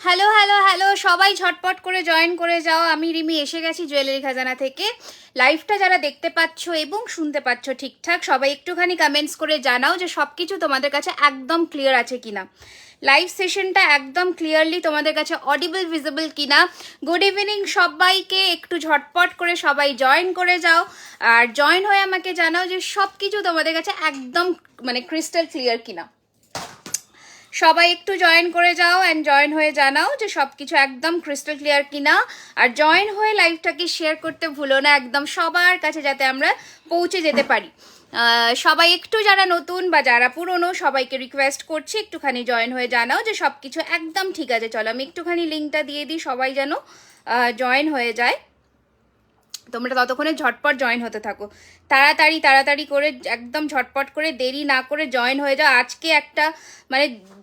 Hello hello hello, সবাই ঝটপট করে জয়েন করে যাও। আমি রিমি এসে গেছি জুয়েলারি খাজানা থেকে। লাইভটা যারা দেখতে পাচ্ছ এবং শুনতে পাচ্ছ ঠিকঠাক, সবাই একটুখানি কমেন্টস করে জানাও যে সব কিছু তোমাদের কাছে একদম ক্লিয়ার আছে কিনা, লাইভ সেশনটা একদম ক্লিয়ারলি তোমাদের কাছে অডিবল ভিজিবল কিনা। গুড ইভিনিং সবাইকে, একটু ঝটপট করে সবাই জয়েন করে যাও আর জয়েন হয়ে আমাকে জানাও যে সব কিছু তোমাদের কাছে একদম ক্রিস্টাল ক্লিয়ার কিনা। সবাই একটু জয়েন করে যাও অ্যান্ড জয়েন হয়ে জানাও যে সব কিছু একদম ক্রিস্টাল ক্লিয়ার কিনা। আর জয়েন হয়ে লাইভটাকে শেয়ার করতে ভুলো না একদম সবার কাছে, যাতে আমরা পৌঁছে যেতে পারি। সবাই একটু, যারা নতুন বা যারা পুরনো, সবাইকে রিকোয়েস্ট করছি একটুখানি জয়েন হয়ে জানাও যে সব কিছু একদম ঠিক আছে। চলো আমি একটুখানি লিঙ্কটা দিয়ে দিই, সবাই যেন জয়েন হয়ে যায়। তোমরা ততক্ষণে ঝটপট জয়েন হতে থাকো, তাড়াতাড়ি তাড়াতাড়ি করে, একদম ঝটপট করে, দেরি না করে জয়েন হয়ে যাও। আজকে একটা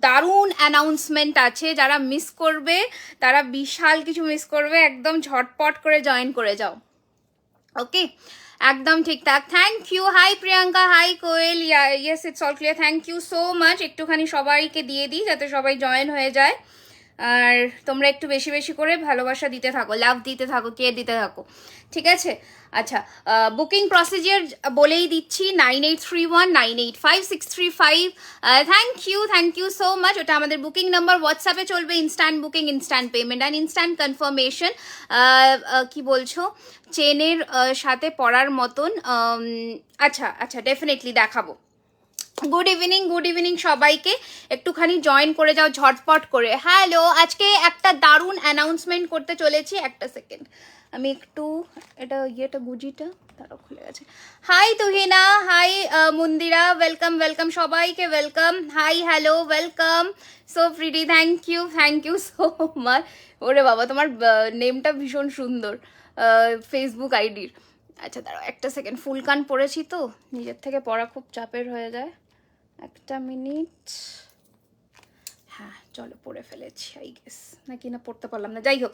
দারুণ অ্যানাউন্সমেন্ট আছে, যারা মিস করবে তারা বিশাল কিছু মিস করবে। একদম ঝটপট করে জয়েন করে যাও, ওকে? একদম ঠিকঠাক। Thank you. Hi Priyanka, hi Koel, yes it's all clear, thank you so much. একটুখানি সবাইকে দিয়ে দিই যাতে সবাই জয়েন হয়ে যায়। আর তোমরা একটু বেশি বেশি করে ভালোবাসা দিতে থাকো, লাভ দিতে থাকো, কেয়ার দিতে থাকো, ঠিক আছে? আচ্ছা, বুকিং প্রসিজিয়ার বলেই দিচ্ছি, 9831985635। Thank you so much. ওটা আমাদের বুকিং নাম্বার, হোয়াটসঅ্যাপে চলবে instant booking, instant payment and instant confirmation. কি বলছো? চেনের সাথে পড়ার মতন? আচ্ছা আচ্ছা, ডেফিনেটলি দেখাবো। গুড ইভিনিং সবাইকে, একটুখানি জয়েন করে যাও ঝটপট করে। হ্যালো, আজকে একটা দারুণ অ্যানাউন্সমেন্ট করতে চলেছি। একটা সেকেন্ড, আমি একটু ইয়েটা গুজিটা তারা খুলে গেছে। Hi Tuhina, hi Mandira, welcome সবাইকে, welcome. Hi hello, welcome. So pretty, thank you so much. ওরে বাবা, তোমার নেমটা ভীষণ সুন্দর, ফেসবুক আইডির। আচ্ছা দাঁড়াও একটা সেকেন্ড, ফুল কান পড়েছি তো, নিজের থেকে পড়া খুব চাপের হয়ে যায়। একটা মিনিট। হ্যাঁ চলো, পড়ে ফেলেছি আই গেস, নাকি না পড়তে পারলাম না, যাই হোক।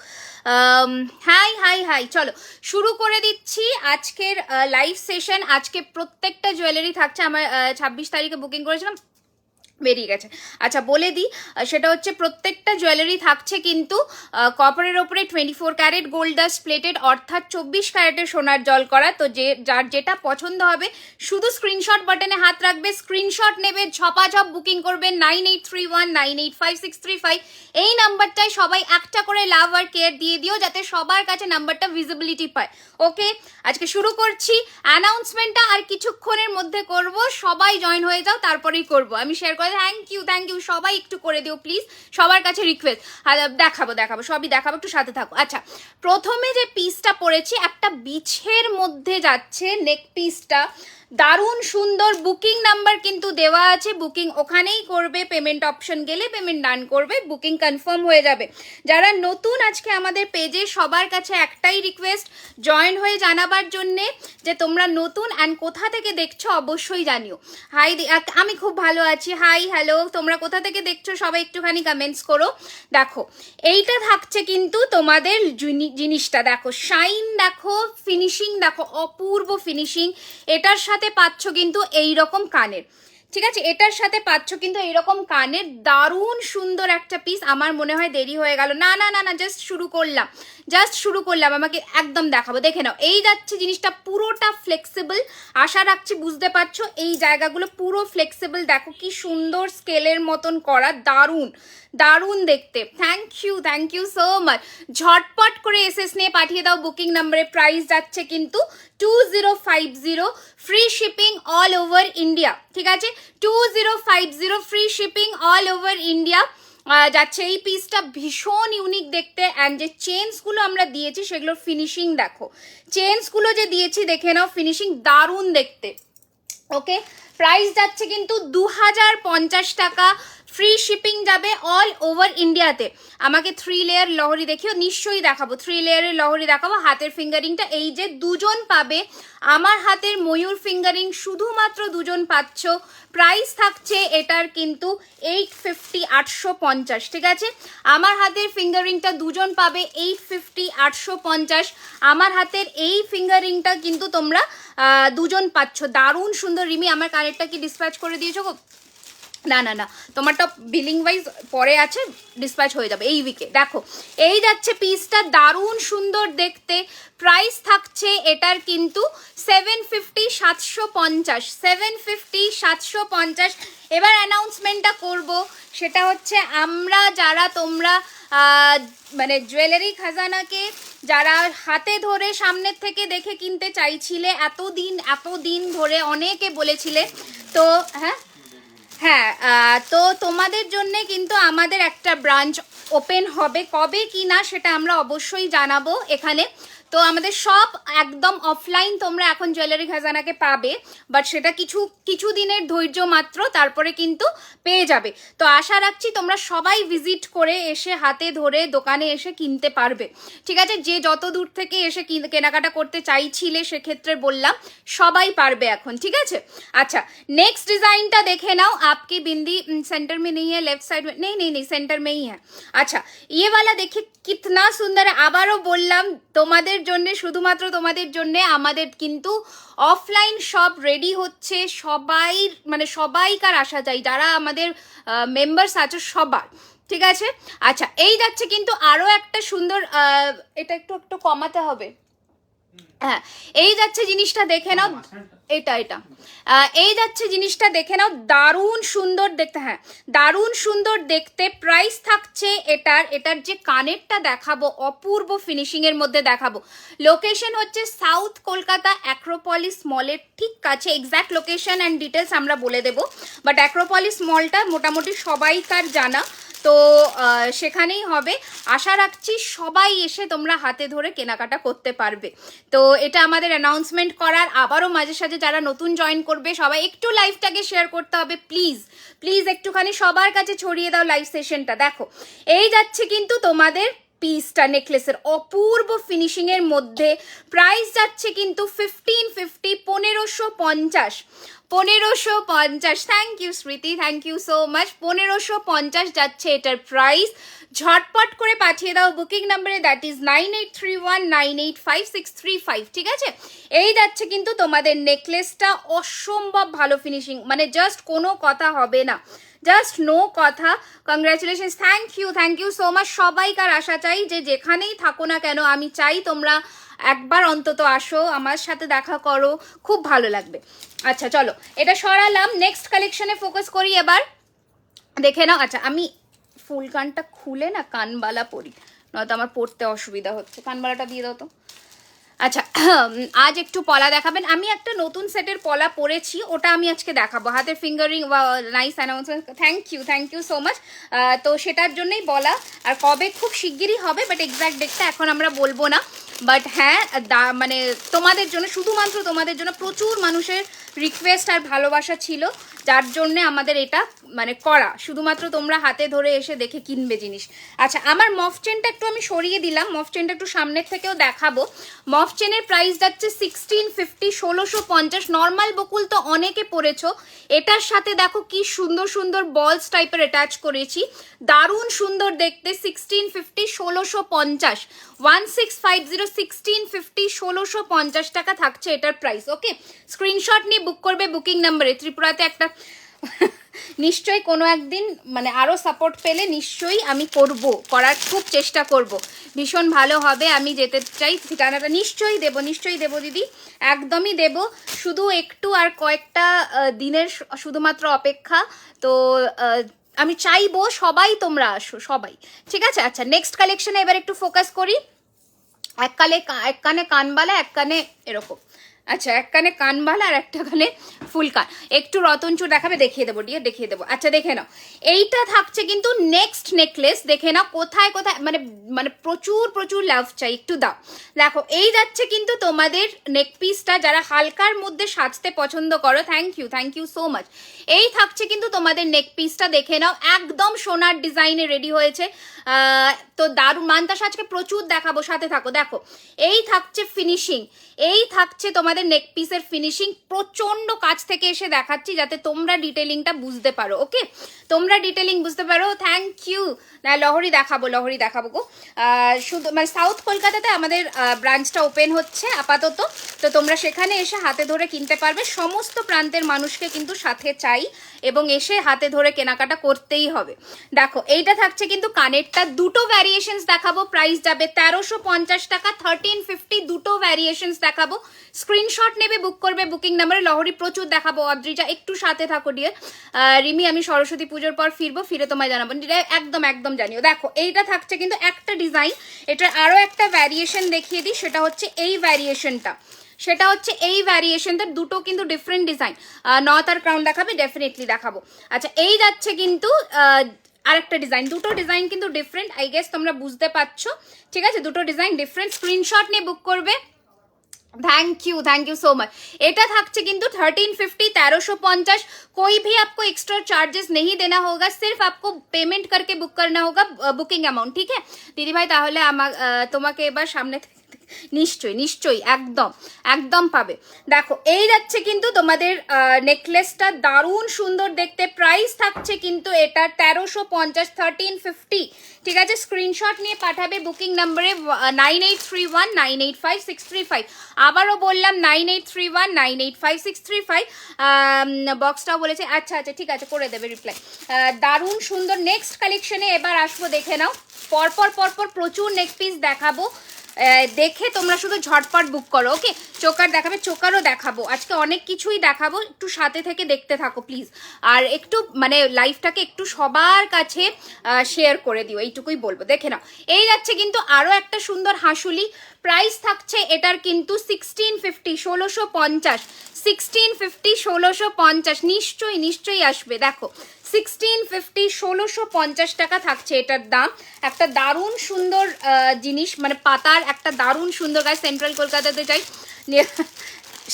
হাই চলো শুরু করে দিচ্ছি আজকের লাইভ সেশন। আজকে প্রত্যেকটা জুয়েলারি থাকছে। আমার 26 তারিখে বুকিং করেছিলাম, বেরিয়ে গেছে। আচ্ছা বলে দিই, সেটা হচ্ছে প্রত্যেকটা জুয়েলারি থাকছে কিন্তু কপারের ওপরে 24 ক্যারেট গোল্ড ডাস্ট প্লেটেড, অর্থাৎ 24 ক্যারেটের সোনার জল করা। তো যার যেটা পছন্দ হবে শুধু স্ক্রিনশট বাটনে হাত রাখবে, স্ক্রিনশট নেবে, ঝপাঝপ বুকিং করবে 9831985635। এই নাম্বারটায় সবাই একটা করে লাভ আর কেয়ার দিয়ে দিও, যাতে সবার কাছে নাম্বারটা ভিজিবিলিটি পায়, ওকে? আজকে শুরু করছি। অ্যানাউন্সমেন্টটা আর কিছুক্ষণের মধ্যে করব, সবাই জয়েন হয়ে যাও, তারপরেই করব। আমি শেয়ার করে থ্যাংক ইউ সবাই একটু করে দিও প্লিজ, সবার কাছে রিকোয়েস্ট। দেখাবো সবই দেখাবো, একটু সাথে থাকো। আচ্ছা, প্রথমে যে পিসটা পরেছি একটা বিছের মধ্যে যাচ্ছে, নেক পিসটা দারুণ সুন্দর। বুকিং নাম্বার কিন্তু দেওয়া আছে, বুকিং ওখানেই করবে, পেমেন্ট অপশন গেলে পেমেন্ট ডান করবে, বুকিং কনফার্ম হয়ে যাবে। যারা নতুন আজকে আমাদের পেজে, সবার কাছে একটাই রিকোয়েস্ট, জয়েন হয়ে জানাবার জন্যে যে তোমরা নতুন অ্যান্ড কোথা থেকে দেখছো অবশ্যই জানিও। হাই, আমি খুব ভালো আছি। হাই হ্যালো, তোমরা কোথা থেকে দেখছো সবাই একটুখানি কমেন্টস করো। দেখো এইটা থাকছে কিন্তু তোমাদের জিনিসটা দেখো, শাইন দেখো, ফিনিশিং দেখো, অপূর্ব ফিনিশিং। এটার সাথে পাচ্ছ কিন্তু এইরকম কানের, ঠিক আছে? এটার সাথে পাচ্ছ কিন্তু এইরকম কানের, দারুণ সুন্দর একটা পিস। আমার মনে হয় দেরি হয়ে গেল, না জাস্ট শুরু করলাম, আমাকে একদম দেখাবো, দেখে নাও। এই যাচ্ছে জিনিসটা, পুরোটা ফ্লেক্সিবল, আশা রাখছি বুঝতে পারছো। এই জায়গাগুলো পুরো ফ্লেক্সিবল, দেখো কি সুন্দর স্কেলের মতন করা, দারুণ দেখতে। Thank you so much. ঝটপট করে এসএস নিয়ে পাঠিয়ে দাও বুকিং নাম্বারে। প্রাইস যাচ্ছে কিন্তু 2050, free shipping all over India, ঠিক আছে? 2050 free shipping all over India যাচ্ছে। এই পিসটা ভীষণ ইউনিক দেখতে, অ্যান্ড যে চেনসগুলো আমরা দিয়েছি সেগুলোর ফিনিশিং দেখো, চেনসগুলো যে দিয়েছি দেখে নাও, ফিনিশিং দারুণ দেখতে, ওকে? প্রাইস যাচ্ছে কিন্তু 2050 টাকা, ফ্রি শিপিং যাবে অল ওভার ইন্ডিয়াতে। আমাকে 3 লেয়ার লহরি দেখিও, নিশ্চয়ই দেখাবো, 3 লেয়ারের লহরি দেখাবো। হাতের ফিঙ্গারিংটা এই যে দুজন পাবে, আমার হাতের ময়ূর ফিঙ্গারিং শুধুমাত্র দুজন পাচ্ছ। প্রাইস থাকছে এটার কিন্তু 850, 850, ঠিক আছে? আমার হাতের ফিঙ্গারিংটা দুজন পাবে 850, 850। আমার হাতের এই ফিঙ্গারিংটা কিন্তু তোমরা দুজন পাচ্ছ, দারুণ সুন্দর। রিমি, আমার কানেরটা কি ডিসপ্যাচ করে দিয়েছো গো? না না না, তোমারটা বিলিং ওয়াইজ পরে আছে, ডিসপ্যাচ হয়ে যাবে এই উইকে। দেখো এই যাচ্ছে পিসটা, দারুণ সুন্দর দেখতে, প্রাইস থাকছে এটার কিন্তু 750, 750, 750, 750। এবার অ্যানাউন্সমেন্টটা করব, সেটা হচ্ছে আমরা যারা তোমরা মানে জুয়েলারি খাজানাকে যারা হাতে ধরে সামনের থেকে দেখে কিনতে চাইছিলে এতদিন ধরে, অনেকে বলেছিলে, তো হ্যাঁ তো তোমাদের জন্য কিন্তু আমাদের একটা ব্রাঞ্চ ওপেন হবে, কবে কি না সেটা আমরা অবশ্যই জানাবো এখানে। তো আমাদের সব একদম অফলাইন তোমরা এখন জুয়েলারি খাজানাকে পাবে, বাট সেটা কিছু দিনের ধৈর্য মাত্র, তারপরে কিন্তু পেয়ে যাবে। তো আশা রাখছি তোমরা সবাই ভিজিট করে এসে হাতে ধরে দোকানে এসে কিনতে পারবে, ঠিক আছে? যে যত দূর থেকে এসে কেনাকাটা করতে চাইছিলে সেক্ষেত্রে বললাম সবাই পারবে এখন, ঠিক আছে? আচ্ছা নেক্সট ডিজাইনটা দেখে নাও। आपकी बिंदी सेंटर में नहीं है, लेफ्ट साइड में नहीं सेंटर में ही है। अच्छा ये वाला देखिए कितना सुंदर है। আবারও বললাম তোমাদের জন্য, শুধুমাত্র তোমাদের জন্য আমাদের কিন্তু অফলাইন শপ রেডি হচ্ছে, সবাই মানে সবাইকার আসা যায়, যারা আমাদের মেম্বার্স আছে সবার, ঠিক আছে? আচ্ছা এই যাচ্ছে কিন্তু আরও একটা সুন্দর, এটা একটু কমাতে হবে, হ্যাঁ এই যাচ্ছে জিনিসটা দেখে নাও, এটা এই যাচ্ছে জিনিসটা দেখে নাও, দারুণ সুন্দর দেখতে, হ্যাঁ দারুণ সুন্দর দেখতে। প্রাইস থাকছে এটার যে কানেরটা দেখাবো অপূর্ব ফিনিশিং এর মধ্যে দেখাবো। লোকেশন হচ্ছে সাউথ কলকাতা অ্যাক্রোপলিস মলের ঠিক কাছে, এক্স্যাক্ট লোকেশন অ্যান্ড ডিটেলস আমরা বলে দেবো, বাট অ্যাক্রোপলিস মলটা মোটামুটি সবাইকার জানা, তো সেখানেই হবে। আশা রাখছি সবাই এসে তোমরা হাতে ধরে কেনাকাটা করতে পারবে। তো এটা আমাদের অ্যানাউন্সমেন্ট করার, আবারও মাঝে সাঝে যারা নতুন জয়েন করবে সবাই একটু লাইভটাকে শেয়ার করতে হবে প্লিজ একটুখানি সবার কাছে ছড়িয়ে দাও লাইভ সেশনটা। দেখো এই যাচ্ছে কিন্তু তোমাদের পিসটা নেকলেসের অপূর্ব ফিনিশিং এর মধ্যে, প্রাইস যাচ্ছে কিন্তু 1550, 1550, 1550। Thank you Smriti, thank you so much. 1550 যাচ্ছে এটার প্রাইস। ঝটপট করে পাঠিয়ে দাও বুকিং নাম্বারে, দ্যাট ইজ 9831985635, ঠিক আছে? এই যাচ্ছে কিন্তু তোমাদের নেকলেসটা, অসম্ভব ভালো ফিনিশিং, মানে জাস্ট কোনো কথা হবে না, জাস্ট নো কথা। Congratulation, thank you so much. সবাইকার আশা চাই যে যেখানেই থাকো না কেন, আমি চাই তোমরা একবার অন্তত আসো, আমার সাথে দেখা করো, খুব ভালো লাগবে। আচ্ছা চলো এটা সরালাম, নেক্সট কালেকশনে ফোকাস করি এবার, দেখে নাও। আচ্ছা আমি ফুল কানটা খুলে না কানবালা পরি, নয়তো আমার পড়তে অসুবিধা হচ্ছে, কানবালাটা দিয়ে দাও তো। আচ্ছা আজ একটু পলা দেখাবেন, আমি একটা নতুন সেটের পলা পরেছি, ওটা আমি আজকে দেখাবো, হাতের fingering, nice announcement, thank you so much. তো সেটার জন্যই বলা, আর কবে খুব শিগগিরই হবে, বাট এক্স্যাক্ট ডেটটা এখন আমরা বলবো না, বাট হ্যাঁ মানে তোমাদের জন্য, শুধুমাত্র তোমাদের জন্য প্রচুর মানুষের রিকোয়েস্ট আর ভালোবাসা ছিল, যার জন্যে আমাদের এটা মানে করা, শুধুমাত্র তোমরা হাতে ধরে এসে দেখে কিনবে জিনিস। আচ্ছা আমার মফ চেনটা একটু আমি সরিয়ে দিলাম, মফ চেনটা একটু সামনের থেকেও দেখাবো। মফ চেনের প্রাইস যাচ্ছে 1650, 1650। নর্মাল বকুল তো অনেকে পরেছো, এটার সাথে দেখো কি সুন্দর সুন্দর বলস টাইপের অ্যাটাচ করেছি, দারুণ সুন্দর দেখতে। 1650, 1650, 1650, 1650, 1650 টাকা থাকছে এটার প্রাইস। ওকে স্ক্রিনশট নিয়ে বুক করবে বুকিং নাম্বারে। ত্রিপুরাতে একটা নিশ্চয়ই কোনো একদিন মানে আরও সাপোর্ট পেলে নিশ্চয়ই আমি করার খুব চেষ্টা করব, ভীষণ ভালো হবে। আমি যেতে চাই, ঠিকানাটা নিশ্চয়ই দেবো দিদি, একদমই দেব, শুধু একটু আর কয়েকটা দিনের শুধুমাত্র অপেক্ষা। তো আমি চাইবো সবাই তোমরা আসো, সবাই, ঠিক আছে? আচ্ছা নেক্সট কালেকশনে এবার একটু ফোকাস করি। এক কানে কানবালা, এক কানে এরকম, আচ্ছা এক কানে কানবালা আর একটা কানে ফুল কান, একটু রতনচুর দেখাবে, দেখিয়ে দেবো ডিয়ার, দেখিয়ে দেবো। আচ্ছা দেখে নাও, এইটা থাকছে কিন্তু নেক্সট নেকলেস, দেখে নাও কোথায় মানে প্রচুর লাভ চাই, একটু দাও। দেখো এই যাচ্ছে কিন্তু তোমাদের নেক পিসটা, যারা হালকার মধ্যে সাজতে পছন্দ করো, থ্যাংক ইউ সো মাচ। এই থাকছে কিন্তু তোমাদের নেক পিসটা, দেখে নাও একদম সোনার ডিজাইনে রেডি হয়েছে, তো দারুণ। মান্তাস আজকে প্রচুর দেখাবো, সাথে থাকো। দেখো এই থাকছে ফিনিশিং, এই থাকছে তোমাদের তোমাদের নেক পিসের ফিনিশিং প্রচন্ড কাছ থেকে এসে দেখাচ্ছি যাতে তোমরা ডিটেলিংটা বুঝতে পারো। ওকে, তোমরা ডিটেলিং বুঝতে পারো। Thank you. না লহরি দেখাবো গো। শুধু মানে সাউথ কলকাতাতে আমাদের ব্রাঞ্চটা ওপেন হচ্ছে আপাতত, তো তোমরা সেখানে এসে হাতে ধরে কিনতে পারবে। সমস্ত প্রান্তের মানুষকে কিন্তু সাথে চাই এবং এসে হাতে ধরে কেনাকাটা করতেই হবে। দেখো এইটা থাকছে কিন্তু কানেরটা, দুটো ভ্যারিয়েশনস দেখাবো, প্রাইস যাবে 1350 টাকা, 1350 দুটো ভ্যারিয়েশনস দেখাবো। স্ক্রিনশট নেবে, বুক করবে বুকিং নাম্বারে। লহরি প্রচুর দেখাবো, অদ্রিজা একটু সাথে থাকো ডিয়ার। রিমি আমি সরস্বতী পুজোর পর ফিরবো, ফিরে তোমায় জানাবো, একদম একদম জানিও। দেখো এইটা থাকছে কিন্তু একটা ডিজাইন, এটার আরো একটা ভ্যারিয়েশন দেখিয়ে দিই, সেটা হচ্ছে এই ভ্যারিয়েশনটা, দুটো কিন্তু ডিফারেন্ট ডিজাইন। নথ আর ক্রাউন দেখাবে, ডেফিনেটলি দেখাবো। আচ্ছা এই যাচ্ছে কিন্তু আরেকটা ডিজাইন, দুটো ডিজাইন কিন্তু ডিফারেন্ট, আই গেস তোমরা বুঝতে পারছো। ঠিক আছে, দুটো ডিজাইন ডিফারেন্ট, স্ক্রিনশট নিয়ে বুক করবে। Thank you so much. এটা থাকছে কিন্তু 1350, 1350। कोई भी आपको एक्स्ट्रा चार्जेस नहीं देना होगा, सिर्फ आपको पेमेंट करके बुक करना होगा बुकिंग अमाउंट। ठीक है দিদি ভাই, তাহলে তোমাকে এবার সামনে নিশ্চয়ই একদম একদম পাবে। দেখো এই যাচ্ছে কিন্তু তোমাদের নেকলেসটা, দারুণ সুন্দর দেখতে। প্রাইস থাকছে কিন্তু এটা 1350, 1350। ঠিক আছে, স্ক্রিনশট নিয়ে পাঠাবে বুকিং নাম্বারে 9831985635। আবারও বললাম 9831985635। বক্সটাও বলেছে, আচ্ছা ঠিক আছে, করে দেবে রিপ্লাই। দারুণ সুন্দর। নেক্সট কালেকশনে এবার আসবো, দেখে নাও। পরপর প্রচুর নেক পিস দেখাবো, দেখে তোমরা শুধু ঝটপট বুক করো। ওকে, চোকার দেখাবে, চোকারও দেখাবো, আজকে অনেক কিছুই দেখাবো, একটু সাথে থেকে দেখতে থাকো প্লিজ। আর একটু মানে লাইফটাকে একটু সবার কাছে শেয়ার করে দিও, এইটুকুই বলবো। দেখে নাও, এই যাচ্ছে কিন্তু আরো একটা সুন্দর হাঁসুলি। প্রাইস থাকছে এটার কিন্তু 1650, 1650, 1650, 1650। নিশ্চয়ই আসবে। দেখো 1650, 1650 টাকা থাকছে এটার দাম। একটা দারুণ সুন্দর জিনিস, মানে পাতার একটা দারুণ সুন্দর গায়ে। সেন্ট্রাল কলকাতাতে যাই,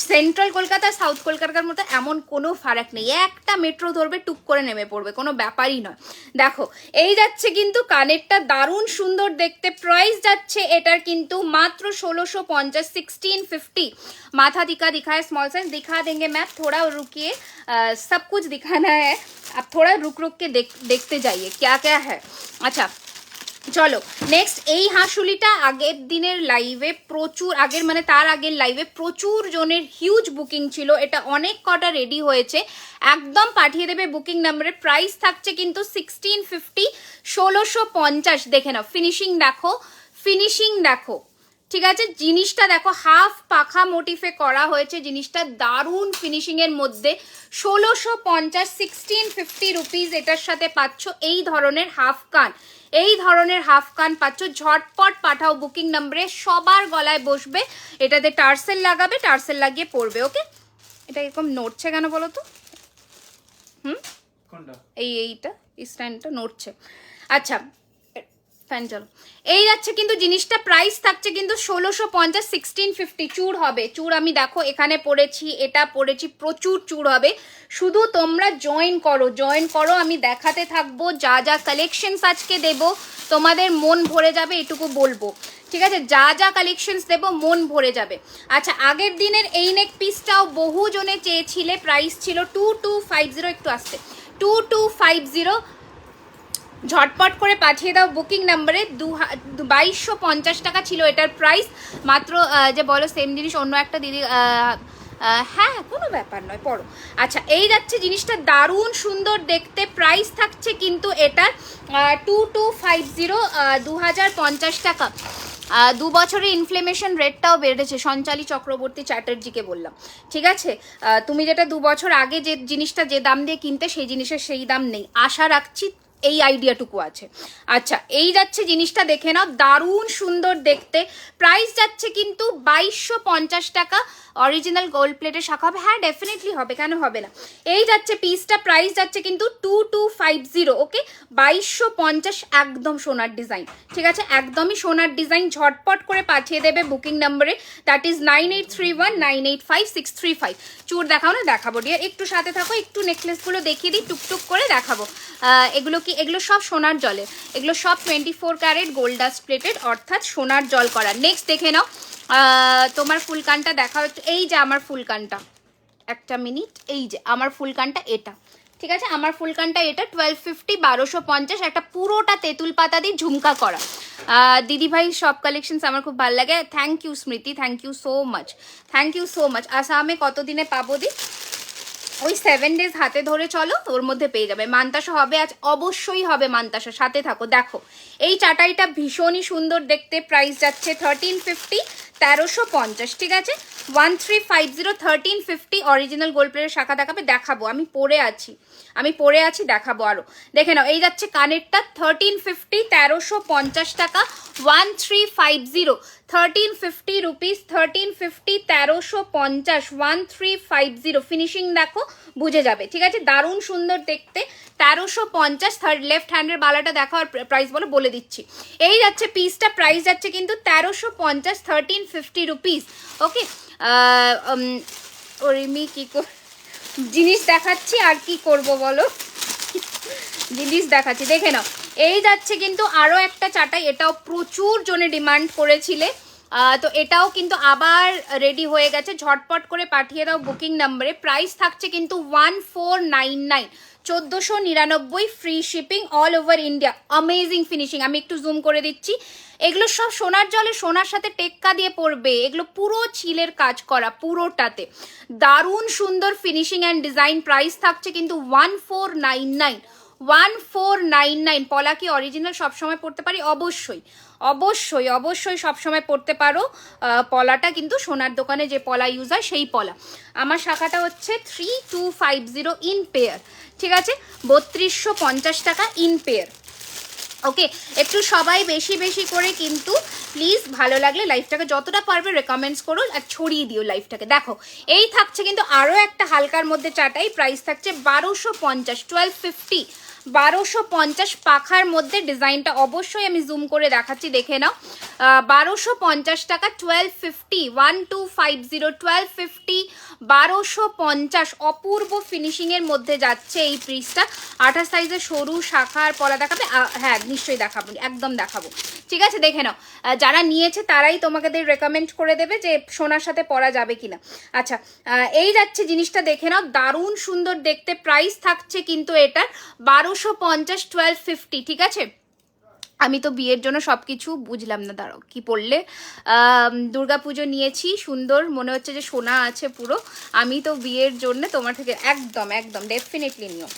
সেন্ট্রাল কলকাতা সাউথ কলকাতার মতো এমন কোনো ফারাক নেই, একটা মেট্রো ধরবে টুক করে নেমে পড়বে, কোনো ব্যাপারই নয়। দেখো এই যাচ্ছে কিন্তু কানেরটা, দারুণ সুন্দর দেখতে। প্রাইস যাচ্ছে এটার কিন্তু মাত্র 1650, 1650। माथा दिखाए, स्मॉल साइज दिखा देंगे मैम, थोड़ा रुकिए, सब कुछ दिखाना है, आप थोड़ा रुक के देखते जाइए क्या क्या है। अच्छा চলো নেক্সট, এই হাঁসুলিটা আগের দিনের লাইভে প্রচুর, তার আগের লাইভে প্রচুর জনের হিউজ বুকিং ছিল, এটা অনেক কটা রেডি হয়েছে, একদম পাঠিয়ে দেবে বুকিং নাম্বারে। প্রাইস থাকছে কিন্তু 1650, 1650। দেখে নাও, ফিনিশিং দেখো। ঠিক আছে, জিনিসটা দেখো, হাফ পাখা মোটিফে করা হয়েছে, জিনিসটা দারুণ ফিনিশিং এর মধ্যে। 1650, 1650 রুপিস এটার সাথে পাচ্ছ এই ধরনের হাফ কান পাচ্ছ। ঝটপট পাঠাও বুকিং নাম্বারে, সবার গলায় বসবে। এটাতে টার্সেল লাগাবে, টার্সেল লাগিয়ে পড়বে। ওকে, এটা এরকম নড়ছে কেন বলো তো? এইটা স্ট্যান্ডটা নড়ছে। আচ্ছা ফ্যান চলো। এই যাচ্ছে কিন্তু জিনিসটা, প্রাইস থাকছে কিন্তু 1650, 1650। চূড় হবে, চূড় আমি দেখো এখানে পড়েছি, এটা পড়েছি, প্রচুর চূড় হবে। শুধু তোমরা জয়েন করো, আমি দেখাতে থাকবো। যা কালেকশনস আজকে দেবো তোমাদের মন ভরে যাবে, এটুকু বলবো। ঠিক আছে, যা কালেকশনস দেবো মন ভরে যাবে। আচ্ছা, আগের দিনের এই নেক পিসটাও বহু জনে চেয়েছিলে, প্রাইস ছিল 2250, একটু আসতে 2250। ঝটপট করে পাঠিয়ে দাও বুকিং নাম্বারে। 2250 টাকা ছিল এটার প্রাইস মাত্র। যে বলো সেম জিনিস অন্য একটা দিদি, হ্যাঁ কোনো ব্যাপার নয়, পড়ো। আচ্ছা এই যাচ্ছে জিনিসটা, দারুণ সুন্দর দেখতে। প্রাইস থাকছে কিন্তু এটার 2250, 2050 টাকা। 2 বছরের ইনফ্লেমেশন রেটটাও বেড়েছে, সঞ্চালী চক্রবর্তী চ্যাটার্জিকে বললাম। ঠিক আছে, তুমি যেটা 2 বছর আগে যে জিনিসটা যে দাম দিয়ে কিনতে, সেই জিনিসের সেই দাম নেই, আশা রাখছি এই আইডিয়াটুকু আছে। আচ্ছা এই যাচ্ছে জিনিসটা, দেখে নাও, দারুণ সুন্দর দেখতে। প্রাইস যাচ্ছে কিন্তু 2250 টাকা। অরিজিনাল গোল্ড প্লেটের শাখা হবে, হ্যাঁ ডেফিনেটলি হবে, কেন হবে না। এই যাচ্ছে পিসটা, প্রাইস যাচ্ছে কিন্তু 2250। ওকে, 2250, একদম সোনার ডিজাইন। ঠিক আছে, একদমই সোনার ডিজাইন। ঝটপট করে পাঠিয়ে দেবে বুকিং নাম্বারে, দ্যাট ইজ 9831985635। চূড় দেখাও না, দেখাবো ডিয়ার, একটু সাথে থাকো, একটু নেকলেসগুলো দেখিয়ে দিই, টুকটুক করে দেখাবো। এগুলো কি কি এগুলো সব সোনার জলে, এগুলো সব 24 ক্যারেট গোল্ড ডাস্ট প্লেটেড, অর্থাৎ সোনার জল করা। নেক্সট দেখে নাও, তোমার ফুলকানটা দেখা হচ্ছে, এই যে আমার ফুলকানটা, একটা মিনিট, এই যে আমার ফুলকানটা এটা, ঠিক আছে, আমার ফুলকানটা এটা 1250, 1250, একটা পুরোটা তেঁতুল পাতা দিয়ে ঝুমকা করা। দিদিভাই সব কালেকশনস আমার খুব ভালো লাগে। Thank you Smriti, thank you so much, thank you so much. আসামে কতদিনে পাবো দি? ওই 7 days হাতে ধরে চলো, ওর মধ্যে পেয়ে যাবে। মানতাসা হবে আজ, অবশ্যই হবে মানতাসা, সাথে থাকো। দেখো এই চাটাইটা ভীষণই সুন্দর দেখতে, প্রাইস যাচ্ছে 1350, 1350, ঠিক আছে, 1350, 1350। অরিজিনাল গোল্ড প্লেটের শাখা দেখাবো, আমি পরে আছি, দেখাবো আরো। দেখে নাও, এই যাচ্ছে কানেরটা 1350, 1350 টাকা, 1350, 1350 রুপিস, 1350, 1350, 1350। ফিনিশিং দেখো, বুঝে যাবে, ঠিক আছে, দারুণ সুন্দর দেখতে, 1350। লেফট হ্যান্ডের বালাটা দেখো, আর প্রাইস বলে দিচ্ছি। এই যাচ্ছে পিসটা, প্রাইস যাচ্ছে কিন্তু 1350, 1350 রুপিস। ওকে, ওরিমি কি জিনিস দেখাচ্ছি, আর কি করব বলো, জিনিস দেখাচ্ছি, দেখে নাও। এই যাচ্ছে কিন্তু আরও একটা চাটাই, এটাও প্রচুর জনে ডিমান্ড করেছিলে, তো এটাও কিন্তু আবার রেডি হয়ে গেছে, ঝটপট করে পাঠিয়ে দাও বুকিং নাম্বারে। প্রাইস থাকছে কিন্তু 1499, 1499, free shipping all over India. Amazing finishing, আমি একটু জুম করে দিচ্ছি। এগুলো সব সোনার জলে, সোনার সাথে টেক্কা দিয়ে পড়বে, এগুলো পুরো চিলের কাজ করা, পুরোটাতে দারুণ সুন্দর ফিনিশিং অ্যান্ড ডিজাইন। প্রাইস থাকছে কিন্তু 1499, 1499। পলা কি অরিজিনাল সবসময় পড়তে পারি? অবশ্যই অবশ্যই অবশ্যই সবসময় পড়তে পারো। পলাটা কিন্তু সোনার দোকানে যে পলা ইউজ হয় সেই পলা। আমার শাখাটা হচ্ছে 3250 ইন পেয়ার, ঠিক আছে, 3250 টাকা ইন পেয়ার। ওকে, একটু সবাই বেশি বেশি করে কিন্তু প্লিজ, ভালো লাগলে লাইফটাকে যতটা পারবে রেকমেন্ডস করো আর ছড়িয়ে দিও লাইফটাকে। দেখো এই থাকছে কিন্তু আরও একটা হালকার মধ্যে চাটাই, প্রাইস থাকছে 1250, 1250, 1250 পাখার মধ্যে। ডিজাইনটা অবশ্যই আমি জুম করে দেখাচ্ছি, দেখে নাও, 1250 টাকা, 1250, 1250, 1250, 1250। অপূর্ব ফিনিশিংয়ের মধ্যে যাচ্ছে এই পিসটা। 28 সাইজের সরু শাখার পলা দেখাবে? হ্যাঁ নিশ্চয়ই দেখাবো, একদম দেখাবো, ঠিক আছে, দেখে নাও। যারা নিয়েছে তারাই তোমাদের রেকমেন্ড করে দেবে যে সোনার সাথে পরা যাবে কিনা। আচ্ছা, এই যাচ্ছে জিনিসটা, দেখে নাও, দারুণ সুন্দর দেখতে। প্রাইস থাকছে কিন্তু এটার 1250, 1250, ঠিক আছে। আমি তো বিয়ের জন্য সব কিছু বুঝলাম না, দাঁড়াও কি পড়লে, দুর্গাপুজো নিয়েছি, সুন্দর মনে হচ্ছে যে সোনা আছে পুরো। আমি তো বিয়ের জন্য তোমার থেকে একদম একদম ডেফিনেটলি নিও,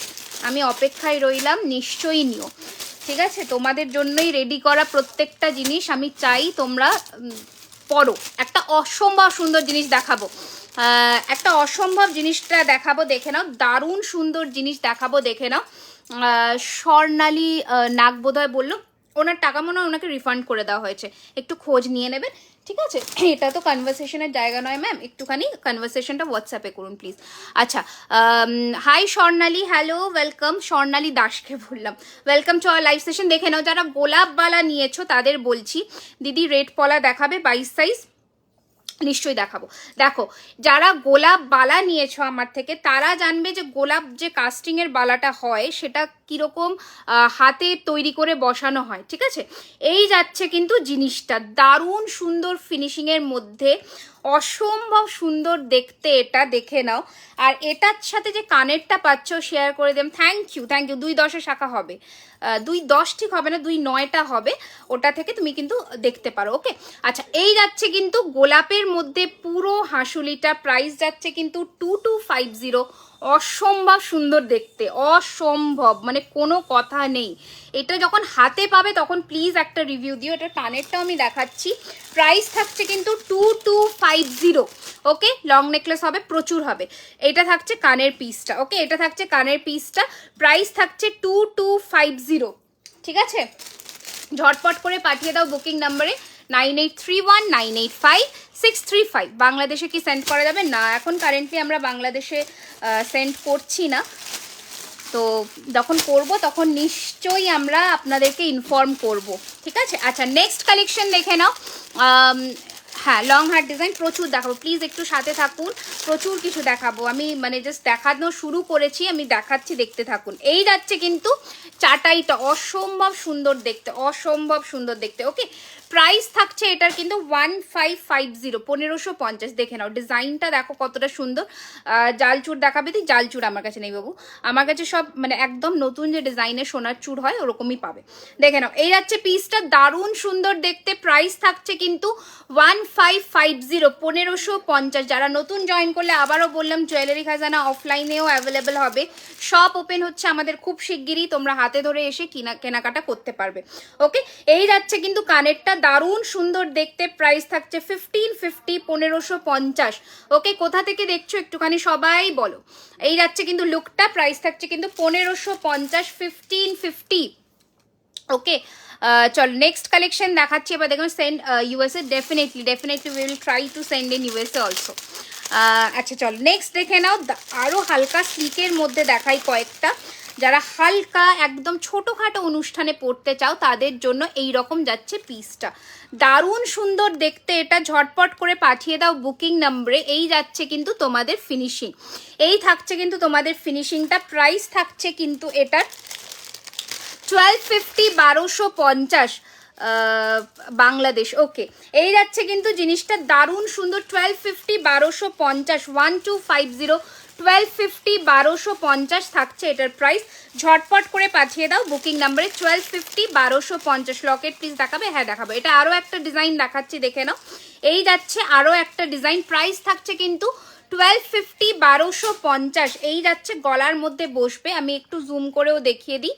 আমি অপেক্ষায় রইলাম, নিশ্চয়ই নিও, ঠিক আছে। তোমাদের জন্যই রেডি করা প্রত্যেকটা জিনিস আমি চাই তোমরা পড়ো। একটা অসম্ভব সুন্দর জিনিস দেখাবো, একটা অসম্ভব জিনিসটা দেখাবো, দেখে নাও, দারুণ সুন্দর জিনিস দেখাবো, দেখে নাও। স্বর্ণালী নাগ বোধহয় বললো, ওনার টাকা মনে হয় ওনাকে রিফান্ড করে দেওয়া হয়েছে, একটু খোঁজ নিয়ে নেবেন, ঠিক আছে। এটা তো কনভারসেশনের জায়গা নয় ম্যাম, একটুখানি কনভারসেশনটা হোয়াটসঅ্যাপে করুন প্লিজ। আচ্ছা, হাই স্বর্ণালী, হ্যালো, ওয়েলকাম। স্বর্ণালী দাসকে বললাম, welcome to our live session. দেখে নাও, যারা গোলাপবালা নিয়েছো তাদের বলছি, দিদি রেড পলা দেখাবে 22 সাইজ? নিশ্চয়ই দেখাবো। দেখো যারা গোলাপ বালা নিয়েছো আমার থেকে তারা জানবে যে গোলাপ যে কাস্টিংয়ের বালাটা হয় সেটা কীরকম হাতে তৈরি করে বসানো হয়, ঠিক আছে। এই যাচ্ছে কিন্তু জিনিসটা, দারুণ সুন্দর ফিনিশিংয়ের মধ্যে, অসম্ভব সুন্দর দেখতে, এটা দেখে নাও। আর এটার সাথে যে কানেরটা পাচ্ছ শেয়ার করে দেম, থ্যাংক ইউ থ্যাংক ইউ। 210 শাখা হবে, 210 ঠিক হবে না, 29টা হবে, ওটা থেকে তুমি কিন্তু দেখতে পারো। ওকে, আচ্ছা, এই যাচ্ছে কিন্তু গোলাপের মধ্যে পুরো হাঁসুলিটা, প্রাইস যাচ্ছে কিন্তু 2250। অসম্ভব সুন্দর দেখতে, অসম্ভব, মানে কোনো কথা নেই। এটা যখন হাতে পাবে তখন প্লিজ একটা রিভিউ দিও। এটা কানেরটাও আমি দেখাচ্ছি, প্রাইস থাকছে কিন্তু 2250। ওকে, লং নেকলেস হবে, প্রচুর হবে। এটা থাকছে কানের পিসটা, ওকে, এটা থাকছে কানের পিসটা, প্রাইস থাকছে 2250, ঠিক আছে। ঝটপট করে পাঠিয়ে দাও বুকিং নাম্বারে 9831985635। বাংলাদেশে কি সেন্ড করা যাবে? না, এখন কারেন্টলি আমরা বাংলাদেশে সেন্ড করছি না, তো যখন করব তখন নিশ্চয়ই আমরা আপনাদেরকে ইনফর্ম করব, ঠিক আছে। আচ্ছা, নেক্সট কালেকশন দেখে নাও। হ্যাঁ লং হার্ট ডিজাইন প্রচুর দেখাবো, প্লিজ একটু সাথে থাকুন, প্রচুর কিছু দেখাবো। আমি মানে জাস্ট দেখানো শুরু করেছি, আমি দেখাচ্ছি, দেখতে থাকুন। এই যাচ্ছে কিন্তু চাটাইটা অসম্ভব সুন্দর দেখতে, অসম্ভব সুন্দর দেখতে। ওকে, প্রাইস থাকছে এটার কিন্তু 1550, 1550। দেখে নাও ডিজাইনটা দেখো কতটা সুন্দর। জালচুর দেখাবে দি, জালচুর আমার কাছে নেই বাবু, আমার কাছে সব মানে একদম নতুন যে ডিজাইনের সোনার চুর হয় ওরকমই পাবে। দেখে নাও এই যাচ্ছে পিসটা, দারুণ সুন্দর দেখতে। প্রাইস থাকছে কিন্তু 1550, 1550। যারা নতুন জয়েন করলে আবারও বললাম জুয়েলারি খাজানা অফলাইনেও অ্যাভেলেবেল হবে, শপ ওপেন হচ্ছে আমাদের খুব শিগগিরই, তোমরা হাতে ধরে এসে কেনাকাটা করতে পারবে। ওকে, এই যাচ্ছে কিন্তু কানেরটা, দারুণ সুন্দর দেখতে। প্রাইস থাকছে 1550, 1550। ওকে, কোথা থেকে দেখছো একটুখানি সবাই বলো। এই যাচ্ছে কিন্তু লুকটা, প্রাইস থাকছে কিন্তু 1550, 1550। ওকে, চলো নেক্সট কালেকশন দেখাচ্ছি। এবার দেখুন send USA, definitely we will try to send in USA also. আচ্ছা চলো নেক্সট দেখে নাও, আরও হালকা সিল্কের মধ্যে দেখাই কয়েকটা। যারা হালকা একদম ছোটোখাটো অনুষ্ঠানে পড়তে চাও তাদের জন্য এই রকম যাচ্ছে পিসটা, দারুণ সুন্দর দেখতে। এটা ঝটপট করে পাঠিয়ে দাও বুকিং নাম্বারে। এই যাচ্ছে কিন্তু তোমাদের ফিনিশিং, এই থাকছে কিন্তু তোমাদের ফিনিশিংটা। প্রাইস থাকছে কিন্তু এটার 1250, 1250 বাংলাদেশ। ওকে, এই যাচ্ছে কিন্তু জিনিসটা দারুণ সুন্দর, 1250, 1250, 1250, 1250, 1250 থাকছে এটার প্রাইস। ঝটপট করে পাঠিয়ে দাও বুকিং নাম্বারে 1250, 1250। লকেট পিস দেখাবে? হ্যাঁ দেখাবো। এটা আরও একটা ডিজাইন দেখাচ্ছি, দেখে নাও। এই যাচ্ছে আরও একটা ডিজাইন, প্রাইস থাকছে কিন্তু 1250, 1250। এই যাচ্ছে গলার মধ্যে বসবে, আমি একটু জুম করেও দেখিয়ে দিই।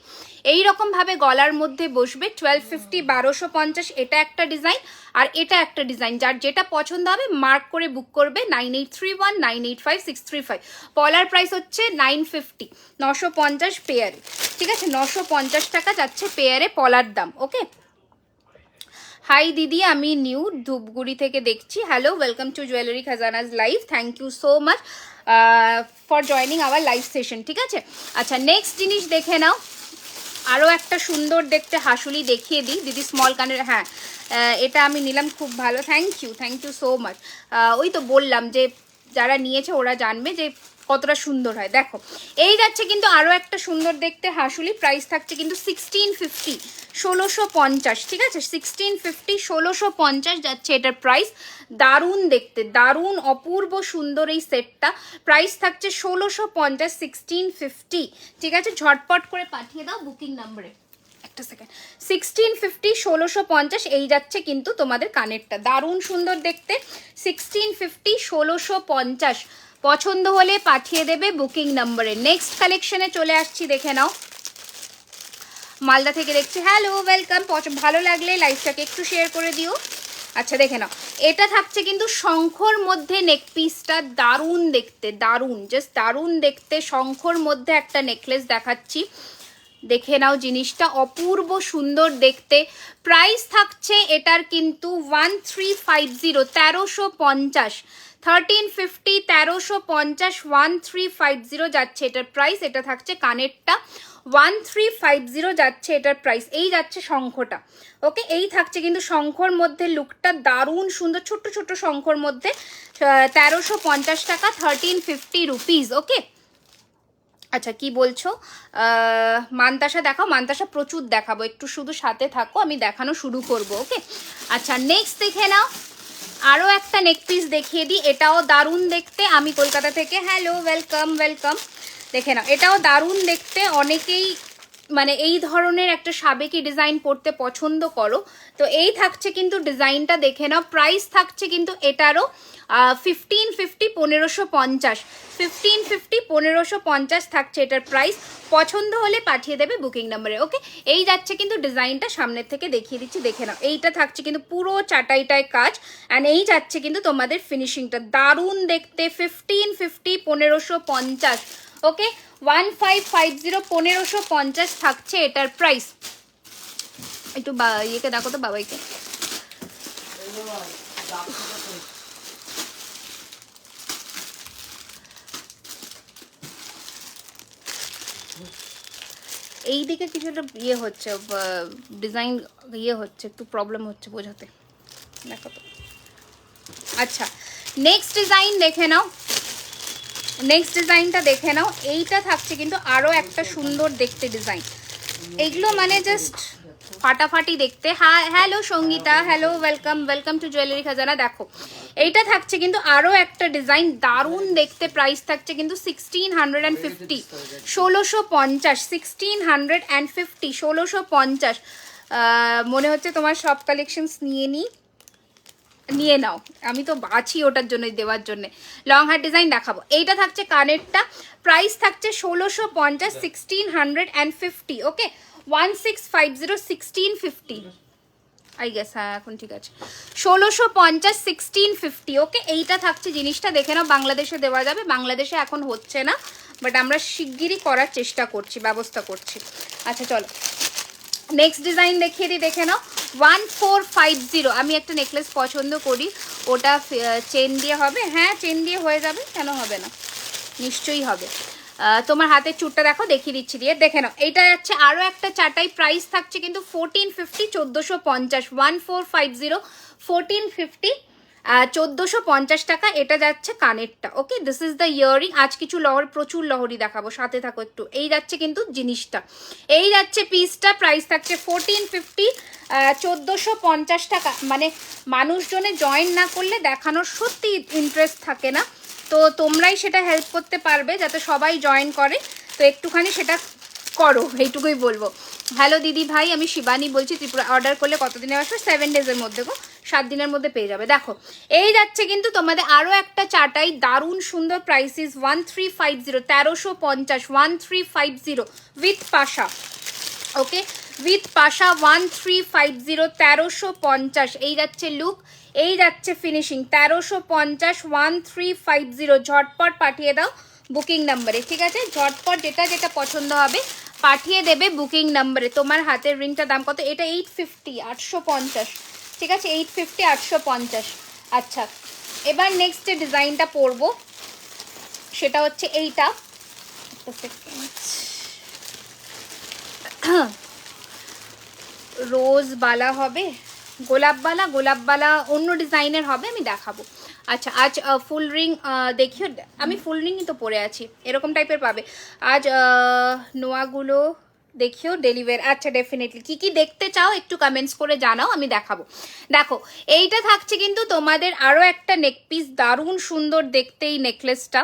এই রকম ভাবে গলার মধ্যে বসবে, 1250, 1250। এটা একটা ডিজাইন আর এটা একটা ডিজাইন। যার যেটা পছন্দ হবে মার্ক করে বুক করবে 9831 985 635। পলার প্রাইস হচ্ছে 950, 950 পেয়ারে। ঠিক আছে, 950 টাকা যাচ্ছে পেয়ারে পলার দাম। ওকে, হাই দিদি, আমি নিউ ধূপগুড়ি থেকে দেখছি। হ্যালো, ওয়েলকাম টু জুয়েলারি খাজানাজ live. Thank you so much for joining our live session. ঠিক আছে, আচ্ছা নেক্সট জিনিস দেখে নাও, আরও একটা সুন্দর দেখতে হাসুলি দেখিয়ে দিই দিদি, স্মল কানের। হ্যাঁ এটা আমি নিলাম, খুব ভালো, থ্যাংক ইউ সো মাচ। ওই তো বললাম যে যারা নিয়েছে ওরা জানবে যে কতটা সুন্দর হয়। দেখো এই যাচ্ছে কিন্তু আরও একটা সুন্দর দেখতে হাসুলি, প্রাইস থাকছে কিন্তু 1650, 1650। ঠিক আছে, 1650, 1650 যাচ্ছে এটার প্রাইস। দারুণ দেখতে, দারুণ অপূর্ব সুন্দর এই সেটটা, প্রাইস থাকছে 1650, 1650। ঠিক আছে, ঝটপট করে পাঠিয়ে দাও বুকিং নাম্বারে। একটা সেকেন্ড, 1650, 1650। এই যাচ্ছে কিন্তু তোমাদের কানেরটা, দারুণ সুন্দর দেখতে, 1650, 1650। পছন্দ হলে পাঠিয়ে দেবে বুকিং নাম্বারে। নেক্সট কালেকশনে চলে আসছি, দেখে নাও। মালদা থেকে দেখছি, হ্যালো ওয়েলকাম। ভালো লাগলে লাইভটাকে একটু শেয়ার করে দিও। আচ্ছা দেখে নাও, এটা থাকছে কিন্তু শঙ্খর মধ্যে নেক পিসটা, দারুণ দেখতে, দারুণ, জাস্ট দারুণ দেখতে। শঙ্খর মধ্যে একটা নেকলেস দেখাচ্ছি, দেখে নাও জিনিসটা, অপূর্ব সুন্দর দেখতে। প্রাইস থাকছে এটার কিন্তু 1350, 1350, 1350, 1350, 1350 যাচ্ছে এটার প্রাইস। এটা থাকছে কানেরটা, 1350 যাচ্ছে এটার প্রাইস। এই যাচ্ছে শঙ্খটা। ওকে, এই থাকছে কিন্তু শঙ্খর মধ্যে লুকটা, দারুণ সুন্দর, ছোট্ট ছোট্ট শঙ্খর মধ্যে, 1350 টাকা, 1350 রুপিস। ওকে, আচ্ছা কি বলছো? মানতাসা দেখাও, মানতাসা প্রচুর দেখাবো, একটু শুধু সাথে থাকো, আমি দেখানো শুরু করব। ওকে, আচ্ছা নেক্সট দেখে নাও, আরও একটা নেক পিস দেখিয়ে দিই, এটাও দারুণ দেখতে। আমি কলকাতা থেকে, হ্যালো ওয়েলকাম ওয়েলকাম। দেখে নাও, এটাও দারুণ দেখতে। অনেকেই মানে এই ধরনের একটা সাবেকি ডিজাইন পড়তে পছন্দ করো, তো এই থাকছে কিন্তু ডিজাইনটা, দেখে নাও। প্রাইস থাকছে কিন্তু এটারও 1550, 1550, 1550, 1550 থাকছে এটার প্রাইস। পছন্দ হলে পাঠিয়ে দেবে বুকিং নাম্বারে। ওকে, এই যাচ্ছে কিন্তু ডিজাইনটা, সামনের থেকে দেখিয়ে দিচ্ছি, দেখে নাও। এইটা থাকছে কিন্তু পুরো চাটাইটায় কাজ, অ্যান্ড এই যাচ্ছে কিন্তু তোমাদের ফিনিশিংটা, দারুণ দেখতে। 1550, 1550। ওকে, 1550, 1550 থাকছে এটার প্রাইস। একটু ইয়েকে দেখো তো, বাবাইকে। এই দিকে কিছু একটা ইয়ে হচ্ছে, ডিজাইন ইয়ে হচ্ছে, একটু প্রবলেম হচ্ছে বোঝাতে, দেখো তো। আচ্ছা নেক্সট ডিজাইন দেখে নাও, নেক্সট ডিজাইনটা দেখে নাও। এইটা থাকছে কিন্তু আরও একটা সুন্দর দেখতে ডিজাইন, এইগুলো মানে জাস্ট ফাটাফাটি দেখতে। হ্যাঁ hello Sangeeta, hello, welcome welcome to jewellery Khazana. দেখো এইটা থাকছে কিন্তু আরও একটা ডিজাইন, দারুণ দেখতে। প্রাইস থাকছে কিন্তু 1650, 1650, 1650, 1650। মনে হচ্ছে তোমার সব কালেকশনস নিয়ে নাও, আমি তো আছি ওটার জন্য দেওয়ার জন্য। লং হার ডিজাইন দেখাবো। এইটা থাকছে কানেরটা, প্রাইস থাকছে 1650, 1650, ওকে 1650, 1650 আই গেস। হ্যাঁ এখন ঠিক আছে, 1650, 1650, ওকে। এইটা থাকছে জিনিসটা, দেখে নাও। বাংলাদেশে দেওয়া যাবে, বাংলাদেশে এখন হচ্ছে না, বাট আমরা শিগগিরই করার চেষ্টা করছি, ব্যবস্থা করছি। আচ্ছা চলো নেক্সট ডিজাইন দেখিয়ে দিই, দেখে নাও। 1450, আমি একটা নেকলেস পছন্দ করি, ওটা চেন দিয়ে হবে। হ্যাঁ চেন দিয়ে হয়ে যাবে, কেন হবে না, নিশ্চয়ই হবে। তোমার হাতের চুটটা দেখো, দেখিয়ে দিচ্ছি দিয়ে, দেখে নাও। এইটা যাচ্ছে আরও একটা চাটাই, প্রাইস থাকছে কিন্তু 1450, 1450, 1450, 1450, 1450 টাকা। এটা যাচ্ছে কানেরটা, okay. This is the earring. আজ কিছু প্রচুর লহরি দেখাবো, সাথে থাকো একটু। এই যাচ্ছে কিন্তু জিনিসটা, এই যাচ্ছে পিসটা, প্রাইস থাকছে 1450, 1450 টাকা। মানে মানুষজনে জয়েন না করলে দেখানোর সত্যি ইন্টারেস্ট থাকে না, তো তোমরাই সেটা হেল্প করতে পারবে যাতে সবাই জয়েন করে, তো একটুখানি সেটা করো, এইটুকুই বলবো। হ্যালো দিদি ভাই, আমি শিবানী বলছি ত্রিপুরা। অর্ডার করলে কতদিনে আসবে? 7 ডেজের মধ্যে গো, 7 দিনের মধ্যে পেয়ে যাবে। দেখো এই যাচ্ছে কিন্তু তোমাদের আরও একটা চাটাই, দারুণ সুন্দর। প্রাইসিস 1350, 1350, 1350 উইথ পাশা, ওকে উইথ পাশা 1350, 1350। এই যাচ্ছে লুক, এই যাচ্ছে ফিনিশিং, 1350, 1350। ঝটপট পাঠিয়ে দাও বুকিং নাম্বারে, ঠিক আছে? ঝটপট যেটা যেটা পছন্দ হবে পাঠিয়ে দেবে বুকিং নাম্বারে। তোমার হাতের রিংটার দাম কত? এটা 850, 850, ঠিক আছে? 850, 850। আচ্ছা এবার নেক্সট যে ডিজাইনটা পরবো সেটা হচ্ছে এইটা, রোজ বালা হবে, গোলাপ বালা অন্য ডিজাইনের হবে, আমি দেখাবো। আচ্ছা আজ ফুল রিং দেখিও, আমি ফুল রিংই তো পরে আছি, এরকম টাইপের পাবে। আজ নোয়াগুলো দেখিও ডেলিভার। আচ্ছা ডেফিনেটলি, কি দেখতে চাও একটু কমেন্টস করে জানাও, আমি দেখাবো। দেখো এইটা থাকছে কিন্তু তোমাদের আরও একটা নেক পিস, দারুণ সুন্দর দেখতে এই নেকলেসটা,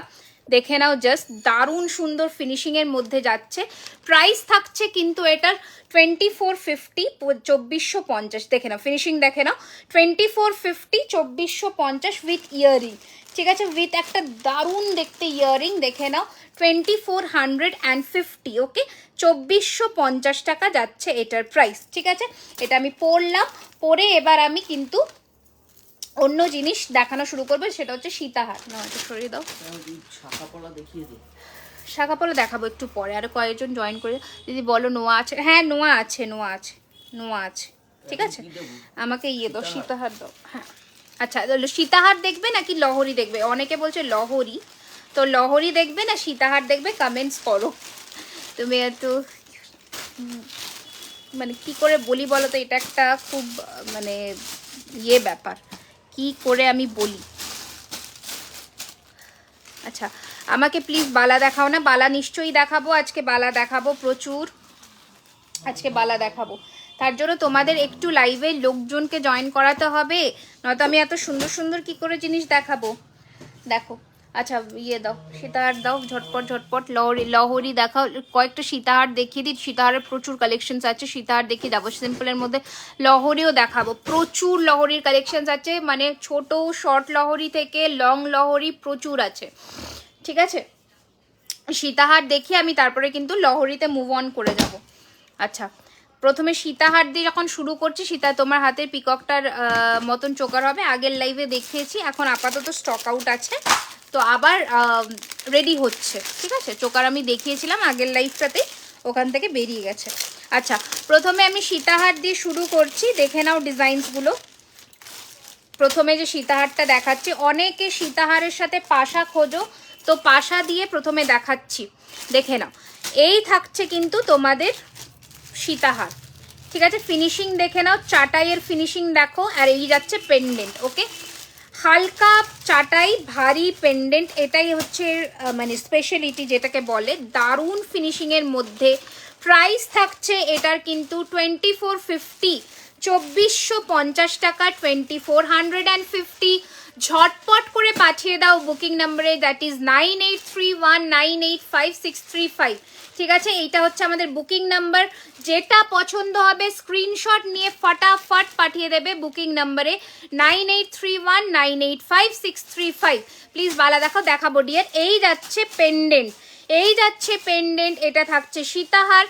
দেখে নাও জাস্ট, দারুণ সুন্দর ফিনিশিংয়ের মধ্যে যাচ্ছে। প্রাইস থাকছে কিন্তু এটার 2450, 2450। দেখে নাও ফিনিশিং, দেখে নাও 2450, 2450 উইথ ইয়ারিং, ঠিক আছে? উইথ একটা দারুণ দেখতে ইয়ারিং, দেখে নাও 2450, ওকে 2450 টাকা যাচ্ছে এটার প্রাইস, ঠিক আছে? এটা আমি পরলাম, পরে এবার আমি কিন্তু অন্য জিনিস দেখানো শুরু করবে, সেটা হচ্ছে সীতাহার। না এটা সরিয়ে দাও, শাখাপলা দেখাবো একটু পরে, আর কয়েকজন জয়েন করে। দিদি বলো নোয়া আছে? হ্যাঁ নোয়া আছে, নোয়া আছে, ঠিক আছে? আমাকে ইয়ে দাও, সীতাহার দাও। হ্যাঁ আচ্ছা সীতাহার দেখবে নাকি লহরি দেখবে? অনেকে বলছে লহরি, তো লহরি দেখবে না সীতাহার দেখবে, কমেন্টস করো। তুমি একটু মানে কি করে বলি বলো তো, এটা একটা খুব মানে ইয়ে ব্যাপার, কি করে আমি বলি। আচ্ছা আমাকে প্লিজ বালা দেখাও না। বালা নিশ্চয়ই দেখাবো, আজকে বালা দেখাবো প্রচুর, আজকে বালা দেখাবো। তার জন্য তোমাদের একটু লাইভে লোকজনকে জয়েন করাতে হবে, নয়তো আমি এত সুন্দর সুন্দর কি করে জিনিস দেখাবো। দেখো আচ্ছা ইয়ে দাও, সীতাহার দাও, ঝটপট লহরি দেখাও। কয়েকটা সীতাহার দেখিয়ে দিই, সীতাহারের প্রচুর কালেকশনস আছে, সীতাহার দেখিয়ে যাবো। সিম্পলের মধ্যে লহরিও দেখাবো, প্রচুর লহরির কালেকশনস আছে, মানে ছোট শর্ট লহরি থেকে লং লহরি প্রচুর আছে, ঠিক আছে? সীতাহার দেখি আমি, তারপরে কিন্তু লহরিতে মুভ অন করে যাব। আচ্ছা প্রথমে সীতাহার দিয়ে যখন শুরু করছি, সীতা তোমার হাতের পিককটার মতন চোকার হবে, আগের লাইভে দেখিয়েছি, এখন আপাতত স্টক আউট আছে, তো আবার রেডি হচ্ছে, ঠিক আছে? চোকার আমি দেখিয়েছিলাম আগের লাইভটাতেই, ওখান থেকে বেরিয়ে গেছে। আচ্ছা প্রথমে আমি সীতাহার দিয়ে শুরু করছি, দেখে নাও ডিজাইনসগুলো। প্রথমে যে সীতাহারটা দেখাচ্ছি, অনেকে সীতাহারের সাথে পাশা খোঁজো, তো পাশা দিয়ে প্রথমে দেখাচ্ছি, দেখে নাও। এই থাকছে কিন্তু তোমাদের সীতাহার, ঠিক আছে? ফিনিশিং দেখে নাও, চাটাইয়ের ফিনিশিং দেখো, আর এই যাচ্ছে পেন্ডেন্ট, ওকে? হালকা চাটাই ভারী পেন্ডেন্ট, এটাই হচ্ছে মানে স্পেশালিটি যেটাকে বলে। দারুণ ফিনিশিংয়ের মধ্যে প্রাইস থাকছে এটার কিন্তু 2450, 2450 টাকা, 2450। ঝটপট করে পাঠিয়ে দাও বুকিং নাম্বারে, দ্যাট ইজ 9831985635। ঠিক আছে, এইটা হচ্ছে আমাদের বুকিং নাম্বার। যেটা পছন্দ হবে স্ক্রিনশট নিয়ে ফটাফট পাঠিয়ে দেবে বুকিং নাম্বারে 9831985635। প্লিজ বালা দেখাবো ডিয়ার। এই যাচ্ছে পেন্ডেন্ট, এটা থাকছে সীতাহার।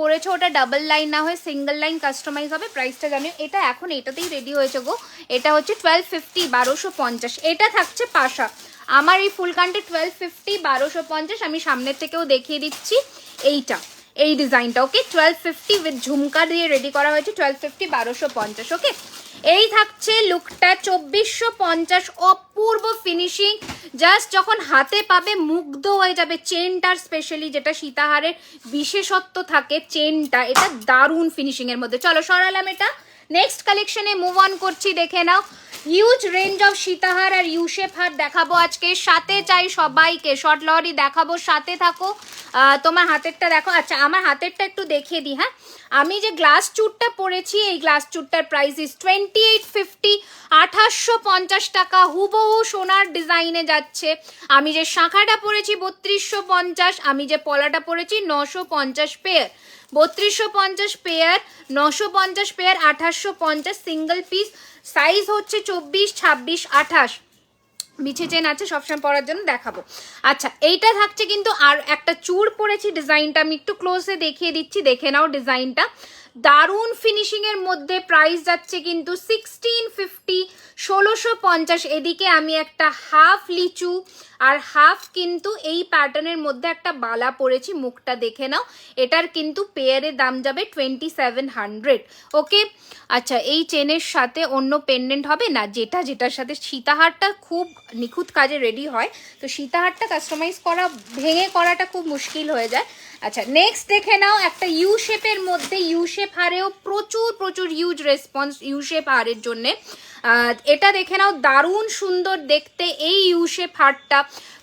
পরেছে ওটা ডাবল লাইন না হয়ে সিঙ্গেল লাইন কাস্টমাইজ হবে। প্রাইসটা জানিও। এটা এখন এটাতেই রেডি হয়েছে গো। এটা হচ্ছে 1250, 1250। এটা থাকছে পাশা। আমার এই ফুল কান্টে 1250, 1250। আমি সামনের থেকেও দেখিয়ে দিচ্ছি এই ডিজাইনটা। ওকে, 1250 উইথ ঝুমকা দিয়ে রেডি করা হয়েছে। 1250, 1250। ওকে, এই থাকছে লুকটা 2450। অপূর্ব ফিনিশিং, জাস্ট যখন হাতে পাবে মুগ্ধ হয়ে যাবে। চেনটার স্পেশালি যেটা সীতাহারের বিশেষত্ব থাকে চেনটা, এটা দারুণ ফিনিশিং এর মধ্যে। চলো সরালাম এটা। নেক্সট কালেকশনে মুভ অন করছি, দেখে নাও। হিউজ রেঞ্জ অফ সীতাহার আর ইউ শেপ হার দেখাবো আজকে। সাথে চাই সবাইকে, শর্ট লরি দেখাবো, সাথে থাকো। তোমার হাতেরটা দেখো। আচ্ছা, আমার হাতেরটা একটু দেখিয়ে দিই। হ্যাঁ, আমি যে গ্লাস চুটটা পরেছি, এই গ্লাস চুটটার প্রাইস ইজ 2850, 2850 টাকা। হুবহু সোনার ডিজাইনে যাচ্ছে। আমি যে শাঁখাটা পরেছি 3250, আমি যে পলাটা পরেছি 950 pair. 3250 pair, 950 pair, 2850 single piece. Size হচ্ছে 24, 26, 28। বিছে চেন আছে সবসময় পরার জন্য, দেখাবো। আচ্ছা, এইটা থাকছে কিন্তু আর একটা চূড় পরেছি। ডিজাইনটা আমি একটু ক্লোজে দেখিয়ে দিচ্ছি, দেখে নাও ডিজাইনটা। দারুণ ফিনিশিং এর মধ্যে প্রাইস যাচ্ছে কিন্তু 1650, 1650। এদিকে আমি একটা হাফ লিচু আর হাফ কিন্তু এই প্যাটার্নের মধ্যে একটা বালা পরেছি। মুখটা দেখে নাও। এটার কিন্তু পেয়ারের দাম যাবে 2700। ওকে, আচ্ছা, এই চেনের সাথে অন্য পেন্ডেন্ট হবে না, যেটার সাথে সীতাহারটা খুব নিখুঁত কাজে রেডি হয়, তো সীতাহারটা কাস্টমাইজ করা ভেঙে করাটা খুব মুশকিল হয়ে যায়। আচ্ছা, নেক্সট দেখে নাও একটা ইউ শেপের মধ্যে। ইউ শেপ হারেও প্রচুর হিউজ রেসপন্স ইউ শেপ হারের জন্যে। এটা দেখে নাও, দারুণ সুন্দর দেখতে এই ইউ শেপ হারটা।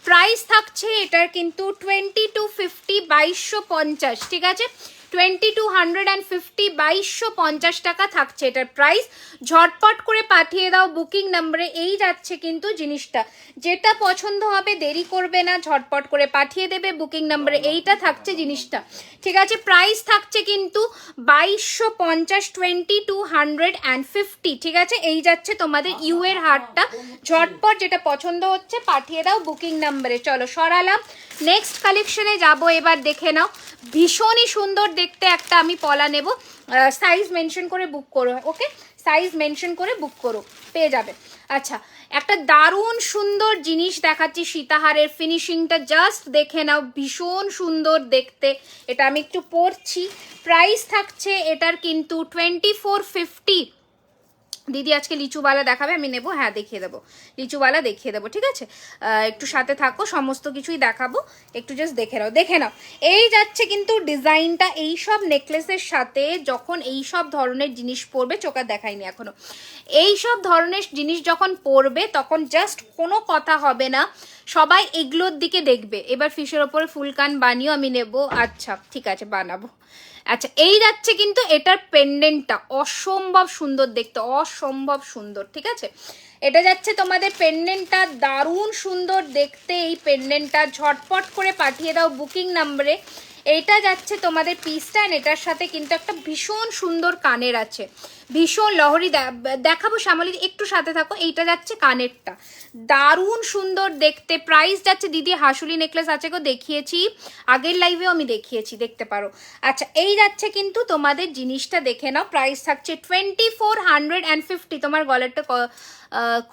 প্রাইস থাকছে এটার কিন্তু 2250, 2250। ঠিক আছে, 2250, 2250 টাকা থাকছে এটার প্রাইস। ঝটপট করে পাঠিয়ে দাও বুকিং নাম্বারে। এই যাচ্ছে কিন্তু জিনিসটা, যেটা পছন্দ হবে দেরি করবে না, ঝটপট করে পাঠিয়ে দেবে বুকিং নাম্বারে। এইটা থাকছে জিনিসটা। ঠিক আছে, প্রাইস থাকছে কিন্তু 2250, 2250। ঠিক আছে, এই যাচ্ছে তোমাদের ইউ এর হারটা। ঝটপট যেটা পছন্দ হচ্ছে পাঠিয়ে দাও বুকিং নাম্বারে। চলো সরালাম, নেক্সট কালেকশনে যাব এবার। দেখে নাও, ভীষণই সুন্দর দেখতে একটা আমি পলা নেব। সাইজ মেনশন করে বুক করো। ওকে, সাইজ মেনশন করে বুক করো, পেয়ে যাবে। আচ্ছা, একটা দারুণ সুন্দর জিনিস দেখাচ্ছি। সীতাহারের ফিনিশিংটা জাস্ট দেখে নাও, ভীষণ সুন্দর দেখতে। এটা আমি একটু পরছি। প্রাইস থাকছে এটার কিন্তু 2450। দিদি আজকে লিচুওয়ালা দেখাবে, আমি নেবো। হ্যাঁ, দেখিয়ে দেবো, লিচুওয়ালা দেখিয়ে দেবো। ঠিক আছে, একটু সাথে থাকো, সমস্ত কিছুই দেখাবো। একটু জাস্ট দেখে নাও। এই যাচ্ছে কিন্তু ডিজাইনটা। এই সব নেকলেসের সাথে যখন এই সব ধরনের জিনিস পরবে, চোখে দেখাইনি এখনো, এই সব ধরনের জিনিস যখন পরবে তখন জাস্ট কোনো কথা হবে না, সবাই এগুলোর দিকে দেখবে। এবার ফিশের ওপরে ফুলকান বানিও, আমি নেবো। আচ্ছা, ঠিক আছে, বানাবো। আচ্ছা, এই যাচ্ছে কিন্তু এটার পেন্ডেন্টটা অসম্ভব সুন্দর দেখতে, অসম্ভব সুন্দর। ঠিক আছে, এটা যাচ্ছে তোমাদের পেন্ডেন্টটা, দারুণ সুন্দর দেখতে এই পেন্ডেন্টটা। ঝটপট করে পাঠিয়ে দাও বুকিং নাম্বারে। এইটা যাচ্ছে তোমাদের পিসটা, এটার সাথে কিন্তু একটা ভীষণ সুন্দর কানের আছে, ভীষণ লহরি দেখাবো। শ্যামলী একটু সাথে থাকো। এইটা যাচ্ছে কানেরটা, দারুণ সুন্দর দেখতে। প্রাইস যাচ্ছে, দিদি হাসুলি নেকলেস আছে গো, দেখিয়েছি আগের লাইভেও আমি দেখিয়েছি, দেখতে পারো। আচ্ছা, এই যাচ্ছে কিন্তু তোমাদের জিনিসটা, দেখে নাও। প্রাইস থাকছে 2450। তোমার গলারটা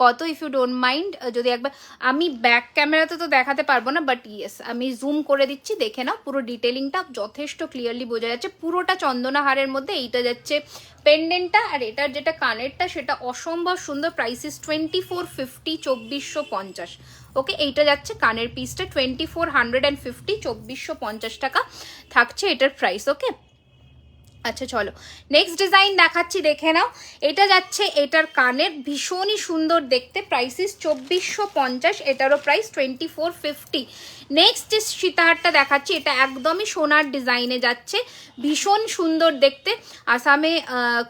কত, ইফ ইউ ডোন্ট মাইন্ড, যদি একবার আমি ব্যাক ক্যামেরাতে তো দেখাতে পারবো না, বাট ইয়েস আমি জুম করে দিচ্ছি, দেখে নাও। পুরো ডিটেলিংটা যথেষ্ট ক্লিয়ারলি বোঝা যাচ্ছে। পুরোটা চন্দনাহারের মধ্যে। এইটা যাচ্ছে পেন্ডেন্টটা, আর এটার যেটা কানেরটা সেটা অসম্ভব সুন্দর। Price is 2450, 2450। ওকে, এইটা যাচ্ছে কানের পিসটা 2450, 2450 টাকা থাকছে এটার প্রাইস। ওকে, আচ্ছা চলো নেক্সট ডিজাইন দেখাচ্ছি, দেখে নাও। এটা যাচ্ছে, এটার কানের ভীষণই সুন্দর দেখতে, প্রাইসিস 2450, এটারও প্রাইস 2450। নেক্সট যে সীতাহারটা দেখাচ্ছি, এটা একদমই সোনার ডিজাইনে যাচ্ছে, ভীষণ সুন্দর দেখতে। আসামে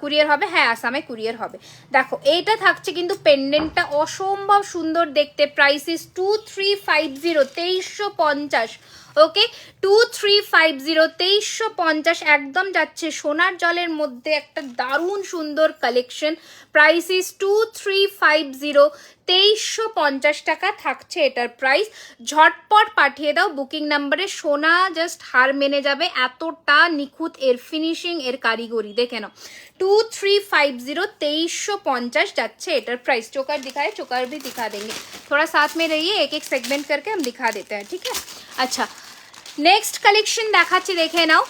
কুরিয়ার হবে, হ্যাঁ আসামে কুরিয়ার হবে। দেখো এইটা থাকছে কিন্তু পেন্ডেন্টটা অসম্ভব সুন্দর দেখতে, প্রাইসিস 2350, 2350। ওকে 2350, 2350 একদম যাচ্ছে। সোনার জলের মধ্যে একটা দারুণ সুন্দর কালেকশন, প্রাইসিস 2350, 2350 টাকা থাকছে এটার প্রাইস। ঝটপট পাঠিয়ে দাও বুকিং নাম্বারে, সোনা জাস্ট হার মেনে যাবে, এতটা নিখুঁত এর ফিনিশিং, এর কারিগরি দেখে নাও। 2350, 2350 যাচ্ছে এটার प्राइस। चोकर दिखाए, चोकर भी दिखा देंगे, थोड़ा साथ में रहिए, एक एक सेगमेंट करके हम दिखा देते हैं, ठीक है। আচ্ছা নেক্সট কালেকশন দেখাচ্ছি, দেখে নাও।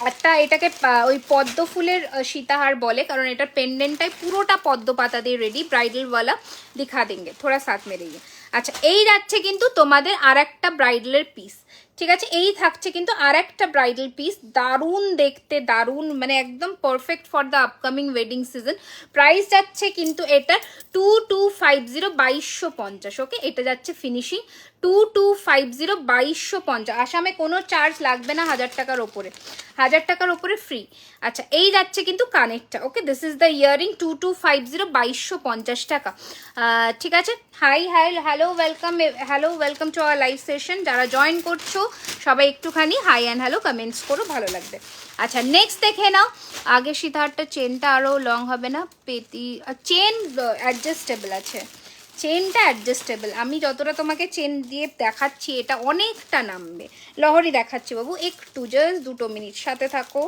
একটা এটাকে ওই পদ্ম ফুলের সীতাহার বলে, কারণ এটার পেন্ডেন্টটাই পুরোটা পদ্ম পাতা দিয়ে রেডি, ব্রাইডাল ওয়ালা, দিখা দেंगे थोड़ा साथ में रहिए। আচ্ছা এই যাচ্ছে কিন্তু তোমাদের আর একটা ব্রাইডালের পিস, ঠিক আছে। এই থাকছে কিন্তু আর একটা ব্রাইডাল পিস, দারুণ দেখতে, দারুণ মানে একদম perfect for the upcoming wedding season. Price যাচ্ছে কিন্তু এটা 2250, 2250। ওকে এটা যাচ্ছে ফিনিশিং 2250, 2250। আসামে কোনো চার্জ লাগবে না, 1000 টাকার ওপরে, 1000 টাকার ওপরে ফ্রি। আচ্ছা এই যাচ্ছে কিন্তু কানেরটা, okay this is the earring 2250, 2250 টাকা, ঠিক আছে। High high hello welcome, hello welcome to our live session. যারা জয়েন করছো সবাই একটুখানি হাই অ্যান্ড হ্যালো কমেন্টস করো, ভালো লাগবে। আচ্ছা নেক্সট দেখে নাও, আগে সীতাহারটা চেনটা আরও লং হবে না, পেতি চেন অ্যাডজাস্টেবল আছে, চেনটা অ্যাডজাস্টেবল। আমি যতটা তোমাকে চেন দিয়ে দেখাচ্ছি এটা অনেকটা নামবে। লহরি দেখাচ্ছি বাবু, একটু জাস্ট 2 মিনিট সাথে থাকো,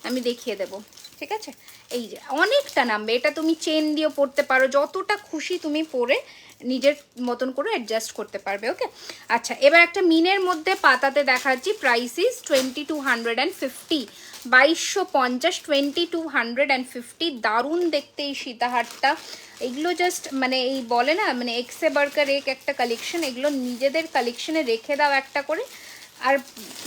আমি দেখিয়ে দেবো, ঠিক আছে। এই যে অনেকটা নামবে, এটা তুমি চেন দিয়ে পরতে পারো, যতটা খুশি তুমি পরে নিজের মতন করে অ্যাডজাস্ট করতে পারবে, ওকে। আচ্ছা এবার একটা মিনের মধ্যে পাতাতে দেখাচ্ছি, প্রাইসিস 2250, 2250, 2250। দারুণ দেখতে এই সীতাহারটা, এগুলো জাস্ট মানে এই বলে না মানে এক্সে বার্কার এক একটা কালেকশন, এগুলো নিজেদের কালেকশনে রেখে দাও একটা করে, আর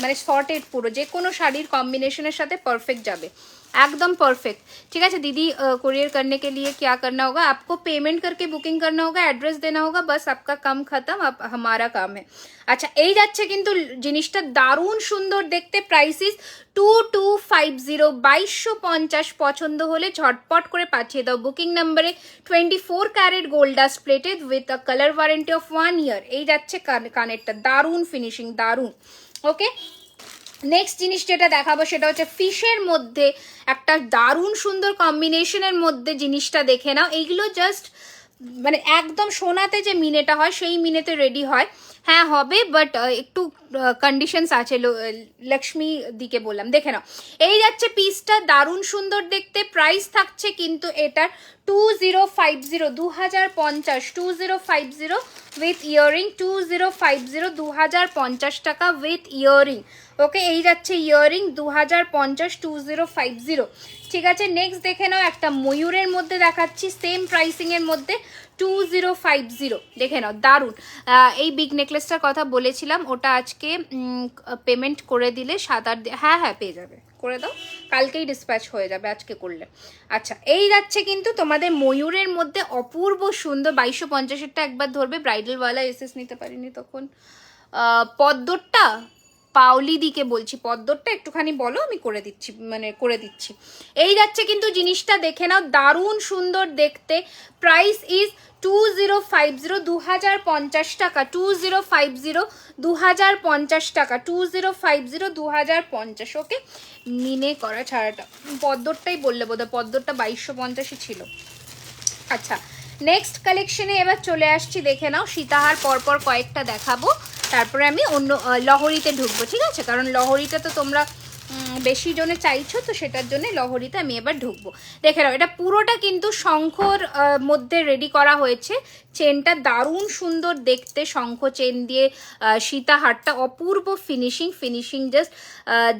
মানে সর্টেড পুরো যে কোনো শাড়ির কম্বিনেশনের সাথে পারফেক্ট যাবে, एकदम परफेक्ट, ठीक है दीदी। कुरियर करने के लिए क्या करना होगा, आपको पेमेंट करके बुकिंग करना होगा, एड्रेस देना होगा, बस आपका काम खत्म, अब हमारा काम है। আচ্ছা এই যাচ্ছে কিন্তু জিনিসটা দারুণ সুন্দর দেখতে, প্রাইসিস 2250, 2250। পছন্দ হলে ঝটপট করে পাঠিয়ে দাও বুকিং নাম্বারে। 24 carat gold dust plated with a colour warranty of 1 year. এই যাচ্ছে কানেরটা, দারুণ ফিনিশিং, দারুণ, ওকে। নেক্সট জিনিস যেটা দেখাবো সেটা হচ্ছে ফিশের মধ্যে একটা দারুণ সুন্দর কম্বিনেশনের মধ্যে জিনিসটা দেখে নাও। এইগুলো জাস্ট মানে একদম সোনাতে যে মিনেটা হয় সেই মিনেতে রেডি হয়, হ্যাঁ হবে, বাট একটু কন্ডিশনস আছে, লক্ষ্মী দিকে বললাম, দেখে নাও। এই যাচ্ছে পিসটা, দারুণ সুন্দর দেখতে, প্রাইস থাকছে কিন্তু এটার 2050, 2050, 2050 উইথ ইয়ারিং, 2050, 2050 টাকা উইথ ইয়ারিং, ওকে। এই যাচ্ছে ইয়ারিং 2050, 2050, ঠিক আছে। নেক্সট দেখে নাও একটা ময়ূরের মধ্যে দেখাচ্ছি, সেম প্রাইসিং এর মধ্যে 2050, দেখে নাও দারুণ। এই বিগ নেকলেসটার কথা বলেছিলাম, ওটা আজকে পেমেন্ট করে দিলে 7-8 দিন, হ্যাঁ হ্যাঁ পেয়ে যাবে, করে দাও, কালকেই ডিসপ্যাচ হয়ে যাবে আজকে করলে। আচ্ছা এই যাচ্ছে কিন্তু তোমাদের ময়ূরের মধ্যে অপূর্ব সুন্দর, 2250-এরটা একবার ধরবে, ব্রাইডালওয়ালা এসএস নিতে পারিনি তখন। পদ্মরটা পাওলি দিকে বলছি, পদ্মরটা একটুখানি বলো, আমি করে দিচ্ছি, মানে করে দিচ্ছি। এই যাচ্ছে কিন্তু জিনিসটা দেখে নাও, দারুণ সুন্দর দেখতে, প্রাইস ইজ 2050, 2050 টাকা, 2050, 2050 টাকা, 2050, 2050, ওকে। মিনে করা ছাড়াটা, পদ্মরটাই বললে বোধহয়, পদ্মরটা 2250-ই ছিল। আচ্ছা নেক্সট কালেকশনে এবার চলে আসছি, দেখে নাও। সীতাহার পরপর কয়েকটা দেখাবো, তারপরে আমি অন্য লহরিতে ঢুকবো, ঠিক আছে, কারণ লহরিটা তো তোমরা বেশি জনে চাইছো, তো সেটার জন্য লহরিতে আমি এবার ঢুকবো। দেখে নাও এটা পুরোটা কিন্তু শঙ্খর মধ্যে রেডি করা হয়েছে, চেনটা দারুণ সুন্দর দেখতে, শঙ্খ চেন দিয়ে সীতাহারটা অপূর্ব ফিনিশিং, ফিনিশিং জাস্ট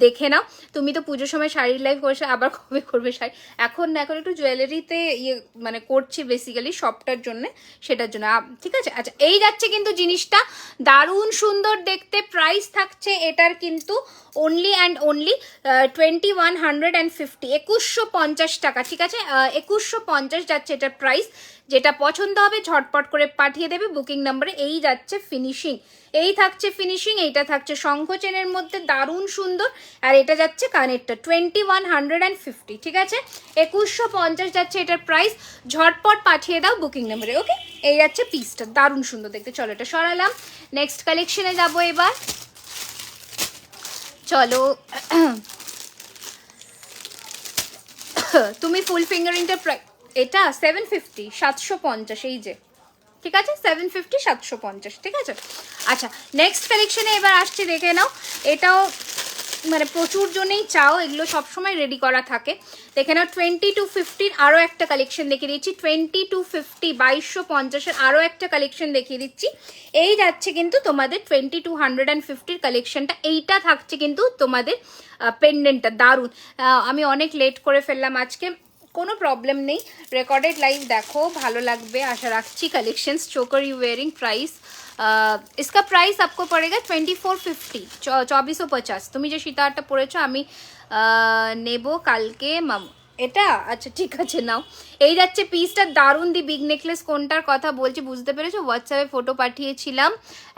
দেখে নাও। তুমি তো পুজোর সময় শাড়ির লাইভ করেছো, আবার কবে করবে শাড়ি? এখন একটু জুয়েলারিতে ইয়ে মানে করছি বেসিক্যালি শপটার জন্য, সেটার জন্য, ঠিক আছে। আচ্ছা এই যাচ্ছে কিন্তু জিনিসটা দারুণ সুন্দর দেখতে, প্রাইস থাকছে এটার কিন্তু অনলি অ্যান্ড অনলি 2150, 2150 টাকা, ঠিক আছে? 2150 যাচ্ছে এটার প্রাইস। যেটা পছন্দ হবে ঝটপট করে পাঠিয়ে দেবে বুকিং নাম্বারে। এই যাচ্ছে ফিনিশিং, এই থাকছে ফিনিশিং, এইটা থাকছে শঙ্খ চেনের মধ্যে, দারুণ সুন্দর। আর এটা যাচ্ছে কানেরটা 2150, ঠিক আছে? 2150 যাচ্ছে এটার প্রাইস, ঝটপট পাঠিয়ে দাও বুকিং নাম্বারে। ওকে, এই যাচ্ছে পিসটা, দারুণ সুন্দর দেখতে। চলো এটা সরালাম, নেক্সট কালেকশনে যাবো এবার। চলো তুমি ফুল ফিঙ্গারিংটা এটা 750, 750, এই যে, ঠিক আছে? 750, 750, ঠিক আছে? আচ্ছা, নেক্সট কালেকশনে এবার আসছি, দেখে নাও। এটাও মানে প্রচুর জনেই চাও, এগুলো সবসময় রেডি করা থাকে। দেখে নাও 2250 আরও একটা কালেকশন দেখিয়ে দিচ্ছি। 2250, 2250 আরও একটা কালেকশন দেখিয়ে দিচ্ছি। এই যাচ্ছে কিন্তু তোমাদের 2250 কালেকশনটা। এইটা থাকছে কিন্তু তোমাদের পেন্ডেন্টটা, দারুণ। আমি অনেক লেট করে ফেললাম আজকে, কোনো প্রবলেম নেই, রেকর্ডেড লাইভ দেখো, ভালো লাগবে আশা রাখছি। কালেक्शंस चोकर यू वेयरिंग प्राइस, इसका प्राइस आपको पड़ेगा 2450, 2450। তুমি যে সীতাহারটা পরেছো আমি নেব কালকে এটা। আচ্ছা ঠিক আছে, নাও। এই যাচ্ছে পিসটা, দারুণ। দি বিগ নেকলেস কোনটার কথা বলছি বুঝতে পেরেছো? হোয়াটসঅ্যাপে ফটো পাঠিয়েছিলাম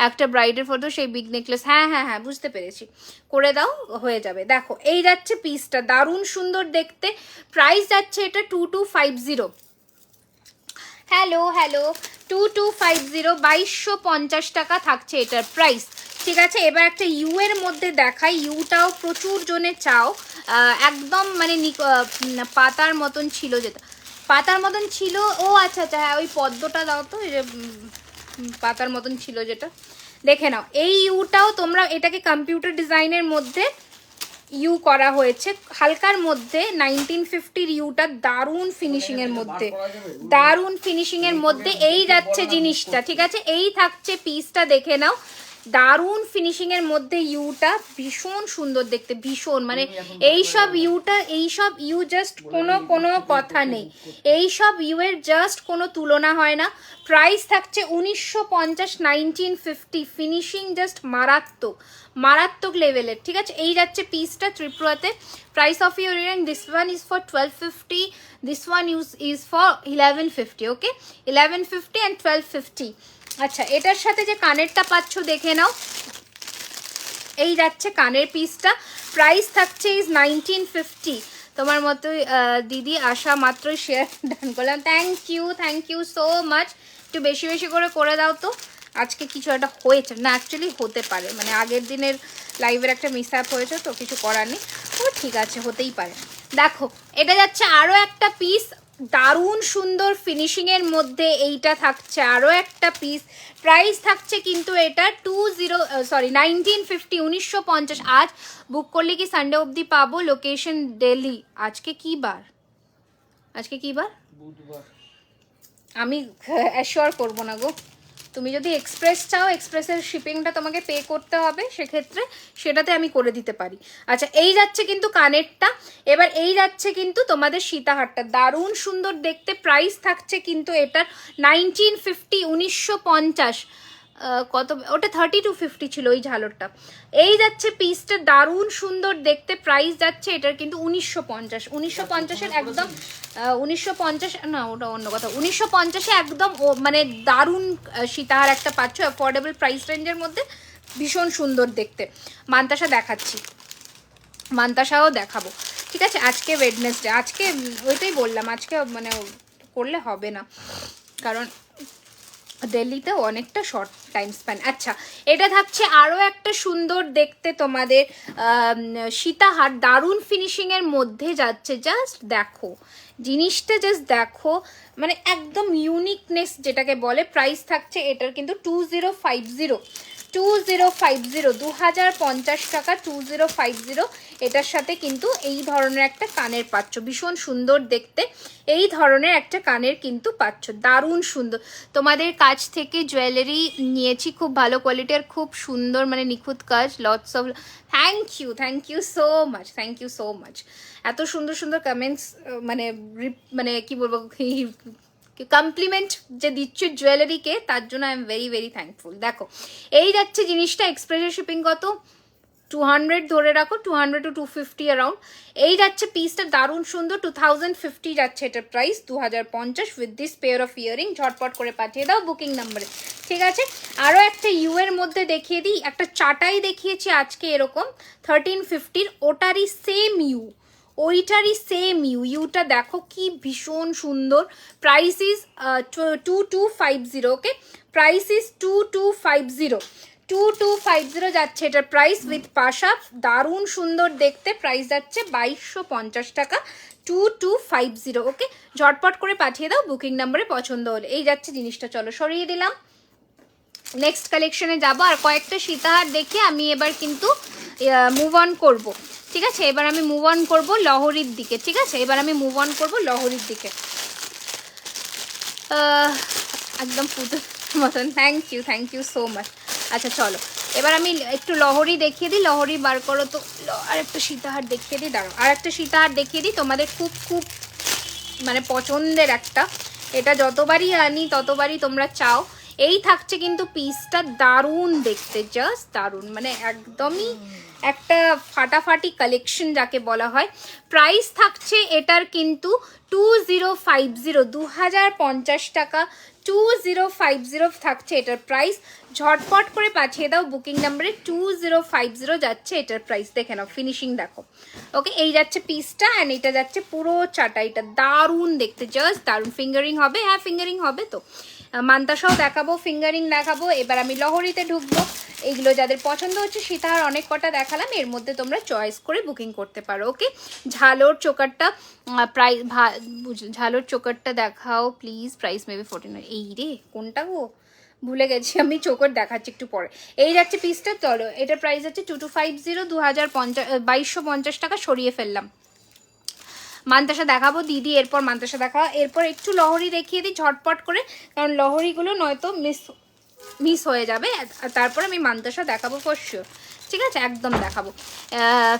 একটা ব্রাইডের ফটো, সেই বিগ নেকলেস। হ্যাঁ হ্যাঁ হ্যাঁ, বুঝতে পেরেছি, করে দাও, হয়ে যাবে। দেখো এই যাচ্ছে পিসটা, দারুণ সুন্দর দেখতে। প্রাইস যাচ্ছে এটা 2250। হ্যালো হ্যালো, 2250, 2250 টাকা থাকছে এটার প্রাইস, ঠিক আছে? এবার একটা ইউ এর মধ্যে দেখাই, ইউটাও প্রচুর জনে চাও। একদম মানে পাতার মতন ছিল, যেটা পাতার মতন ছিল। ও আচ্ছা আচ্ছা, হ্যাঁ ওই পদ্মটা দাও তো, এই যে পাতার মতন ছিল যেটা, দেখে নাও। এই ইউটাও তোমরা, এটাকে কম্পিউটার ডিজাইনের মধ্যে ইউ করা হয়েছে, হালকার মধ্যে 1950 ইউটা, দারুণ ফিনিশিং এর মধ্যে, দারুণ ফিনিশিং এর মধ্যে। এই যাচ্ছে জিনিসটা, ঠিক আছে? এই থাকছে পিসটা, দেখে নাও, দারুণ ফিনিশিং এর মধ্যে ইউটা, ভীষণ সুন্দর দেখতে, ভীষণ। মানে এইসব ইউটা, এইসব ইউ জাস্ট কোনো কথা নেই, এইসব ইউ এর জাস্ট কোনো তুলনা হয় না। প্রাইস থাকছে 1950, 1950, ফিনিশিং জাস্ট মারাত্মক, মারাত্মক লেভেলের, ঠিক আছে? এই যাচ্ছে পিসটা ত্রিপুরাতে। Price of your earring, this one is for 1250, this one is for 1150, okay? 1150 and 1250। আচ্ছা, এটার সাথে যে কানেরটা পাচ্ছ দেখে নাও, এই যাচ্ছে কানের পিসটা। প্রাইস থাকছে ইজ 1950। তোমার মতো দিদি আসা মাত্রই শেয়ার ডান করলাম, থ্যাংক ইউ সো মাচ। একটু বেশি বেশি করে দাও তো, আজকে কিছু একটা হয়েছে না, অ্যাকচুয়ালি হতে পারে, মানে আগের দিনের লাইভের একটা মিস আপ হয়েছে, তো কিছু করার নেই, ও ঠিক আছে, হতেই পারে। দেখো এটা যাচ্ছে আরও একটা পিস, দারুণ সুন্দর ফিনিশিং এর মধ্যে। এইটা থাকছে আরও একটা পিস, প্রাইস থাকছে কিন্তু এটা 1950, 1950। আজ বুক করলে কি সানডে অবধি পাবো? লোকেশন দিল্লি। আজকে কি বার? আজকে কি বার? বুধবার। আমি অ্যাশিওর করবো না গো, তুমি যদি এক্সপ্রেস চাও, এক্সপ্রেসের শিপিংটা তোমাকে পে করতে হবে, সেক্ষেত্রে সেটাতে আমি করে দিতে পারি। আচ্ছা, এই যাচ্ছে কিন্তু কানেরটা। এবার এই যাচ্ছে কিন্তু তোমাদের সীতাহারটা, দারুণ সুন্দর দেখতে। প্রাইস থাকছে কিন্তু এটার 1950, 1950। কত ওটা 3250 ছিল ওই ঝালরটা। এই যাচ্ছে পিসটা, দারুণ সুন্দর দেখতে। প্রাইস যাচ্ছে এটার কিন্তু 1950, 1950-এর একদম 1950 না, ওটা অন্য কথা। 1950-এ একদম মানে দারুণ সীতাহার একটা পাচ্ছ, অ্যাফোর্ডেবল প্রাইস রেঞ্জের মধ্যে, ভীষণ সুন্দর দেখতে। মান্তাসা দেখাচ্ছি, মান্তাসাও দেখাবো, ঠিক আছে? আজকে ওয়েডনেসডে, আজকে ওইটাই বললাম, আজকে মানে করলে হবে না, কারণ দিল্লিতে অনেকটা শর্ট টাইম স্প্যান। আচ্ছা, এটা থাকছে আরও একটা সুন্দর দেখতে তোমাদের সীতাহার, দারুণ ফিনিশিংয়ের মধ্যে যাচ্ছে। জাস্ট দেখো জিনিসটা, জাস্ট দেখো, মানে একদম ইউনিকনেস যেটাকে বলে। প্রাইস থাকছে এটার কিন্তু 2050, 2050 টাকা, 2050। এটার সাথে কিন্তু এই ধরনের একটা কানের পাচ্ছ, ভীষণ সুন্দর দেখতে। এই ধরনের একটা কানের কিন্তু পাচ্ছ, দারুণ সুন্দর। তোমাদের কাছ থেকে জুয়েলারি নিয়েছি, খুব ভালো কোয়ালিটির, খুব সুন্দর, মানে নিখুঁত কাজ। Lots of thank you so much, thank you so much. এত সুন্দর সুন্দর কমেন্টস, মানে কি বলবো, কমপ্লিমেন্ট যে দিচ্ছে জুয়েলারিকে, তার জন্য I am very very thankful. দেখো এই যাচ্ছে জিনিসটা, এক্সপ্রেস শিপিং কত? 200 ধরে রাখো, 200 to 250 অ্যারাউন্ড। এই যাচ্ছে পিসটা দারুণ সুন্দর, 2050 যাচ্ছে এটার price, 2050 with this pair of earring. ঝটপট করে পাঠিয়ে দাও বুকিং নাম্বারে, ঠিক আছে। আরও একটা ইউ এর মধ্যে দেখিয়ে দিই, একটা চাটাই দেখিয়েছি আজকে এরকম 1350, ওটারই সেম ইউ, ওইটারই সেম ইউটা দেখো কি ভীষণ সুন্দর। Price is 2250, okay, price is 2250, 2250 যাচ্ছে এটার প্রাইস উইথ পাশা, দারুণ সুন্দর দেখতে। প্রাইস যাচ্ছে 2250 টাকা, 2250, ওকে। ঝটপট করে পাঠিয়ে দাও বুকিং নাম্বারে পছন্দ হলে। এই যাচ্ছে জিনিসটা, চলো সরিয়ে দিলাম। নেক্সট কালেকশনে যাবো, আর কয়েকটা সীতাহার দেখে আমি এবার কিন্তু মুভ অন করবো, ঠিক আছে। এবার আমি মুভ অন করবো লহরির দিকে, ঠিক আছে। এবার আমি মুভ অন করবো লহরির দিকে, একদম পুজোর মতন। Thank you so much. আচ্ছা চলো, এবার আমি একটু লহরি দেখিয়ে দিই, লহরি বার করো তো। আর একটা সীতাহার দেখিয়ে দিই, দাঁড়াও, আর একটা সীতাহার দেখিয়ে দিই তোমাদের, খুব খুব মানে পছন্দের একটা। এটা যতবারই আনি ততবারই তোমরা চাও। এই থাকছে কিন্তু পিসটা দারুণ দেখতে, জাস্ট দারুণ, মানে একদমই একটা ফাটাফাটি কালেকশন যাকে বলা হয়। প্রাইস থাকছে এটার কিন্তু 2050, 2050 টাকা, 2050 থাকছে এটার প্রাইস। ঝটপট করে পাঠিয়ে দাও বুকিং নাম্বারে, 2050 যাচ্ছে এটার প্রাইস। দেখে নাও ফিনিশিং দেখো, ওকে। এই যাচ্ছে পিসটা অ্যান্ড এটা যাচ্ছে পুরো চাটাইটা, দারুণ দেখতে, জাস্ট দারুণ। ফিঙ্গারিং হবে, হ্যাঁ ফিঙ্গারিং হবে তো, মান্তাসাও দেখাবো, ফিঙ্গারিং দেখাবো। এবার আমি লহরিতে ঢুকবো। এইগুলো যাদের পছন্দ হচ্ছে, সীতাহার অনেক কটা দেখালাম, এর মধ্যে তোমরা চয়েস করে বুকিং করতে পারো, ওকে। ঝালোর চোকারটা প্রাইস, ঝালোর চোকারটা দেখাও প্লিজ, প্রাইস মেবি 49। এই রে কোনটা গো, ভুলে গেছি আমি, চোকার দেখাচ্ছি একটু পরে। এই যাচ্ছে পিসটা, চলো এটার প্রাইস হচ্ছে 2250, 2250 টাকা, সরিয়ে ফেললাম। মান্তাসা দেখাবো দিদি, এরপর মান্তাসা দেখাও, এরপর একটু লহরি দেখিয়ে দিই ঝটপট করে, কারণ লহরিগুলো নয়তো মিস হয়ে যাবে। তারপর আমি মান্তাসা দেখাবো ফর শিওর, ঠিক আছে, একদম দেখাবো।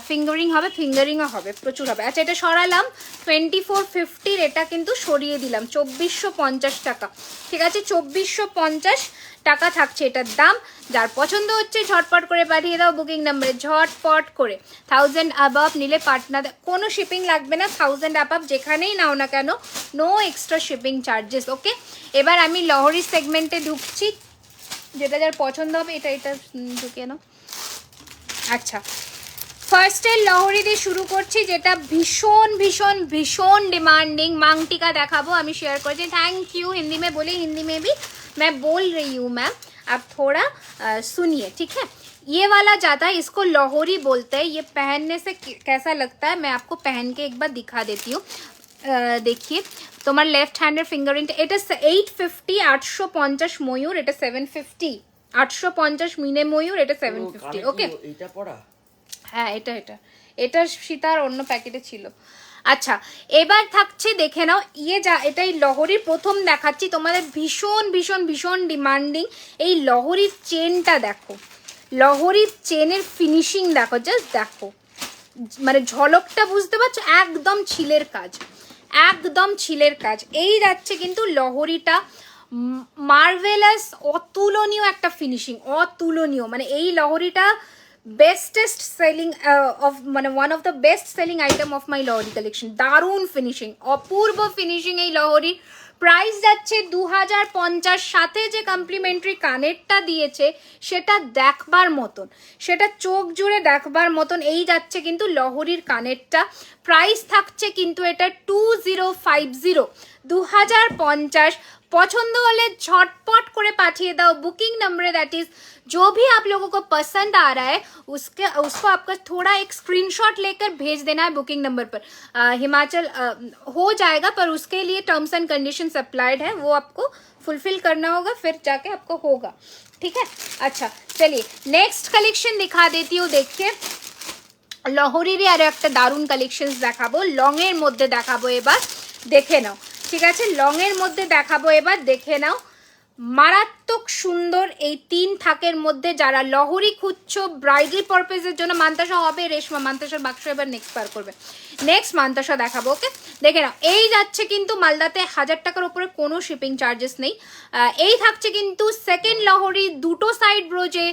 ফিঙ্গারিং হবে, ফিঙ্গারিংও হবে, প্রচুর হবে। আচ্ছা এটা সরালাম, 2450, এটা কিন্তু সরিয়ে দিলাম 2450 টাকা, ঠিক আছে। 2450 টাকা থাকছে এটার দাম। যার পছন্দ হচ্ছে ঝটপট করে পাঠিয়ে দাও বুকিং নাম্বারে, ঝটপট করে। 1000 অ্যাবাভ নিলে পাটনা, কোনো শিপিং লাগবে না, 1000 অ্যাবাভ যেখানেই নাও না কেন, নো এক্সট্রা শিপিং চার্জেস, ওকে। এবার আমি লহরি সেগমেন্টে ঢুকছি, যেটা যার পছন্দ হবে এটা ঢুকিয়ে নাও। আচ্ছা, ফার্স্টের লহরি দিয়ে শুরু করছি, যেটা ভীষণ ভীষণ ভীষণ ডিমান্ডিং। मांगटिका দেখাবো, আমি শেয়ার করেছি। थैंक यू, हिंदी में बोले, हिंदी में भी मैं बोल रही हूँ मैम, आप थोड़ा सुनिए, ठीक है। ये वाला जाता है, इसको लाहौरी बोलते हैं। ये पहनने से कैसा लगता है मैं आपको पहन के एक बार दिखा देती हूँ। देखिए তোমার লেফট হ্যান্ডের ফিঙ্গারিংটা, এটা 850, 850 ময়ূর, এটা 750, 850 মিনে ময়ূর, এটা 750, ওকে। এটা পড়া, হ্যাঁ এটা সীতার অন্য প্যাকেটে ছিল। আচ্ছা এবার থাকছে, দেখে নাও, এটাই লহরির প্রথম দেখাচ্ছি তোমাদের, ভীষণ ভীষণ ভীষণ ডিমান্ডিং। এই লহরির চেনটা দেখো, লহরির চেনের ফিনিশিং দেখো, জাস্ট দেখো, মানে ঝলকটা বুঝতে পারছো, একদম ছিলের কাজ, একদম ছিলের কাজ। এই যাচ্ছে কিন্তু লহরিটা, মার্ভেলাস, অতুলনীয় একটা ফিনিশিং, অতুলনীয়। মানে এই লহরিটা বেস্টেস্ট সেলিং অফ, মানে one of the best selling item of my লহরি কালেকশন। দারুণ ফিনিশিং, অপূর্ব ফিনিশিং এই লহরির। প্রাইস যাচ্ছে 2050, সাথে যে কমপ্লিমেন্টারি কানেরটা দিয়েছে সেটা দেখবার মতন, সেটা চোখ জুড়ে দেখবার মতন। এই যাচ্ছে কিন্তু লহরির কানেরটা। প্রাইস থাকছে কিন্তু এটা 2050, 2050। পছন্দ হলে ঝটপট করে পাঠিয়ে দাও বুকিং नंबर, दैट इज जो भी आप लोगों को पसंद आ रहा है उसको आपका थोड़ा एक स्क्रीनशॉट लेकर भेज देना है बुकिंग नंबर पर। हिमाचल हो जाएगा, पर उसके लिए टर्म्स एंड कंडीशंस अप्लाइड है, वो आपको फुलफिल करना होगा, फिर जाके आपको होगा, ठीक है। अच्छा चलिए नेक्स्ट कलेक्शन दिखा देती हूँ। देखिए লহরিরই আরো একটা দারুণ কালেকশনস দেখাবো, লং এর মধ্যে দেখাবো এবার, দেখে নাও, ঠিক আছে। লং এর মধ্যে দেখাবো এবার, দেখে নাও, মারাত্মক মারাত্মক সুন্দর এই 3 থাকের মধ্যে যারা লহরি খুঁজছো ব্রাইডাল পারপাসের জন্য, মান্তাসা হবে রেশমা, মান্তাসার বাক্স এবার নেক্সট বার করবে, নেক্সট মান্তাসা দেখাবো। ওকে দেখে নাও, এই যাচ্ছে কিন্তু মালদাতে 1000 টাকার উপরে কোনো শিপিং চার্জেস নেই। এই থাকছে কিন্তু সেকেন্ড লহরি, দুটো সাইড ব্রোজে,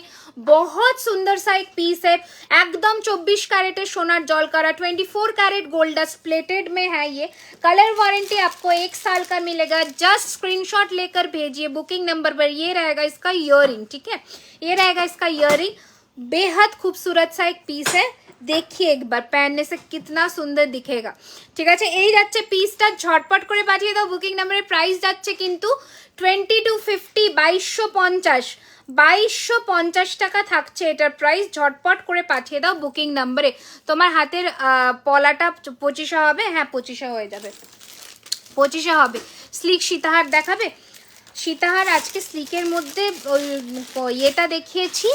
बहुत सुंदर सा एक पीस है, एकदम 24 कैरेट सोनार जलकरा, 24 कैरेट गोल्ड डस्ट प्लेटेड में है ये। कलर वारंटी आपको 1 साल का मिलेगा। जस्ट स्क्रीनशॉट लेकर भेजिए बुकिंग नंबर पर। ये रहेगा इसका ईयरिंग, ठीक है, ये रहेगा इसका ईयरिंग। बेहद खूबसूरत सा एक पीस है, देखिए एक बार पहनने से कितना सुंदर दिखेगा। ঠিক আছে, এই যাচ্ছে পিসটা, ঝটপট করে পাঠিয়ে দাও বুকিং নাম্বারে। প্রাইস যাচ্ছে কিন্তু 2250, 2250, 2250 টাকা থাকছে এটার প্রাইস। ঝটপট করে পাঠিয়ে দাও বুকিং নাম্বারে। তোমার হাতের পলাটা 25 হবে, হ্যাঁ 25 হয়ে যাবে, 25 হবে। স্লিক সীতাহার দেখাবে? সীতাহার আজকে স্লিকের মধ্যে ওই ইয়েটা দেখিয়েছি,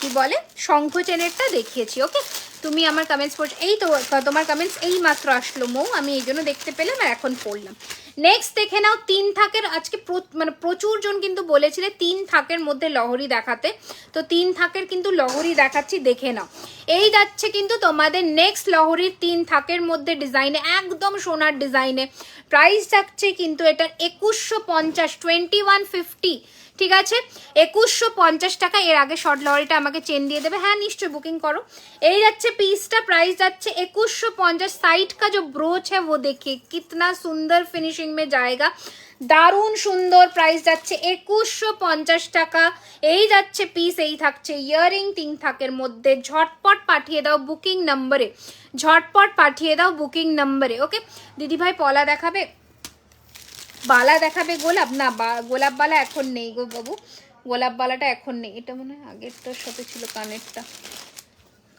কি বলে শঙ্খ চেনেরটা দেখিয়েছি। ওকে, তুমি আমার কমেন্টস পড়ছো, এই তো তোমার কমেন্টস এই মাত্র আসলো মৌ, আমি এই জন্য দেখতে পেলাম আর এখন পড়লাম। নেক্সট দেখে নাও, 3 থাকের আজকে মানে প্রচুর জন কিন্তু বলেছিলে 3 থাকের মধ্যে লহরি দেখাতে, তো 3 থাকের কিন্তু লহরি দেখাচ্ছি, দেখে নাও। এই যাচ্ছে কিন্তু তোমাদের নেক্সট লহরির 3 থাকের মধ্যে ডিজাইনে, একদম সোনার ডিজাইনে। প্রাইস যাচ্ছে কিন্তু এটার 2150, 2150, ঠিক আছে, 2150 টাকা। এর আগে শর্ট লহরিটা আমাকে চেন দিয়ে দেবে, হ্যাঁ নিশ্চয়ই বুকিং করো। এই যাচ্ছে পিসটা, প্রাইস যাচ্ছে 2150। साइड का जो ब्रोच है वो देखिए कितना सुंदर फिनिशिंग में जाएगा, দারুণ সুন্দর। প্রাইস যাচ্ছে 2150 টাকা। এই যাচ্ছে পিস, এই থাকছে ইয়ারিং 3 থাকের মধ্যে। ঝটপট পাঠিয়ে দাও বুকিং নম্বরে, ঝটপট পাঠিয়ে দাও বুকিং নম্বরে। ওকে দিদি ভাই পলা দেখাবে, বালা দেখাবে, গোলাপ না, গোলাপ বালা এখন নেই গো বাবু, গোলাপ বালাটা এখন নেই। এটা মনে হয় আগেরটার সাথে ছিল, কানেরটা,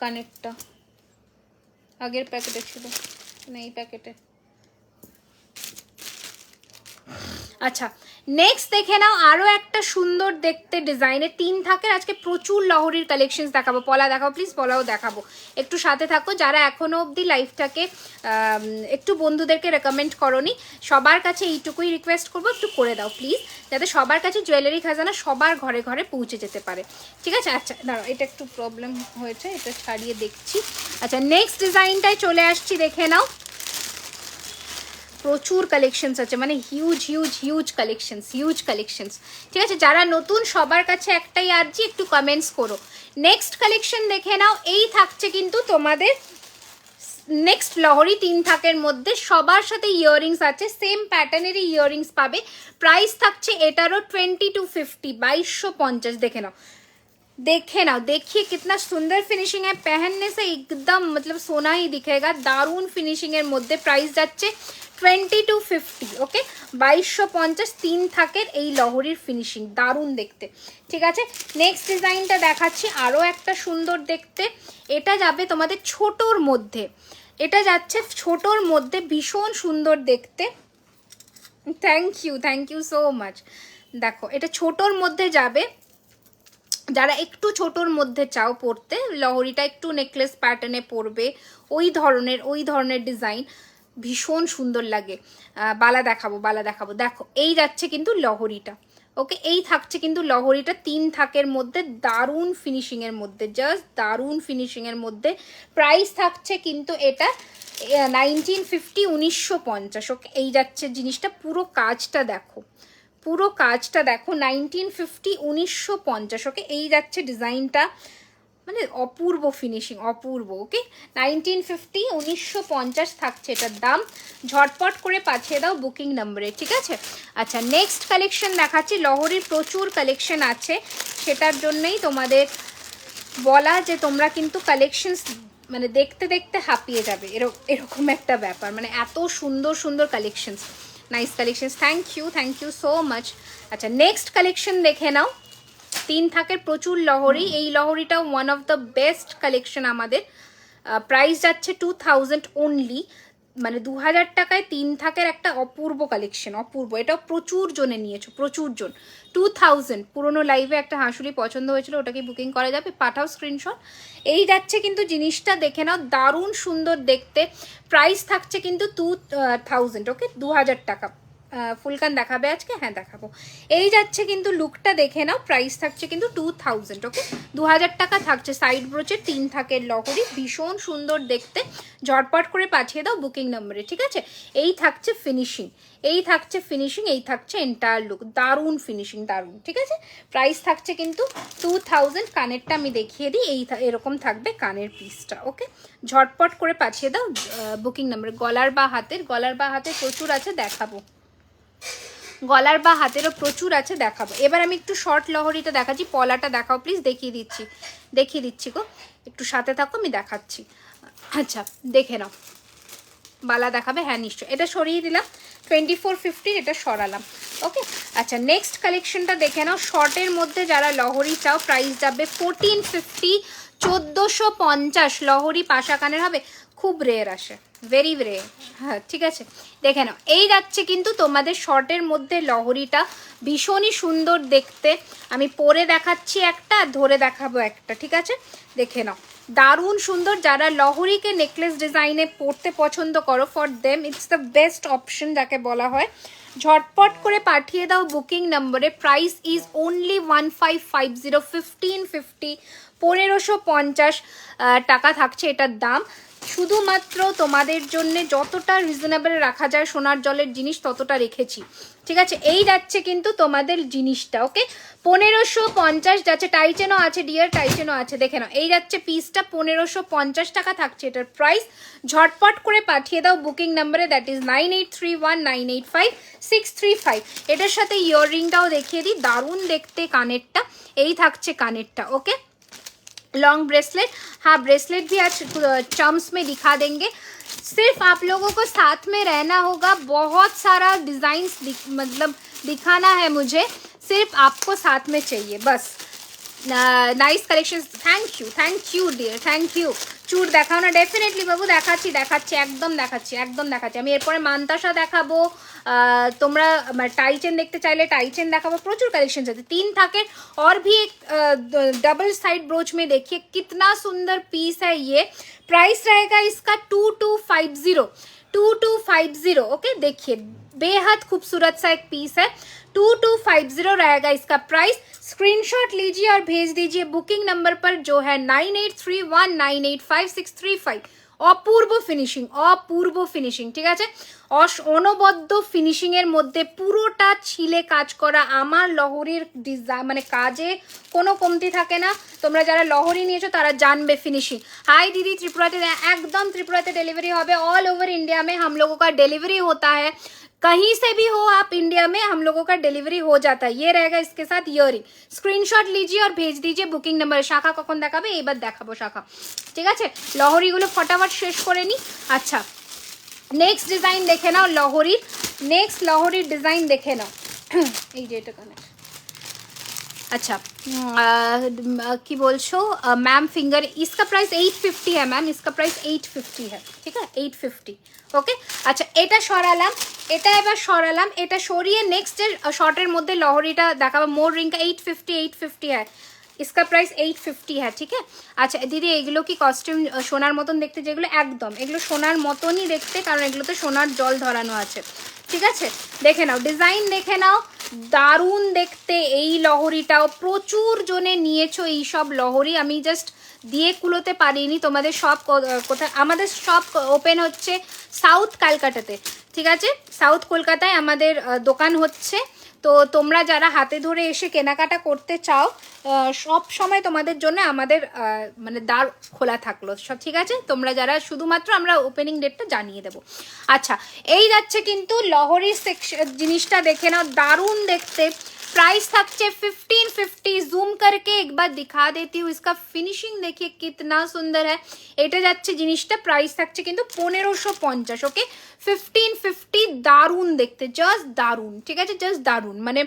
কানেরটা আগের প্যাকেটে ছিল না, এই প্যাকেটে। আচ্ছা নেক্সট দেখে নাও, আরো একটা সুন্দর দেখতে ডিজাইনে 3 থাকের আজকে প্রচুর লহরির কালেকশনস দেখাবো। পলা দেখাবো প্লিজ, পলাও দেখাবো, একটু সাথে থাকো। যারা এখনো অবধি লাইফটাকে একটু বন্ধুদেরকে রেকমেন্ড করোনি, সবার কাছে এইটুকুই রিকোয়েস্ট করবো, একটু করে দাও প্লিজ, যাতে সবার কাছে জুয়েলারি খাজানা সবার ঘরে ঘরে পৌঁছে যেতে পারে, ঠিক আছে। আচ্ছা দাঁড়াও, এটা একটু প্রবলেম হয়েছে, এটা ছাড়িয়ে দেখছি। আচ্ছা নেক্সট ডিজাইনটায় চলে আসছি, দেখে নাও। প্রচুর কালেকশনস আছে, মানে huge huge huge collections, huge collections, ঠিক আছে। যারা নতুন সবার কাছে একটাই আর্জি, একটু কমেন্টস করো। নেক্সট কালেকশন দেখে নাও, এই থাকছে কিন্তু তোমাদের নেক্সট লহরি 3 থাকের মধ্যে, সবার সাথে ইয়াররিংস আছে, সেম প্যাটার্নেরই ইয়াররিংস পাবে। প্রাইস থাকছে এটারও 2250, 2250। দেখে নাও, देखे ना, देखिए कितना सुंदर फिनिशिंग है, पहनने से एकदम मतलब सोना ही दिखेगा। दारुण फिनिशिंग एर मध्य। प्राइस जाच्छे 2250, ओके 2250। 3 থাকের এই লহরির ফিনিশিং দারুণ দেখতে, ঠিক আছে। নেক্সট ডিজাইনটা দেখাচ্ছি, আরও একটা সুন্দর দেখতে। এটা যাবে তোমাদের ছোটোর মধ্যে, এটা যাচ্ছে ছোটোর মধ্যে, ভীষণ সুন্দর দেখতে। Thank you so much. দেখো এটা ছোটোর মধ্যে যাবে, যারা একটু ছোটোর মধ্যে চাও পরতে, লহরিটা একটু নেকলেস প্যাটার্নে পরবে, ওই ধরনের ডিজাইন ভীষণ সুন্দর লাগে। বালা দেখাবো, বালা দেখাবো। দেখো এই যাচ্ছে কিন্তু লহরিটা, ওকে এই থাকছে কিন্তু লহরিটা 3 থাকের মধ্যে, দারুণ ফিনিশিংয়ের মধ্যে, জাস্ট দারুণ ফিনিশিংয়ের মধ্যে। প্রাইস থাকছে কিন্তু এটা 1950, 1950। ওকে এই যাচ্ছে জিনিসটা, পুরো কাজটা দেখো, পুরো কাজটা দেখো, 1950, 1950। ওকে এই যাচ্ছে ডিজাইনটা, মানে অপূর্ব ফিনিশিং, অপূর্ব। ওকে 1950, 1950 থাকছে এটার দাম। ঝটপট করে পাঠিয়ে দাও বুকিং নম্বরে, ঠিক আছে। আচ্ছা নেক্সট কালেকশন দেখাচ্ছি, লহরির প্রচুর কালেকশন আছে, সেটার জন্যই তোমাদের বলা যে তোমরা কিন্তু কালেকশনস মানে দেখতে দেখতে হাঁপিয়ে যাবে, এরকম একটা ব্যাপার, মানে এত সুন্দর সুন্দর collections, nice collections. Thank you so much. আচ্ছা নেক্সট কালেকশন দেখে নাও, 3 থাকের প্রচুর লহরি। এই লহরিটাও one of the best collection আমাদের। প্রাইস যাচ্ছে 2000 অনলি, মানে 2000 টাকায় 3 থাকের একটা অপূর্ব কালেকশন, অপূর্ব। এটাও প্রচুর জনে নিয়েছো, প্রচুর জন। 2000 পুরোনো লাইভে একটা হাঁসুলি পছন্দ হয়েছিল, ওটাকে বুকিং করা যাবে, পাঠাও স্ক্রিনশট। এই যাচ্ছে কিন্তু জিনিসটা, দেখে নাও, দারুণ সুন্দর দেখতে। প্রাইস থাকছে কিন্তু 2000, ওকে 2000 টাকা। ফুল কান দেখাবে আজকে? হ্যাঁ দেখাবো। এই যাচ্ছে কিন্তু লুকটা দেখে নাও, প্রাইস থাকছে কিন্তু 2000, ওকে 2000 টাকা থাকছে। সাইড ব্রোচে 3 থাকের লহরি, ভীষণ সুন্দর দেখতে, ঝটপট করে পাঠিয়ে দাও বুকিং নম্বরে, ঠিক আছে? এই থাকছে ফিনিশিং, এই থাকছে ফিনিশিং, এই থাকছে এন্টায়ার লুক, দারুণ ফিনিশিং, দারুণ, ঠিক আছে? প্রাইস থাকছে কিন্তু 2000। কানেরটা আমি দেখিয়ে দিই, এই এরকম থাকবে কানের পিসটা, ওকে? ঝটপট করে পাঠিয়ে দাও বুকিং নাম্বার। গলার বা হাতের, গলার বা হাতের প্রচুর আছে, দেখাবো। গলার বা হাতেরও প্রচুর আছে, দেখাবো। এবার আমি একটু শর্ট লহরিটা দেখাচ্ছি, পলাটা দেখাও প্লিজ, দেখিয়ে দিচ্ছি গো, একটু সাথে থাকো, আমি দেখাচ্ছি। আচ্ছা দেখে নাও, বালা দেখাবে? হ্যাঁ নিশ্চয়। এটা সরিয়ে দিলাম, 2450, এটা সরালাম, ওকে? আচ্ছা নেক্সট কালেকশনটা দেখে নাও। শর্টের মধ্যে যারা লহরি চাও, প্রাইস যাবে 1450, 1450 লহরি পাশা কানের হবে, খুব রেয়ার আসে, ভেরি রেয়ার। হ্যাঁ ঠিক আছে, দেখে নাও। এই যাচ্ছে কিন্তু তোমাদের শর্টের মধ্যে লহরিটা, ভীষণই সুন্দর দেখতে। আমি পরে দেখাচ্ছি একটা, ধরে দেখাবো একটা, ঠিক আছে? দেখে নাও, দারুণ সুন্দর। যারা লহরিকে নেকলেস ডিজাইনে পরতে পছন্দ করো, for them it's the best option যাকে বলা হয়। ঝটপট করে পাঠিয়ে দাও বুকিং নম্বরে। প্রাইস ইজ অনলি 1550, 1550, 1550 টাকা থাকছে এটার দাম। শুধুমাত্র তোমাদের জন্য যতটা রিজনেবল রাখা যায় সোনার জলের জিনিস ততটা রেখেছি, ঠিক আছে? এই যাচ্ছে কিন্তু তোমাদের জিনিসটা, ওকে? 1550 যাচ্ছে। টাইচেনও আছে ডিয়ার, টাইচেনও আছে, দেখে নাও। এই যাচ্ছে পিসটা, 1550 টাকা থাকছে এটার প্রাইস। ঝটপট করে পাঠিয়ে দাও বুকিং নাম্বারে, দ্যাট ইজ 9831985635। এটার সাথে ইয়াররিংটাও দেখিয়ে দিই, দারুণ দেখতে কানেরটা। এই থাকছে কানেরটা, ओके? लॉन्ग ब्रेसलेट, हाँ ब्रेसलेट भी आज चम्स में दिखा देंगे। सिर्फ आप लोगों को साथ में रहना होगा, बहुत सारा डिज़ाइंस मतलब दिखाना है मुझे, सिर्फ आपको साथ में चाहिए बस। Nice collection, thank you dear, thank you. চুর দেখাও না? ডেফিনেটলি বাবু দেখাচ্ছি, একদম দেখাচ্ছি। আমি এরপরে মান্তাসা দেখাবো, তোমরা টাইচেন দেখতে চাইলে টাইচেন দেখাবো, প্রচুর কালেকশন আছে। 3 থাকের और भी एक डबल साइड ब्रोच में देखिए कितना सुंदर पीस है ये। प्राइस रहेगा इसका 2250, ओके? देखिए बेहद खूबसूरत सा एक पीस है, 2250 रहेगा इसका प्राइस। स्क्रीनशॉट लीजिए और भेज दीजिए बुकिंग नंबर पर जो है 9831985635। অপূর্ব ফিনিশিং, ঠিক আছে? অনবদ্য ফিনিশিং এর মধ্যে পুরোটা ছিলে কাজ করা। আমার লহরির ডিজাইন মানে কাজে কোনো কমতি থাকে না। তোমরা যারা লহরি নিয়েছো তারা জানবে ফিনিশিং। हाय दीदी, त्रिपुरा से एकदम त्रिपुरा से डिलीवरी হবে, ऑल ओवर इंडिया में हम लोगों का डिलीवरी होता है। कहीं से भी हो आप इंडिया में, हम लोगों का डिलीवरी हो जाता है। ये रहेगा इसके साथ इयरिंग। स्क्रीनशॉट लीजिए और भेज दीजिए बुकिंग नंबर। শাখা কখন দেখাবে? এইবার দেখাবো শাখা, ঠিক আছে? লহরিগুলো ফটাফট শেষ করে নি। আচ্ছা নেক্সট ডিজাইন দেখে নাও, লহরির ডিজাইন দেখে নাও। এই যে এটা কানে, अच्छा की बोलছো मैम फिंगर, इसका प्राइस 850 है मैम, इसका प्राइस 850 है, ठीक है? 850, ओके? अच्छा এটা সরালাম, এটা সরিয়ে নেক্সট শর্টের মধ্যে লহরিটা দেখাবো। মোর রিং का 850 है, इसका प्राइस 850 है, ठीक है? আচ্ছা দিদি এগুলো কি কস্টিউম সোনার মতন দেখতে? যেগুলো একদম এগুলো সোনার মতনই দেখতে, কারণ এগুলোতে সোনার জল ধরানো আছে, ঠিক আছে? দেখে নাও, ডিজাইন দেখে নাও, দারুণ দেখতে। এই লহরিটাও প্রচুর জনে নিয়েছো, এই সব লহরি আমি জাস্ট দিয়ে কুলোতে পারিনি। তোমাদের সব কোথায়, আমাদের সব ওপেন হচ্ছে সাউথ ক্যালকাটাতে, ঠিক আছে? সাউথ কলকাতায় আমাদের দোকান হচ্ছে। তো তোমরা যারা হাতে ধরে এসে কেনাকাটা করতে চাও, সব সময় তোমাদের জন্য আমাদের মানে দ্বার খোলা থাকলো সব, ঠিক আছে? তোমরা যারা শুধুমাত্র আমরা ওপেনিং ডেটটা জানিয়ে দেবো। আচ্ছা এই যাচ্ছে কিন্তু লহরি সেকশন, জিনিসটা দেখে নাও, দারুণ দেখতে। प्राइस থাকছে 1550। জুম करके एक बार दिखा देती हूँ, इसका फिनिशिंग देखिए कितना सुंदर है। এটা যাচ্ছে জিনিসটা, প্রাইস থাকছে কিন্তু 1550, ওকে? 1550, দারুণ দেখতে, জাস্ট দারুণ, ঠিক আছে? জাস্ট দারুণ, মানে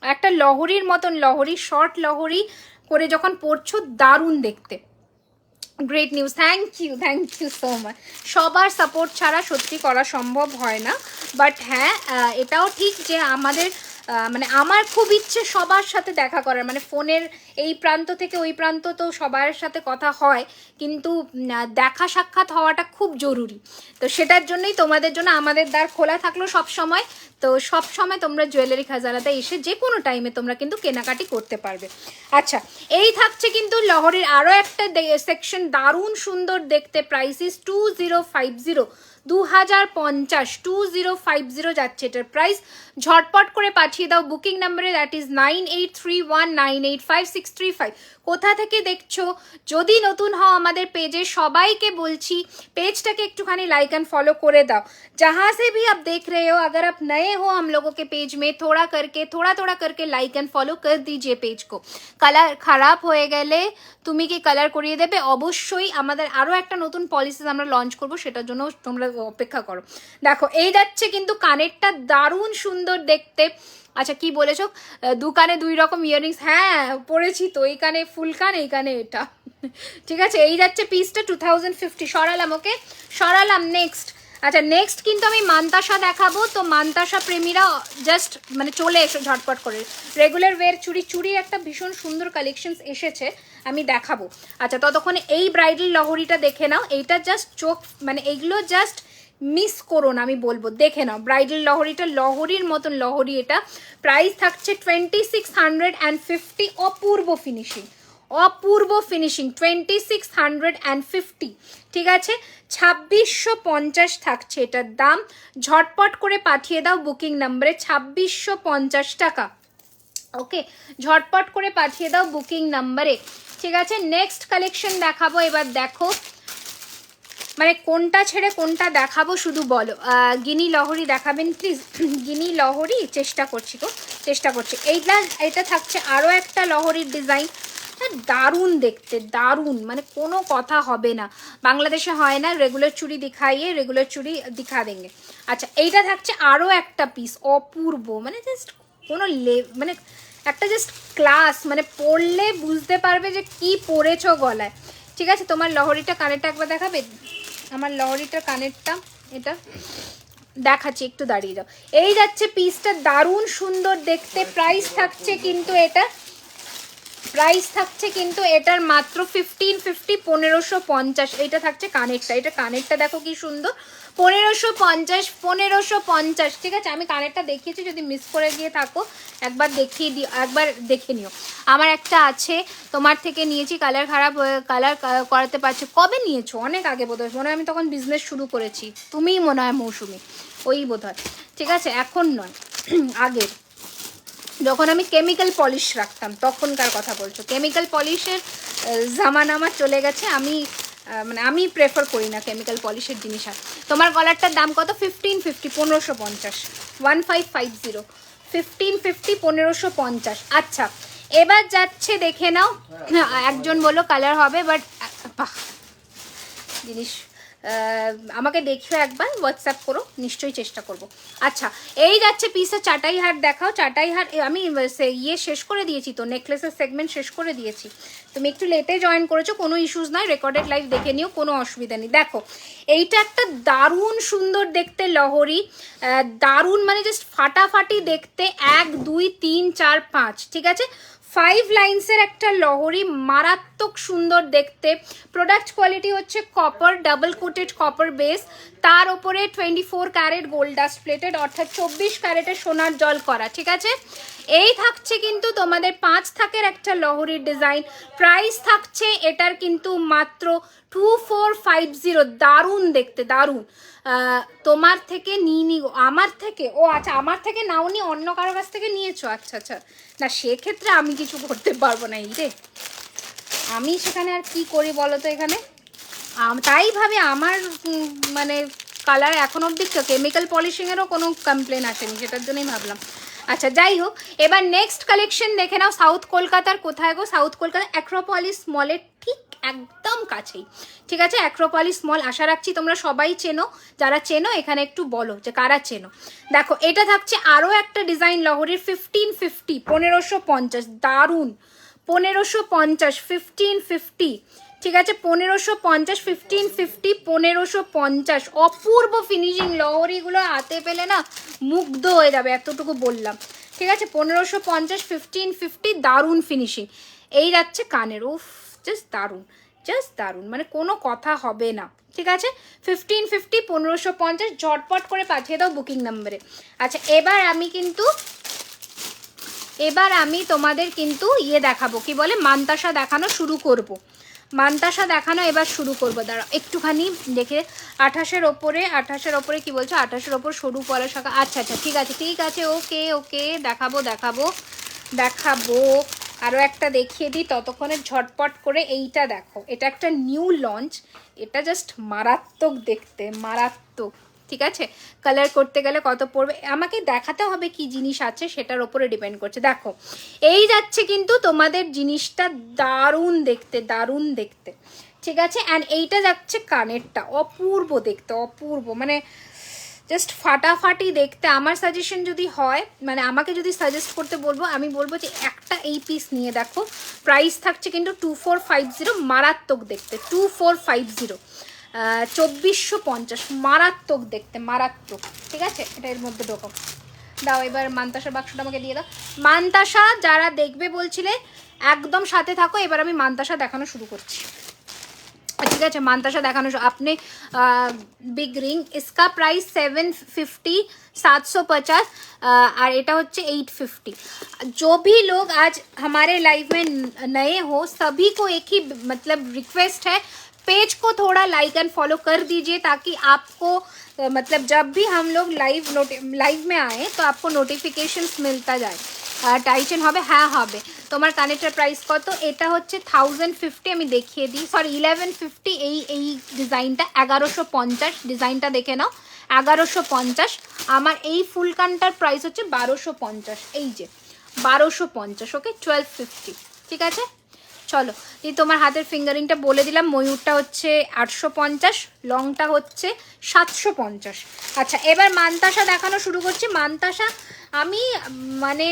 একটা লহরির মতন লহরি, শর্ট লহরি করে যখন পরছো দারুণ দেখতে। Great news, thank you so much. সবার সাপোর্ট ছাড়া সত্যি করা সম্ভব হয় না, বাট হ্যাঁ এটাও ঠিক যে আমাদের মানে আমার খুব ইচ্ছে সবার সাথে দেখা করার, মানে ফোনের এই প্রান্ত থেকে ওই প্রান্ত তো সবার সাথে কথা হয়, কিন্তু দেখা সাক্ষাৎ হওয়াটা খুব জরুরি। তো সেটার জন্যই তোমাদের জন্য আমাদের দ্বার খোলা থাকলো সব সময়। তো সব সময় তোমরা জুয়েলারি খাজানাতে এসে যে কোনো টাইমে তোমরা কিন্তু কেনাকাটি করতে পারবে। আচ্ছা, এই থাকছে কিন্তু লহরির আরও একটা সেকশন, দারুণ সুন্দর দেখতে, প্রাইসিস 2050, 2050, 2050 যাচ্ছে এটার প্রাইস। ঝটপট করে পাঠিয়ে দাও বুকিং নাম্বারে, দ্যাট ইজ 9831985635। কোথা থেকে দেখছো? যদি নতুন হও আমাদের পেজে, সবাইকে বলছি पेजটাকে একটুখানি लाइक एंड फॉलो করে দাও। जहां से भी आप देख रहे हो, अगर आप नए हो हम लोगों के पेज में, थोड़ा थोड़ा करके लाइक एंड फॉलो कर दीजिए पेज को। কালার খারাপ হয়ে গেলে তুমি কি কালার করিয়ে দেবে? অবশ্যই, আমাদের আরও একটা নতুন পলিসি আমরা লঞ্চ করব, সেটার জন্য তোমরা অপেক্ষা করো। দেখো এই যাচ্ছে কিন্তু কানেরটা দারুণ সুন্দর দেখতে। আচ্ছা, কি বলেছো? দু কানে দুই রকম ইয়াররিংস, হ্যাঁ পরেছি তো, এই কানে ফুল কান, এই কানে এটা। ঠিক আছে, এই যাচ্ছে পিসটা 2050। সরালাম, ওকে সরালাম। নেক্সট, আচ্ছা নেক্সট কিন্তু আমি মান্তাসা দেখাবো। তো মান্তাসা প্রেমীরা জাস্ট মানে চলে এসো ঝটপট করে। রেগুলার ওয়্যার চুড়ির একটা ভীষণ সুন্দর কালেকশনস এসেছে, আমি দেখাবো। আচ্ছা, ততক্ষণে এই ব্রাইডাল লহরিটা দেখে নাও। এইটা জাস্ট চোখ, মানে এইগুলো জাস্ট মিস করো না, আমি বলবো দেখে নাও। ব্রাইডাল লহরিটা লহরির মতন লহরি। এটা প্রাইস থাকছে 2650। অপূর্ব ফিনিশিং, অপূর্ব ফিনিশিং, 2650। ঠিক আছে, 2650 থাকছে এটার দাম। ঝটপট করে পাঠিয়ে দাও বুকিং নাম্বারে, 2650 টাকা। ওকে, ঝটপট করে পাঠিয়ে দাও বুকিং নাম্বারে। ঠিক আছে, নেক্সট কালেকশন দেখাবো। এবার দেখো, মানে কোনটা ছেড়ে কোনটা দেখাবো শুধু বলো। গিনি লহরি দেখাবেন প্লিজ, গিনি লহরি। চেষ্টা করছি গো, চেষ্টা করছি। এটা থাকছে আরও একটা লহরির ডিজাইন, দারুণ দেখতে, দারুণ, মানে কোনো কথা হবে না। বাংলাদেশে হয় না রেগুলার চুড়ি দিখাইয়ে, রেগুলার চুড়ি দিখা দেঙ্গে। আচ্ছা, এইটা থাকছে আরও একটা পিস, অপূর্ব, মানে জাস্ট কোনো মানে একটা জাস্ট ক্লাস, মানে পরলে বুঝতে পারবে যে কি পরেছো গলায়। ঠিক আছে, তোমার লহরিটা কানেরটা একবার দেখাবে? আমার লহরিটার কানেরটা এটা দেখাচ্ছি, একটু দাঁড়িয়ে যাও। এই যাচ্ছে পিসটা, দারুণ সুন্দর দেখতে। প্রাইস থাকছে কিন্তু এটার মাত্র 1550, 1550। এটা থাকছে কানেরটা, এটা কানেরটা দেখো কি সুন্দর, 1550। ঠিক আছে, আমি কানেরটা দেখিয়েছি, যদি মিস করে গিয়ে থাকো একবার দেখিয়ে দিও, একবার দেখে নিও। আমার একটা আছে, তোমার থেকে নিয়েছি, কালার খারাপ, কালার করাতে পারছে। কবে নিয়েছো? অনেক আগে বোধ হয়, মনে হয় আমি তখন বিজনেস শুরু করেছি, তুমিই মনে হয় মৌসুমি, ওই বোধ হয়। ঠিক আছে, এখন নয়, আগের, যখন আমি কেমিক্যাল পলিশ রাখতাম তখনকার কথা বলছো। কেমিক্যাল পলিশের জামানা আমার চলে গেছে। আমি প্রেফার করি না কেমিক্যাল পলিশের জিনিস। আর তোমার গলারটার দাম কত? 1550, 1550, 1550, 1550, 1550। আচ্ছা, এবার যাচ্ছে, দেখে নাও। একজন বললো কালার হবে, বাট জিনিস আমাকে দেখিও, একবার হোয়াটসঅ্যাপ করো, নিশ্চয়ই চেষ্টা করব। আচ্ছা, এই যাচ্ছে পিসে চাটাই হার দেখাও। চাটাই হার আমি শেষ করে দিয়েছি তো, নেকলেসের সেগমেন্ট শেষ করে দিয়েছি। তুমি একটু লেটে জয়েন করেছো, কোনো ইস্যুস নয়, রেকর্ডেড লাইভ দেখে নিও, কোনো অসুবিধা নেই। দেখো, এইটা একটা দারুণ সুন্দর দেখতে লহরি, দারুণ, মানে জাস্ট ফাটাফাটি দেখতে। 1 2 3 4 5, ঠিক আছে, 5 লাইন্সের একটা লহরি, মারাত্মক সুন্দর দেখতে। প্রোডাক্ট কোয়ালিটি হচ্ছে copper, double coated copper base, তার উপরে 24 ক্যারেট গোল্ড ডাস্ট প্লেটেড, অর্থাৎ 24 ক্যারেটের সোনার জল করা। ঠিক আছে, এই থাকছে কিন্তু তোমাদের 5 থাকের একটা লহরির ডিজাইন। প্রাইস থাকছে এটার কিন্তু মাত্র 2450। দারুণ দেখতে, দারুণ। তোমার থেকে নিইনি, আমার থেকে, ও আচ্ছা, আমার থেকে নাওনি, অন্য কারো কাছ থেকে নিয়েছো। আচ্ছা আচ্ছা, না সেক্ষেত্রে আমি কিছু করতে পারবো না। এই রে, আমি সেখানে আর কি করি বলো তো এখানে। তাই ভাবে আমার মানে কালার এখন অবধি কেমিক্যাল পলিশিংয়েরও কোনো কমপ্লেন আসেনি, সেটার জন্যই ভাবলাম। আচ্ছা, যাই হোক, এবার নেক্সট কালেকশন দেখে নাও। সাউথ কলকাতার কোথায় গো? সাউথ কলকাতা অ্যাক্রোপলিস মলের ঠিক একদম কাছেই। ঠিক আছে, অ্যাক্রোপলিস মল, আশা রাখছি তোমরা সবাই চেনো। যারা চেনো এখানে একটু বলো যে কারা চেনো। দেখো, এটা থাকছে আরও একটা ডিজাইন লহরির, 1550, 1550, দারুণ, 1550, 1550। ঠিক আছে, 1550, 1550, 1550। অপূর্ব ফিনিশিং, লহরিগুলো হাতে পেলে না মুগ্ধ হয়ে যাবে, এতটুকু বললাম। ঠিক আছে 1550 1550 দারুণ ফিনিশিং। এই যাচ্ছে কানের, উফ জাস্ট দারুণ মানে কোনো কথা হবে না। ঠিক আছে 1550 1550 ঝটপট করে পাঠিয়ে দাও বুকিং নাম্বারে। আচ্ছা এবার আমি তোমাদের কিন্তু ইয়ে দেখাবো, কি বলে মান্তাসা দেখানো শুরু করব। মান্তাসা দেখানো এবার শুরু করবো, দাঁড়াও একটুখানি দেখে। 28-এর ওপরে কি বলছো? 28-এর ওপর সরু পলা শাখা, আচ্ছা ঠিক আছে ওকে দেখাবো। আরও একটা দেখিয়ে দিই ততক্ষণে ঝটপট করে। এইটা দেখো, এটা একটা নিউ লঞ্চ, এটা জাস্ট মারাত্মক দেখতে, মারাত্মক। ঠিক আছে কালার করতে গেলে কত পড়বে আমাকে দেখাতে হবে, কি জিনিস আছে সেটার ওপরে ডিপেন্ড করছে। দেখো এই যাচ্ছে কিন্তু তোমাদের জিনিসটা দারুণ দেখতে। ঠিক আছে অ্যান্ড এইটা যাচ্ছে কানেরটা, অপূর্ব দেখতে, অপূর্ব মানে জাস্ট ফাটাফাটি দেখতে। আমার সাজেশন যদি হয়, মানে আমাকে যদি সাজেস্ট করতে বলবো, আমি বলবো যে একটা এই পিস নিয়ে দেখো। প্রাইস থাকছে কিন্তু 2450, মারাত্মক দেখতে 2450, 2450, মারাত্মক দেখতে, মারাত্মক। ঠিক আছে এটা এর মধ্যে ঢোকাও, দাও এবার মান্তাসার বাক্সটা আমাকে দিয়ে দাও। মান্তাসা যারা দেখবে বলছিলে একদম সাথে থাকো, এবার আমি মান্তাসা দেখানো শুরু করছি। ঠিক আছে মান্তাসা দেখানো আপনি बिग रिंग, इसका प्राइस 750 750 और এটা হচ্ছে 850। जो भी लोग आज हमारे लाइव में नए हो सभी को एक ही मतलब रिक्वेस्ट है, पेज को थोड़ा लाइक एंड फॉलो कर दीजिए ताकि आपको मतलब जब भी हम लोग लाइव में आए तो आपको नोटिफिकेशंस मिलता जाए। টাইটেন হবে, হ্যাঁ হবে। তোমার কানেরটার প্রাইস কত? এটা হচ্ছে 1050, আমি দেখিয়ে দিই, সরি 1150। এই ডিজাইনটা 1150, ডিজাইনটা দেখে নাও 1150। আমার এই ফুল কানটার প্রাইস হচ্ছে 1250, এই যে 1250, ওকে 1250। ঠিক আছে চলো এই তোমার হাতের ফিঙ্গারিংটা বলে দিলাম, ময়ূরটা হচ্ছে 850, লংটা হচ্ছে 750। আচ্ছা এবার মান্তাসা দেখানো শুরু করছি। মান্তাসা আমি মানে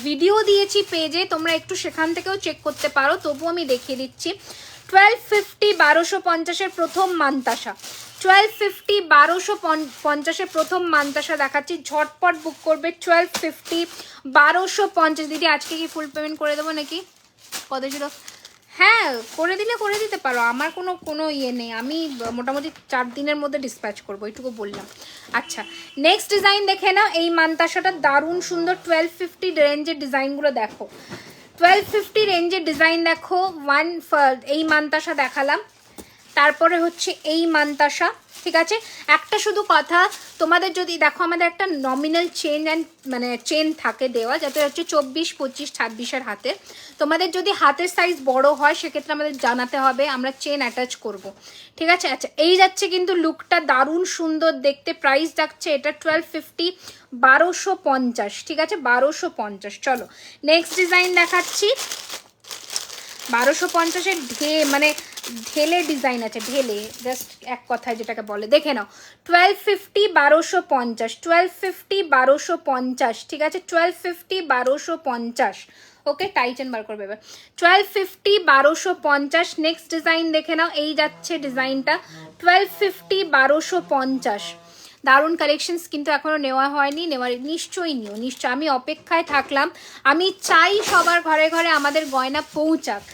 ভিডিও দিয়েছি পেজে, তোমরা একটু সেখান থেকেও চেক করতে পারো, তবু আমি দেখিয়ে দিচ্ছি। 1250 1250-এর প্রথম মান্তাসা, 1250 1250-এর প্রথম মান্তাসা দেখাচ্ছি, ঝটপট বুক করবে। 1250 1250। দিদি আজকে কি ফুল পেমেন্ট করে দেবো নাকি? কত ছিল? হ্যাঁ করে দিতে পারো, আমার কোনো ইয়ে নেই, আমি মোটামুটি 4 দিনের মধ্যে ডিসপ্যাচ করবো, এইটুকু বললাম। আচ্ছা নেক্সট ডিজাইন দেখে নাও। এই মান্তাসাটা দারুণ সুন্দর, 1250 রেঞ্জের ডিজাইনগুলো দেখো, 1250 রেঞ্জের ডিজাইন দেখো। এই মান্তাসা দেখালাম, তারপরে হচ্ছে এই মান্তাসা। ঠিক আছে একটা শুধু কথা, তোমাদের যদি দেখো আমাদের একটা নমিনাল চেন থাকে দেওয়া, যাতে হচ্ছে 24 25 26-এর হাতে। তোমাদের যদি হাতের সাইজ বড় হয় সেক্ষেত্রে আমাদের জানাতে হবে, আমরা চেন অ্যাটাচ করব। ঠিক আছে আচ্ছা এই যাচ্ছে কিন্তু লুকটা দারুণ সুন্দর দেখতে। প্রাইস যাচ্ছে এটা 1250 1250। ঠিক আছে 1250। চলো নেক্সট ডিজাইন দেখাচ্ছি। 1250-এর মানে ঢেলে ডিজাইন আছে, ঢেলে জাস্ট এক কথায় যেটাকে বলে, দেখে নাও। 1250 1250, 1250 1250। ঠিক আছে 1250 1250, ওকে টাইটেন বার করবে এবার। 1250 1250। নেক্সট ডিজাইন দেখে নাও, এই যাচ্ছে ডিজাইনটা 1250 1250। দারুণ কালেকশনস কিন্তু এখনও নেওয়া হয়নি, নিশ্চয়ই আমি অপেক্ষায় থাকলাম। আমি চাই সবার ঘরে ঘরে আমাদের গয়না পৌঁছাক।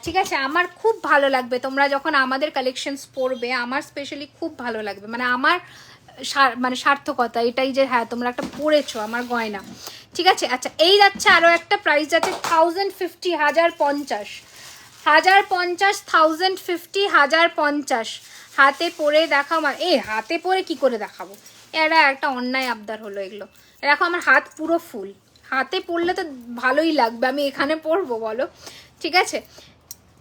ঠিক আছে আমার খুব ভালো লাগবে তোমরা যখন আমাদের কালেকশনস পড়বে, আমার স্পেশালি খুব ভালো লাগবে, মানে আমার সার্থকতা এটাই যে হ্যাঁ তোমরা একটা পড়েছো আমার গয়না। ঠিক আছে আচ্ছা এই যাচ্ছে আরও একটা, প্রাইস যাচ্ছে 1050 1050 1050 1050 1050। হাতে পরে দেখাও, হাতে পরে কি করে দেখাবো, এরা একটা অন্যায় আবদার হলো এগুলো। দেখো আমার হাত পুরো ফুল, হাতে পরলে তো ভালোই লাগবে, আমি এখানে পরবো বলো? ঠিক আছে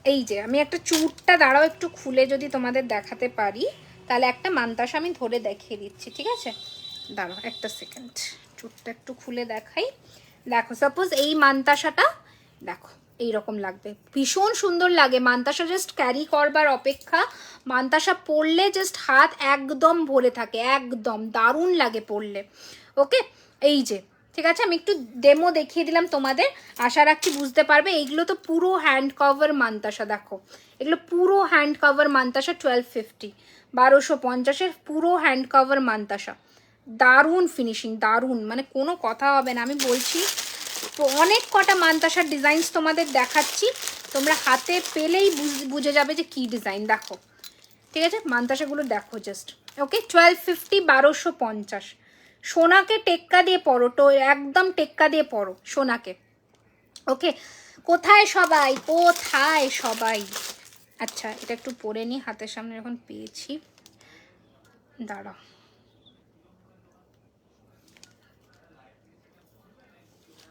এই যে আমি একটা চুটটা দাঁড়াও একটু খুলে যদি তোমাদের দেখাতে পারি, তাহলে একটা মান্তাসা আমি ধরে দেখিয়ে দিচ্ছি। ঠিক আছে দাঁড়াও একটা সেকেন্ড, চুটটা একটু খুলে দেখাই। দেখো সাপোজ এই মান্তাসাটা দেখো এইরকম লাগবে, ভীষণ সুন্দর লাগে মান্তাসা, জাস্ট ক্যারি করবার অপেক্ষা। মান্তাসা পরলে জাস্ট হাত একদম ভরে থাকে, একদম দারুণ লাগে পরলে। ওকে এই যে ঠিক আছে আমি একটু ডেমো দেখিয়ে দিলাম তোমাদের, আশা রাখছি বুঝতে পারবে। এইগুলো তো পুরো হ্যান্ড কভার মান্তাসা, দেখো এগুলো পুরো হ্যান্ড কভার মান্তাসা। 1250 1250-এর পুরো হ্যান্ড কভার মান্তাসা, দারুণ ফিনিশিং, দারুণ, মানে কোনো কথা হবে না। আমি বলছি তো অনেক কটা মান্তাসার ডিজাইনস তোমাদের দেখাচ্ছি, তোমরা হাতে পেলেই বুঝে যাবে যে কি ডিজাইন। দেখো ঠিক আছে, মান্তাসাগুলো দেখো জাস্ট। ওকে 1250, 1250। সোনাকে টেক্কা দিয়ে পরো, তো একদম টেক্কা দিয়ে পরো সোনাকে। ওকে, কোথায় সবাই, কোথায় সবাই? আচ্ছা এটা একটু পরে নিই, হাতের সামনে যখন পেয়েছি, দাঁড়া।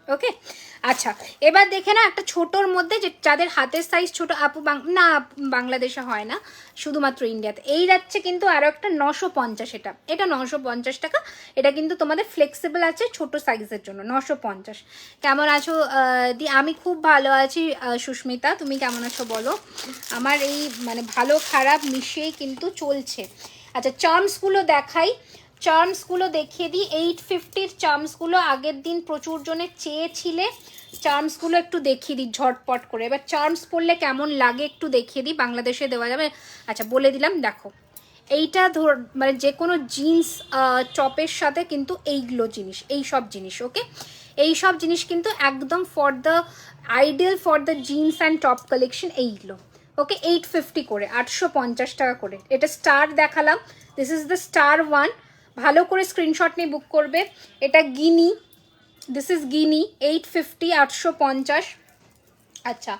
ওকে আচ্ছা, এবার দেখে না একটা ছোটোর মধ্যে, যে যাদের হাতের সাইজ ছোট, আপু না বাংলাদেশে হয় না, শুধুমাত্র ইন্ডিয়াতে। এই যাচ্ছে কিন্তু আরও একটা 950, এটা 950 টাকা। এটা কিন্তু তোমাদের ফ্লেক্সিবল আছে ছোট সাইজের জন্য, 950। কেমন আছো দি? আমি খুব ভালো আছি সুস্মিতা, তুমি কেমন আছো বলো? আমার এই মানে ভালো খারাপ মিশিয়েই কিন্তু চলছে। আচ্ছা চার্মসগুলো দেখাই, চার্মসগুলো দেখিয়ে দিই। 850-র চার্মসগুলো আগের দিন প্রচুর জনে চেয়েছিলে, চার্মসগুলো একটু দেখিয়ে দিই ঝটপট করে। এবার চার্মস পরলে কেমন লাগে একটু দেখিয়ে দিই, বাংলাদেশে দেওয়া যাবে। আচ্ছা বলে দিলাম, দেখো এইটা মানে যে কোনো জিন্স টপের সাথে কিন্তু এইগুলো জিনিস, এই সব জিনিস, ওকে এই সব জিনিস কিন্তু একদম for the ideal for the jeans and top collection এইগুলো। ওকে 850 করে, 850 টাকা করে। এটা স্টার দেখালাম, this is the star one, ভালো করে স্ক্রিনশট নিয়ে বুক করবে। এটা গিনি, দিস ইজ গিনি, 850, 850। আচ্ছা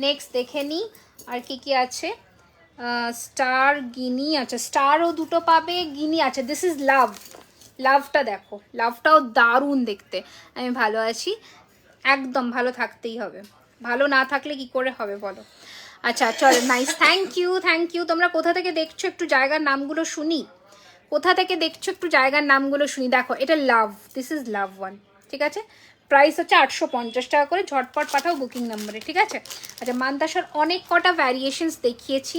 নেক্সট দেখে নিই আর কি কি আছে। স্টার, গিনি, আচ্ছা স্টারও দুটো পাবে, গিনি। আচ্ছা দিস ইজ লাভ, লাভটা দেখো, লাভটাও দারুণ দেখতে। আমি ভালো আছি, একদম ভালো থাকতেই হবে, ভালো না থাকলে কি করে হবে বলো। আচ্ছা চলো, nice, thank you, thank you. তোমরা কোথা থেকে দেখছো একটু জায়গার নামগুলো শুনি, কোথা থেকে দেখছো একটু জায়গার নামগুলো শুনি। দেখো এটা লাভ, দিস ইজ লাভ ওয়ান, ঠিক আছে। প্রাইস হচ্ছে 850 টাকা করে, ঝটপট পাঠাও বুকিং নাম্বারে, ঠিক আছে। আচ্ছা মান্তাসার অনেক কটা ভ্যারিয়েশনস দেখিয়েছি,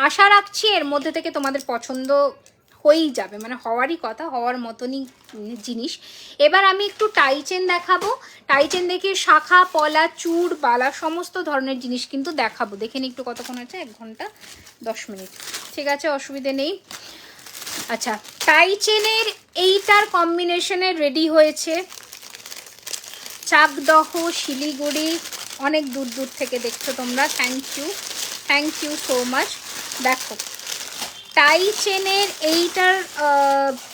আশা রাখছি এর মধ্যে থেকে তোমাদের পছন্দ হয়েই যাবে, মানে হওয়ারই কথা, হওয়ার মতনই জিনিস। এবার আমি একটু টাই চেন দেখাবো, টাই চেন দেখিয়ে শাখা পলা চূড় বালা সমস্ত ধরনের জিনিস কিন্তু দেখাবো। দেখে নিই একটু কতক্ষণ আছে, 1 ঘন্টা 10 মিনিট, ঠিক আছে অসুবিধে নেই। আচ্ছা টাই চেনের এইটার কম্বিনেশনে রেডি হয়েছে চাকদহ, শিলিগুড়ি, অনেক দূর দূর থেকে দেখছো তোমরা, থ্যাংক ইউ সো মাচ। দেখো টাই চেনের এইটার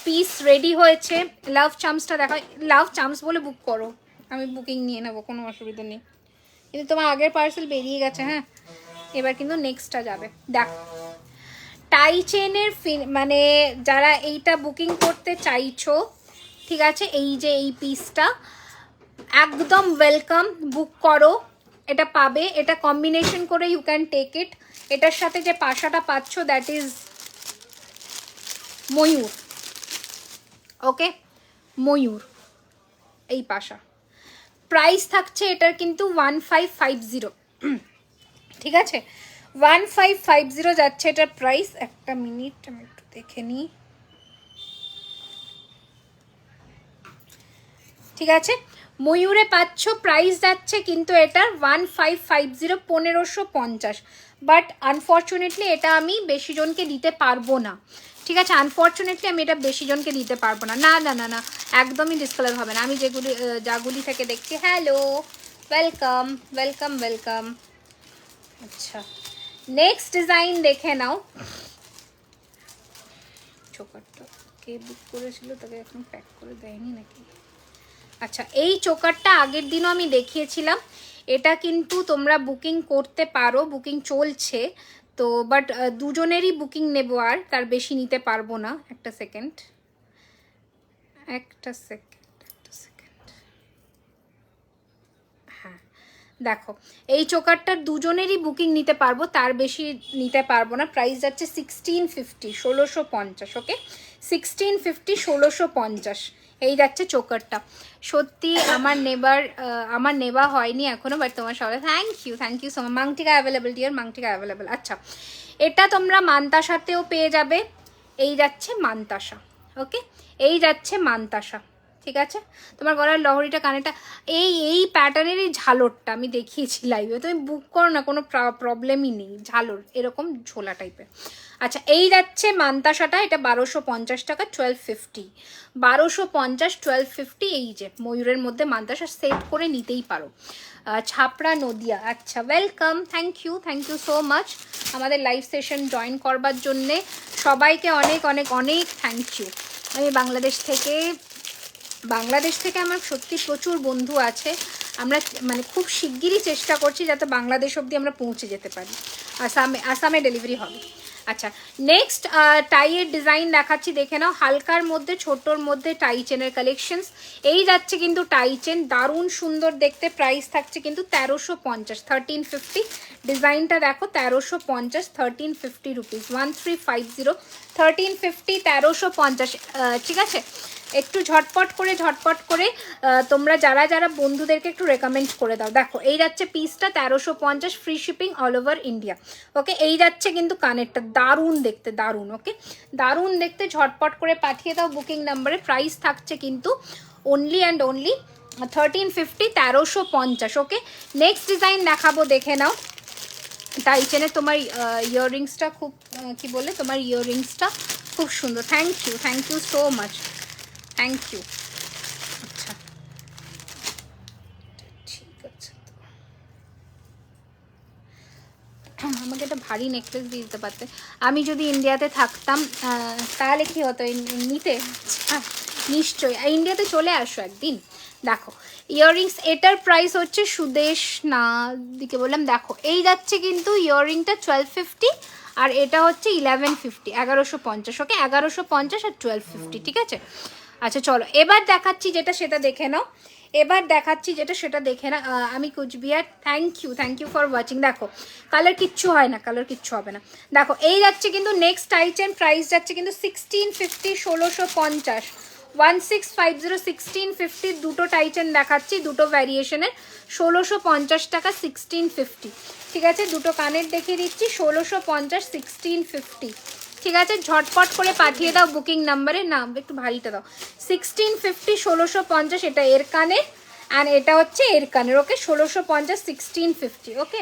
পিস রেডি হয়েছে। লাভ চামসটা দেখা, লাভ চামস বলে বুক করো, আমি বুকিং নিয়ে নেবো, কোনো অসুবিধা নেই। কিন্তু তোমার আগের পার্সেল বেরিয়ে গেছে, হ্যাঁ এবার কিন্তু নেক্সটটা যাবে। দেখো টাই চেনের মানে যারা এইটা বুকিং করতে চাইছো, ঠিক আছে, এই যে এই পিসটা একদম ওয়েলকাম, বুক করো, এটা পাবে। এটা কম্বিনেশন করে ইউ ক্যান টেক ইট। এটার সাথে যে পাশাটা পাচ্ছ দ্যাট ইজ ময়ূর, ওকে ময়ূর এই পাশা। প্রাইস থাকছে এটার কিন্তু 1550, ঠিক আছে 1550 যাচ্ছে এটার প্রাইস। একটা মিনিট আমি একটু দেখে নিই, ঠিক আছে ময়ূরে পাচ্ছ, প্রাইস যাচ্ছে কিন্তু এটার 1550, 1550। বাট আনফর্চুনেটলি এটা আমি বেশি জনকে দিতে পারবো না, ঠিক আছে আনফর্চুনেটলি আমি এটা বেশি জনকে দিতে পারবো না। না না না না একদমই ডিসকালার হবে না। আমি যাগুলি থেকে দেখছি, হ্যালো ওয়েলকাম ওয়েলকাম ওয়েলকাম। আচ্ছা নেক্সট ডিজাইন দেখে নাও। চোকারটা কে বুক করেছিল, তাকে এখন প্যাক করে দেয়নি নাকি? আচ্ছা এই চোকারটা আগের দিনও আমি দেখিয়েছিলাম, এটা কিন্তু তোমরা বুকিং করতে পারো, বুকিং চলছে তো, বাট দুজনেরই বুকিং নেব, আর তার বেশি নিতে পারবো না। একটা সেকেন্ড, হ্যাঁ দেখো এই চোকারটার দুজনেরই বুকিং নিতে পারবো, তার বেশি নিতে পারবো না। প্রাইস যাচ্ছে 1650, 1650, ওকে 1650, 1650 এই যাচ্ছে চোকারটা। সত্যি আমার নেওয়া হয়নি এখনো, বাট তোমার সবাই থ্যাংক ইউ সো মাচ। মাংটিকা অ্যাভেলেবেল ডিয়ার, মাংটিকা অ্যাভেলেবেল। আচ্ছা এটা তোমরা মান্তাসাতেও পেয়ে যাবে, এই যাচ্ছে মান্তাসা, ওকে এই যাচ্ছে মান্তাসা, ঠিক আছে, তোমার গলার লহরিটা কানেরটা এই প্যাটার্নেরই ঝালরটা আমি দেখিয়েছি লাইভে, তুমি বুক করো না, কোনো প্রবলেমই নেই, ঝালর এরকম ঝোলা টাইপের। আচ্ছা এই যাচ্ছে মান্তাসাটা, এটা 1250 টাকা, 1250, 1250, 1250। এই যে ময়ূরের মধ্যে মান্তাসা সেট করে নিতেই পারো। ছাপড়া নদিয়া, আচ্ছা welcome, thank you so much আমাদের লাইভ সেশন জয়েন করবার জন্যে সবাইকে অনেক অনেক অনেক থ্যাংক ইউ। আমি বাংলাদেশ থেকে আমার সত্যি প্রচুর বন্ধু আছে, আমরা মানে খুব শিগগিরই চেষ্টা করছি যাতে বাংলাদেশ অবধি আমরা পৌঁছে যেতে পারি, আসামে ডেলিভারি হবে। আচ্ছা নেক্সট টাইয়ের ডিজাইন দেখাচ্ছি, দেখে নাও, হালকার মধ্যে ছোটোর মধ্যে টাই চেনের কালেকশনস। এই যাচ্ছে কিন্তু টাই চেন, দারুণ সুন্দর দেখতে, প্রাইস থাকছে কিন্তু 1350, 1350। ডিজাইনটা দেখো 1350, 1350 রুপিস, 1350, 1350, 1350। ঠিক আছে, একটু ঝটপট করে তোমরা যারা বন্ধুদেরকে একটু রেকমেন্ড করে দাও। দেখো এই যাচ্ছে পিসটা 1350, free shipping all over India. Okay, এই যাচ্ছে কিন্তু কানেরটা, দারুণ দেখতে, দারুণ। ওকে, দারুণ দেখতে, ঝটপট করে পাঠিয়ে দাও বুকিং নাম্বারে। প্রাইস থাকছে কিন্তু only and only 1350, 1350। Okay, next design দেখাবো, দেখে নাও। টাই চেনে তোমার ইয়াররিংসটা খুব কি বলে, তোমার ইয়াররিংসটা খুব সুন্দর, thank you so much, thank you. আচ্ছা ঠিক আছে, আমাকে একটা ভারী নেকলেস দিয়ে দিতে পারতে, আমি যদি ইন্ডিয়াতে থাকতাম তাহলে কি হতো নিতে, নিশ্চয়ই ইন্ডিয়াতে চলে আসো একদিন। দেখো ইয়াররিংস, এটার প্রাইস হচ্ছে সুদেশ না দিকে বললাম, দেখো এই যাচ্ছে কিন্তু ইয়াররিংটা 1250 আর এটা হচ্ছে 1150, 1150। ওকে, 1150 আর 1250, ঠিক আছে। আচ্ছা চলো এবার দেখাচ্ছি সেটা দেখে নাও, আমি Cooch Behar, thank you for watching. দেখো কালার কিচ্ছু হয় না, কালার কিচ্ছু হবে না। দেখো এই যাচ্ছে কিন্তু নেক্সট টাইচেন, প্রাইস যাচ্ছে কিন্তু 1650, 1650, 1650, 1650। দুটো টাইচেন দেখাচ্ছি, দুটো ভ্যারিয়েশনের, 1650 টাকা, 1650। ঠিক আছে, দুটো কানের দেখিয়ে দিচ্ছি, 1650, 1650। ঠিক আছে, ঝটপট করে পাঠিয়ে দাও বুকিং নাম্বারে, না একটু ভারীটা দাও, 1650, 1650। এটা এর কানের অ্যান্ড এটা হচ্ছে এর কানের। ওকে, 1650, 1650। ওকে,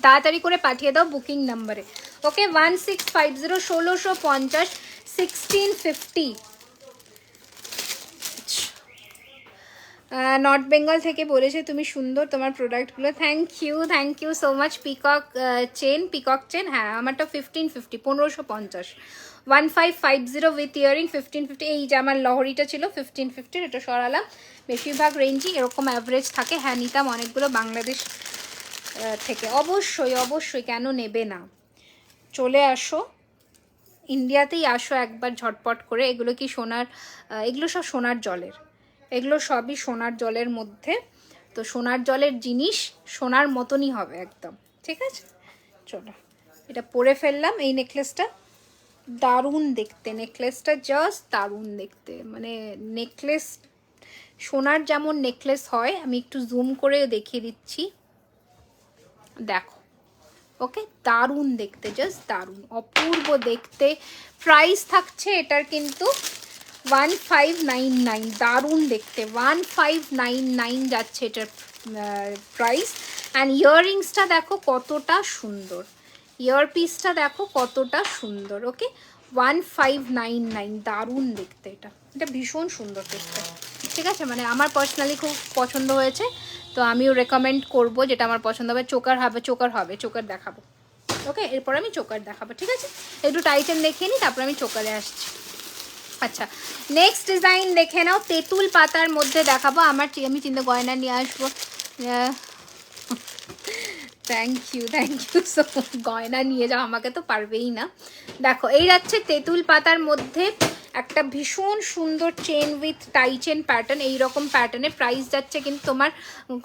তাড়াতাড়ি করে পাঠিয়ে দাও বুকিং নাম্বারে। ওকে, 1650, 1650, 1650। নর্থ বেঙ্গল থেকে বলেছে তুমি সুন্দর তোমার প্রোডাক্টগুলো, thank you so much. Peacock chain, হ্যাঁ আমারটা 1550, 1550, 1550 উইথ ইয়ারিং, 1550। এই যে আমার লহরিটা ছিল 1550, এটা সরালাম। বেশিরভাগ রেঞ্জই এরকম অ্যাভারেজ থাকে। হ্যাঁ নিতাম অনেকগুলো বাংলাদেশ থেকে, অবশ্যই কেন নেবে না, চলে আসো ইন্ডিয়াতেই আসো একবার ঝটপট করে। এগুলো কি সোনার, এগুলো সব সোনার জলের, এগুলো সবই সোনার জলের মধ্যে, তো সোনার জলের জিনিস সোনার মতনই হবে একদম, ঠিক আছে। চলো এটা পরে ফেললাম, এই নেকলেসটা দারুণ দেখতে, নেকলেসটা জাস্ট দারুণ দেখতে, মানে নেকলেস সোনার যেমন নেকলেস হয়, আমি একটু জুম করে দেখিয়ে দিচ্ছি, দেখো। ওকে, দারুণ দেখতে, জাস্ট দারুণ, অপূর্ব দেখতে। প্রাইস থাকছে এটার কিন্তু 1599, দারুণ দেখতে, 1599 যাচ্ছে এটার প্রাইস। অ্যান্ড ইয়াররিংসটা দেখো কতটা সুন্দর, ইয়ারপিসটা দেখো কতটা সুন্দর। ওকে, 1599, দারুণ দেখতে, এটা ভীষণ সুন্দর দেখতে, ঠিক আছে। মানে আমার পার্সোনালি খুব পছন্দ হয়েছে, তো আমিও রেকমেন্ড করব, যেটা আমার পছন্দ হবে। চোকার দেখাবো। ওকে, এরপর আমি চোকার দেখাবো, ঠিক আছে। একটু টাইটেন দেখিয়ে নিই, তারপর আমি চোকারে আসছি। আচ্ছা নেক্সট ডিজাইন দেখে নাও, তেঁতুল পাতার মধ্যে দেখাবো। আমি চিন্তা গয়না নিয়ে আসবো, থ্যাংক ইউ সো, গয়না নিয়ে যাও, আমাকে তো পারবেই না। দেখো এই যাচ্ছে তেঁতুল পাতার মধ্যে একটা ভীষণ সুন্দর chain with tie chain pattern, এইরকম প্যাটার্নে। প্রাইস যাচ্ছে কিন্তু তোমার,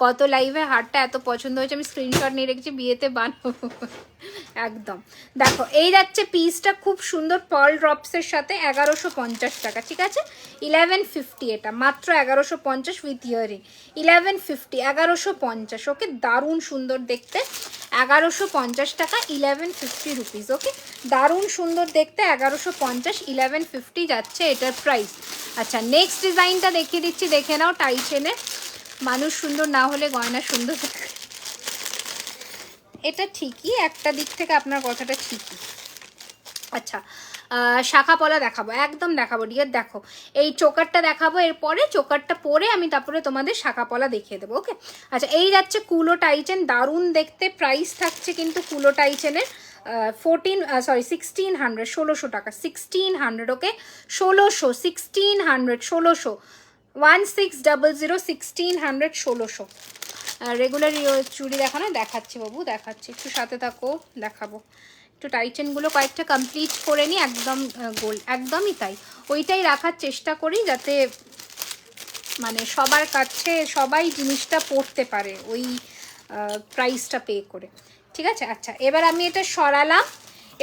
গত লাইভে হারটা এত পছন্দ হয়েছে, আমি স্ক্রিনশট নিয়ে রেখেছি, বিয়েতে বানাবো একদম। দেখো এই যাচ্ছে পিসটা খুব সুন্দর পার্ল ড্রপসের সাথে, 1150 টাকা, ঠিক আছে। 1150, এটা মাত্র 1150 উইথ ইয়ারিং, 1150, 1150। ওকে, দারুণ সুন্দর দেখতে, 1150 টাকা, 1150 রুপিস। ওকে, দারুণ সুন্দর দেখতে, 1150, 1150 যাচ্ছে এটার প্রাইস। আচ্ছা নেক্সট ডিজাইনটা দেখিয়ে দিচ্ছি, দেখে নাও। টাই চেনে মানুষ সুন্দর না হলে গয়না সুন্দর থাকে, এটা ঠিকই, একটা দিক থেকে আপনার কথাটা ঠিকই। আচ্ছা শাখা পলা দেখাবো, একদম দেখাবো ডিয়ার। দেখো এই চোকারটা দেখাবো, এরপরে চোকারটা পরে আমি তারপরে তোমাদের শাখা পলা দেখিয়ে দেবো। ওকে আচ্ছা এই যাচ্ছে কুলো টাইচেন, দারুণ দেখতে। প্রাইস থাকছে কিন্তু কুলো টাইচেনের 1600, 1600 টাকা, 1600। ওকে 1600, 1600, 1600, 1600, 1600, 1600। রেগুলার চুড়ি দেখানো দেখাচ্ছি বাবু, দেখাচ্ছি, একটু সাথে থাকো, দেখাবো। একটু টাইটেনগুলো কয়েকটা কমপ্লিট করে নিই, একদম গোল্ড, একদমই তাই, ওইটাই রাখার চেষ্টা করি যাতে মানে সবার কাছে সবাই জিনিসটা পড়তে পারে ওই প্রাইসটা পে করে, ঠিক আছে। আচ্ছা এবার আমি এটা সরালাম,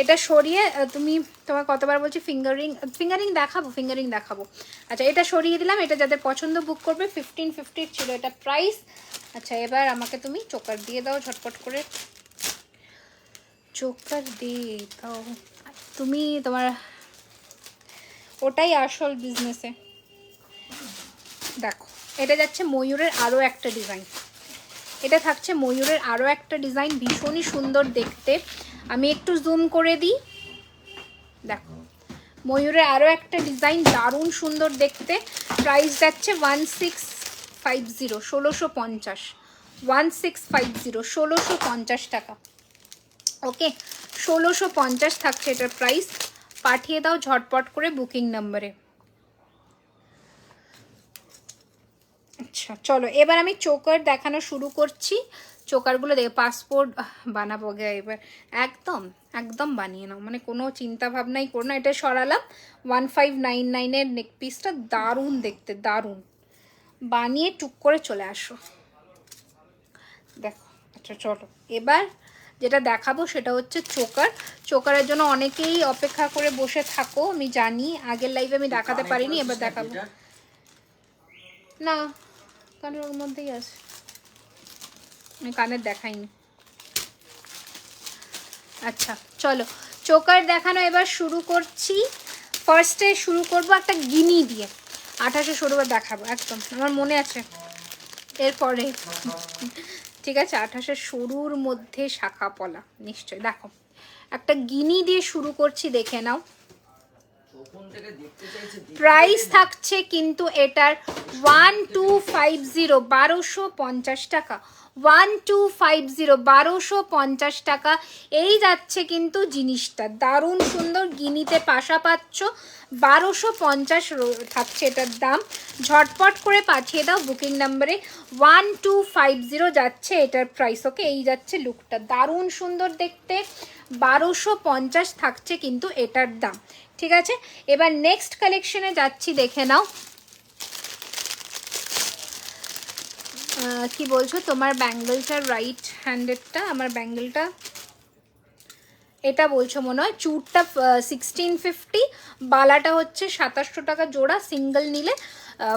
এটা সরিয়ে তুমি তোমার কতবার বলছি ফিঙ্গারিং দেখাবো, ফিঙ্গারিং দেখাবো। আচ্ছা এটা সরিয়ে দিলাম, এটা যাদের পছন্দ বুক করবে। 1550 ছিল এটা প্রাইস। আচ্ছা এবার আমাকে তুমি চোকার দিয়ে দাও ঝটপট করে, চোকার দিয়ে দাও তুমি, তোমার ওটাই আসল বিজনেসে। দেখো এটা যাচ্ছে ময়ূরের আরও একটা ডিজাইন, এটা থাকছে ময়ূরের আরও একটা ডিজাইন, ভীষণই সুন্দর দেখতে। আমি একটু জুম করে দিই, দেখো ময়ূরের আরও একটা ডিজাইন, দারুণ সুন্দর দেখতে। প্রাইস যাচ্ছে 1650, 1650, 1650, 1650 টাকা। ওকে 1650 থাকছে এটার প্রাইস। পাঠিয়ে দাও ঝটপট করে বুকিং নাম্বারে। আচ্ছা চলো এবার আমি চোকার দেখানো শুরু করছি। চোকারগুলো দেখে পাসপোর্ট বানাবো গে এবার, একদম একদম বানিয়ে নাও, মানে কোনো চিন্তা ভাবনাই করো না। এটা সরালাম, 1599-এর নেক পিসটা, দারুণ দেখতে, দারুণ, বানিয়ে টুক করে চলে আসো। দেখো আচ্ছা চলো এবার যেটা দেখাবো সেটা হচ্ছে চোকার। চোকারের জন্য অনেকেই অপেক্ষা করে বসে থাকো, আমি জানি, আগের লাইভে আমি দেখাতে পারিনি, এবার দেখাবো। না কানের ওর মধ্যেই আছে, আমি কানের দেখাইনি। আচ্ছা চলো চোকার দেখানো এবার শুরু করছি। ফার্স্টে শুরু করবো একটা গিনি দিয়ে, 2800 দেখাবো, একদম আমার মনে আছে। এরপরে ঠিক আছে 2800 মধ্যে শাখা পলা নিশ্চয়। দেখো একটা গিনি দিয়ে শুরু করছি, দেখে নাও। প্রাইস থাকছে কিন্তু এটার 1250, 1250 টাকা, 1250, 1250 টাকা। এই যাচ্ছে কিন্তু জিনিসটা, দারুণ সুন্দর, গিনিতে পাশা পাচ্ছ, 1250 থাকছে এটার দাম। ঝটপট করে পাঠিয়ে দাও বুকিং নাম্বারে, 1250 যাচ্ছে এটার প্রাইস। ওকে এই যাচ্ছে লুকটা, দারুণ সুন্দর দেখতে, 1250 থাকছে কিন্তু এটার দাম, ঠিক আছে। এবার নেক্সট কালেকশনে যাচ্ছি, দেখে নাও। কি বলছো তোমার ব্যাঙ্গেলটার রাইট হ্যান্ডেডটা, আমার ব্যাঙ্গেলটা এটা বলছো মনে হয়। চুরটা 1650, বালাটা হচ্ছে 2700 টাকা জোড়া, সিঙ্গেল নিলে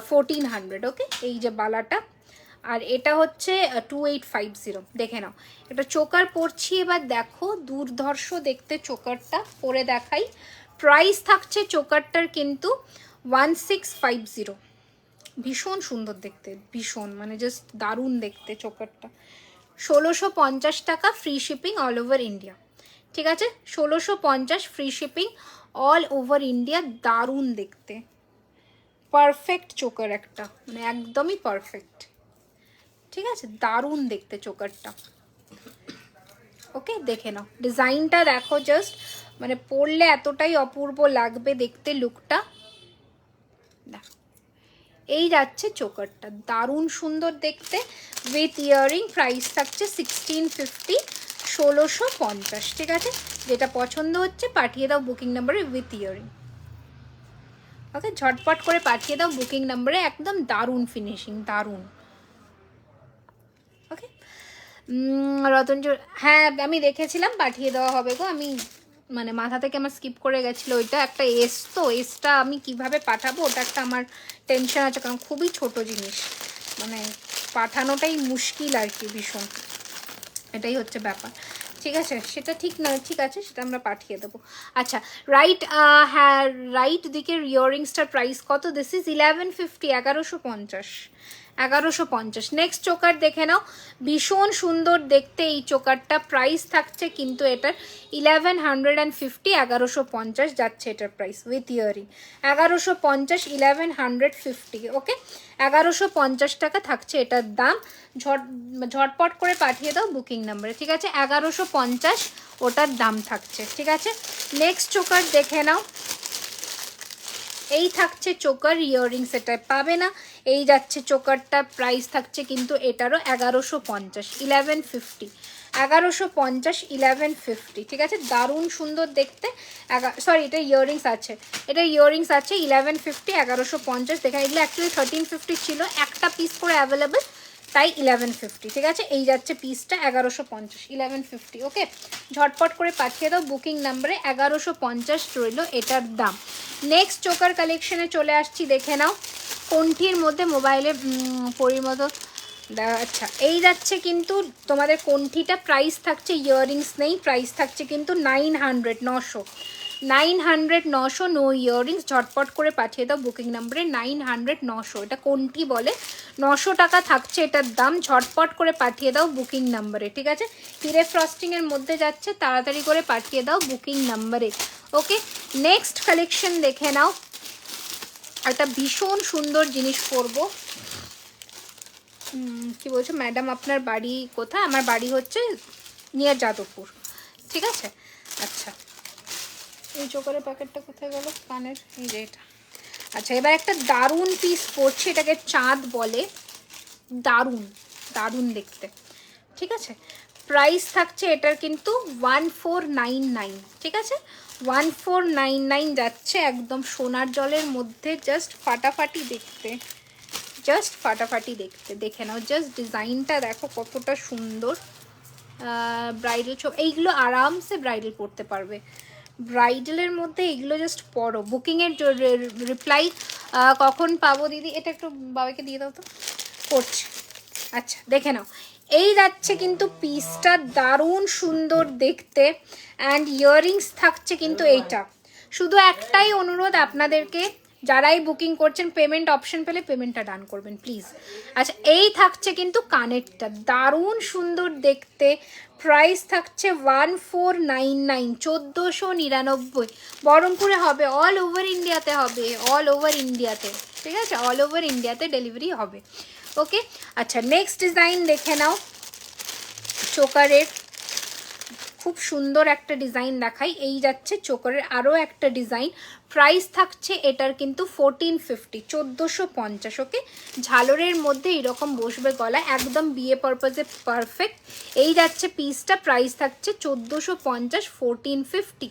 1400। ওকে এই যে বালাটা, আর এটা হচ্ছে 2850, দেখে নাও। এটা চোকার পরছি এবার, দেখো দুর্ধর্ষ দেখতে চোকারটা, পরে দেখাই। প্রাইস থাকছে চোকারটার কিন্তু 1650, ভীষণ সুন্দর দেখতে, ভীষণ মানে জাস্ট দারুণ দেখতে চোকারটা। 1650 টাকা, free shipping all over India, ঠিক আছে। 1650 free shipping all over India, দারুণ দেখতে, পারফেক্ট চোকার একটা, মানে একদমই পারফেক্ট, ঠিক আছে, দারুণ দেখতে চোকারটা। ওকে দেখে নাও ডিজাইনটা, দেখো জাস্ট, মানে পরলে এতটাই অপূর্ব লাগবে দেখতে লুকটা। দেখো এই যাচ্ছে চোকারটা, দারুণ সুন্দর দেখতে, উইথ ইয়ারিং। প্রাইস থাকছে 1650, 1650, ঠিক আছে। যেটা পছন্দ হচ্ছে পাঠিয়ে দাও বুকিং নাম্বারে উইথ ইয়ারিং। ওকে ঝটপট করে পাঠিয়ে দাও বুকিং নাম্বারে, একদম দারুণ ফিনিশিং, দারুণ। ওকে রতনজোর, হ্যাঁ আমি দেখেছিলাম, পাঠিয়ে দেওয়া হবে গো। আমি মানে মাথা থেকে আমার স্কিপ করে গেছিলো ওইটা, একটা এস, তো এসটা আমি কিভাবে পাঠাবো ওটা একটা আমার টেনশন আছে, কারণ খুবই ছোট জিনিস, মানে পাঠানোটাই মুশকিল আর কি, ভীষণ, এটাই হচ্ছে ব্যাপার। ঠিক আছে, সেটা ঠিক না, ঠিক আছে, সেটা আমরা পাঠিয়ে দেবো। আচ্ছা, রাইট, হ্যাঁ, রাইট দিকের ইয়াররিংসটার প্রাইস কত? This is 1150, 1150, 1150। নেক্সট চোকার দেখে নাও, ভীষণ সুন্দর দেখতে এই চোকারটা, প্রাইস থাকছে কিন্তু এটার 1150, 1150 যাচ্ছে এটার প্রাইস উইথ ইয়ারিং, 1150, 1150, ওকে, 1150 টাকা থাকছে এটার দাম। ঝটপট করে পাঠিয়ে দাও বুকিং নাম্বারে, ঠিক আছে, 1150 ওটার দাম থাকছে, ঠিক আছে। নেক্সট চোকার দেখে নাও, এই থাকছে চোকার, ইয়াররিংস এটা পাবে না, এই যাচ্ছে চোকারটা, প্রাইস থাকছে কিন্তু এটারও 1150, 1150, 1150, 1150, ঠিক আছে, দারুণ সুন্দর দেখতে। সরি, এটা ইয়াররিংস আছে, এটা ইয়াররিংস আছে 1150, 1150। দেখেন এগুলো অ্যাকচুয়ালি 1350 ছিল, একটা পিস করে অ্যাভেলেবেল, তাই 1150, ঠিক আছে। এই যাচ্ছে পিসটা 1150, 1150, ওকে, ঝটপট করে পাঠিয়ে দাও বুকিং নাম্বারে, 1150 রইল এটার দাম। নেক্সট চোকার কালেকশনে চলে আসছি, দেখে নাও, কোনটির মধ্যে মোবাইলে পরিমতো, আচ্ছা, এই যাচ্ছে কিন্তু তোমাদের কোনটিটা, প্রাইস থাকছে, ইয়াররিংস নেই, প্রাইস থাকছে কিন্তু 900, 900, 900, 900, নো ইয়াররিংস, ঝটপট করে পাঠিয়ে দাও বুকিং নাম্বারে, 900, 900, এটা কোনটি বলে, 900 টাকা থাকছে এটার দাম, ঝটপট করে পাঠিয়ে দাও বুকিং নাম্বারে, ঠিক আছে। হিরে ফ্রস্টিংয়ের মধ্যে যাচ্ছে, তাড়াতাড়ি করে পাঠিয়ে দাও বুকিং নাম্বারে, ওকে। নেক্সট কালেকশন দেখে নাও, একটা ভীষণ সুন্দর জিনিস করবো। কি বলছো ম্যাডাম, আপনার বাড়ি কোথায়? আমার বাড়ি হচ্ছে নিয়ার যাদবপুর, ঠিক আছে। আচ্ছা, এই চোকারের প্যাকেটটা কোথায় গেল, কানের, এই যে এটা। আচ্ছা, এবার একটা দারুণ পিস পড়ছে, এটাকে চাঁদ বলে, দারুণ দারুণ দেখতে, ঠিক আছে। প্রাইস থাকছে এটার কিন্তু 1499, ঠিক আছে, 1499 যাচ্ছে, একদম সোনার জলের মধ্যে, জাস্ট ফাটাফাটি দেখতে, জাস্ট ফাটাফাটি দেখতে, দেখে নাও, জাস্ট ডিজাইনটা দেখো কতটা সুন্দর। ব্রাইডাল এইগুলো আরামসে ব্রাইডাল পরতে পারবে, ব্রাইডালের মধ্যে এগুলো জাস্ট পরো। বুকিংয়ের রিপ্লাই কখন পাবো দিদি? এটা একটু বাবাকে দিয়ে দাও তো, করছে। আচ্ছা, দেখে নাও, এই যাচ্ছে কিন্তু পিসটা, দারুণ সুন্দর দেখতে, অ্যান্ড ইয়াররিংস থাকছে কিন্তু এইটা। শুধু একটাই অনুরোধ আপনাদেরকে, যারাই বুকিং করছেন, পেমেন্ট অপশন পেলে পেমেন্টটা ডান করবেন প্লিজ। আচ্ছা, এই থাকছে কিন্তু কানেরটা, দারুণ সুন্দর দেখতে, প্রাইস থাকছে 1499, 1499, বহরমপুরে হবে, অল ওভার ইন্ডিয়াতে হবে, অল ওভার ইন্ডিয়াতে, ঠিক আছে, অল ওভার ইন্ডিয়াতে ডেলিভারি হবে, ওকে। আচ্ছা, নেক্সট ডিজাইন দেখে নাও, চোকারের খুব সুন্দর একটা ডিজাইন দেখাই, এই যাচ্ছে চোকারের আরও একটা ডিজাইন, প্রাইস থাকছে এটার কিন্তু 1450, 1450, ওকে। ঝালরের মধ্যে এরকম বসবে গলা, একদম বিয়ে পারপাজে পারফেক্ট। এই যাচ্ছে পিসটা, প্রাইস থাকছে 1450, 1450,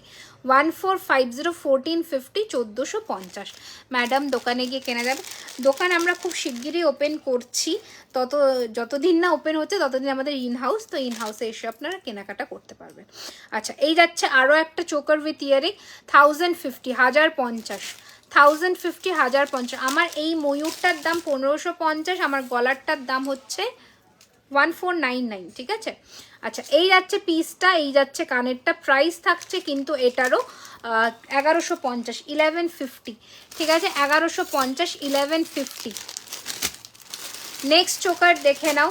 1450, 1450, 1450। ম্যাডাম দোকানে গিয়ে কেনা যাবে? দোকান আমরা খুব শিগগিরই ওপেন করছি, যতদিন না ওপেন হচ্ছে ততদিন আমাদের ইনহাউস, তো ইনহাউসে এসে আপনারা কেনাকাটা করতে পারবেন। আচ্ছা, এই যাচ্ছে আরও একটা চোকার উইথ ইয়ারিং, 1050, 1050, 1050, 1050। আমার এই ময়ূরটার দাম 1550, আমার গলারটার দাম হচ্ছে 1499, ঠিক আছে। আচ্ছা, এই যাচ্ছে পিসটা, এই যাচ্ছে কানেরটা, প্রাইস থাকছে কিন্তু এটারও 1150, 1150, ঠিক আছে, 1150, 1150। নেক্সট চোকার দেখে নাও,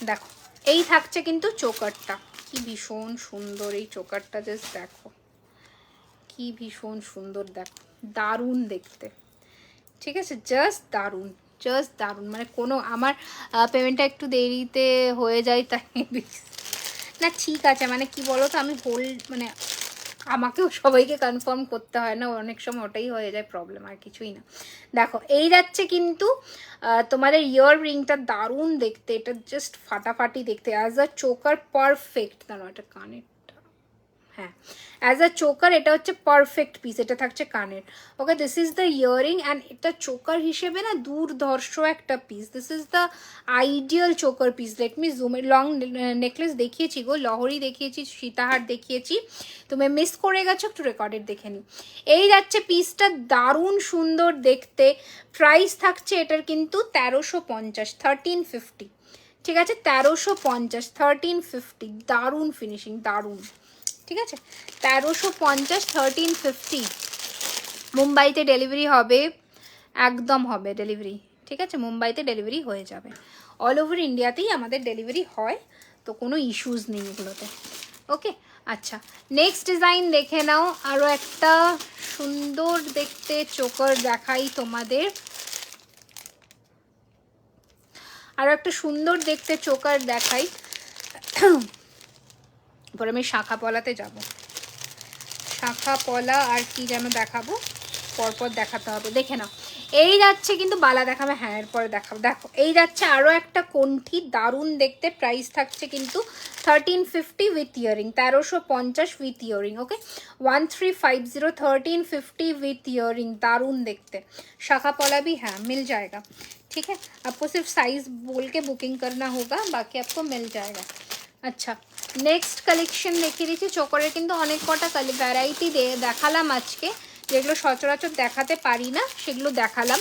দেখো, এই থাকছে কিন্তু চোকারটা, কি ভীষণ সুন্দর এই চোকারটা, জাস্ট দেখো কি ভীষণ সুন্দর, দেখো দারুণ দেখতে, ঠিক আছে, জাস্ট দারুণ, জাস্ট দারুণ, মানে কোনো আমার পেমেন্টটা একটু দেরিতে হয়ে যায় তাই না, ঠিক আছে, মানে কি বলো তো, আমি মানে আমাকেও সবাইকে কনফার্ম করতে হয় না, অনেক সময় ওটাই হয়ে যায় প্রবলেম, আর কিছুই না। দেখো, এই যাচ্ছে কিন্তু তোমাদের ইয়ার রিংটা, দারুণ দেখতে, এটা জাস্ট ফাটাফাটি দেখতে, অ্যাজ আ চোকার পারফেক্ট। দাঁড়ো, এটা কানেরটা, হ্যাঁ অ্যাজ আ চোকার এটা হচ্ছে পারফেক্ট পিস, এটা থাকছে কানের। Okay, this is the earring and এটা চোকার হিসেবে না দুর্ধর্ষ একটা piece. This is the ideal choker piece. Let me zoom. Long necklace দেখিয়েছি গো, লহরি দেখিয়েছি, সীতাহার দেখিয়েছি, তুমি মিস করে গেছো, একটু রেকর্ডেড দেখে নি। এই যাচ্ছে পিসটা, দারুণ সুন্দর দেখতে। প্রাইস থাকছে এটার কিন্তু 1350, 1350, ঠিক আছে 1350, 1350। দারুণ ফিনিশিং, দারুণ, ঠিক আছে 1350, 1350। মুম্বাইতে ডেলিভারি হবে, একদম হবে ডেলিভারি, ঠিক আছে মুম্বাইতে ডেলিভারি হয়ে যাবে। অল ওভার ইন্ডিয়াতেই আমাদের ডেলিভারি হয়, তো কোনো ইস্যুস নেই এগুলোতে। ওকে, আচ্ছা নেক্সট ডিজাইন দেখে নাও। আরও একটা সুন্দর দেখতে চোকার দেখাই তোমাদের, আরও একটা সুন্দর দেখতে চোকার দেখাই। পরে আমি শাখা পলাতে যাব, শাখা পলা আর কি যেন দেখাবো, পরপর দেখাতে হবে, দেখে নাও। এই যাচ্ছে কিন্তু বালা দেখাবে, হ্যাঁ এরপরে দেখাবো। দেখো এই যাচ্ছে আরও একটা কণ্ঠি, দারুণ দেখতে। প্রাইস থাকছে কিন্তু 1350 with earring, 1350 with earring. Okay 1350, 1350 with earring. दारुण देखते, शाखा पला भी है, मिल जाएगा, ठीक है। आपको सिर्फ साइज बोल के बुकिंग करना होगा, बाकी आपको मिल जाएगा। আচ্ছা নেক্সট কালেকশন দেখিয়ে দিচ্ছি। চোকরের কিন্তু অনেক কটা ভ্যারাইটি দেখালাম আজকে, যেগুলো সচরাচর দেখাতে পারি না সেগুলো দেখালাম।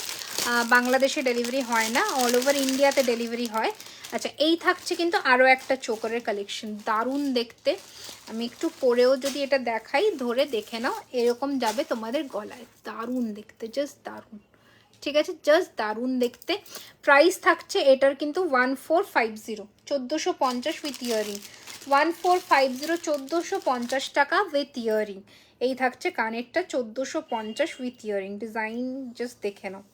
বাংলাদেশে ডেলিভারি হয় না, অল ওভার ইন্ডিয়াতে ডেলিভারি হয়। আচ্ছা এই থাকছে কিন্তু আরও একটা চোকরের কালেকশন, দারুণ দেখতে। আমি একটু পরেও যদি এটা দেখাই, ধরে দেখে নাও, এরকম যাবে তোমাদের গলায়, দারুণ দেখতে, জাস্ট দারুণ, ঠিক আছে জাস্ট দারুণ দেখতে। প্রাইস থাকছে এটার কিন্তু 1450, 1450 উইথ ইয়ারিং, 1450, 1450 টাকা উইথ ইয়ারিং। এই থাকছে কানেরটা 1450 উইথ ইয়ারিং। ডিজাইন জাস্ট দেখে নাও,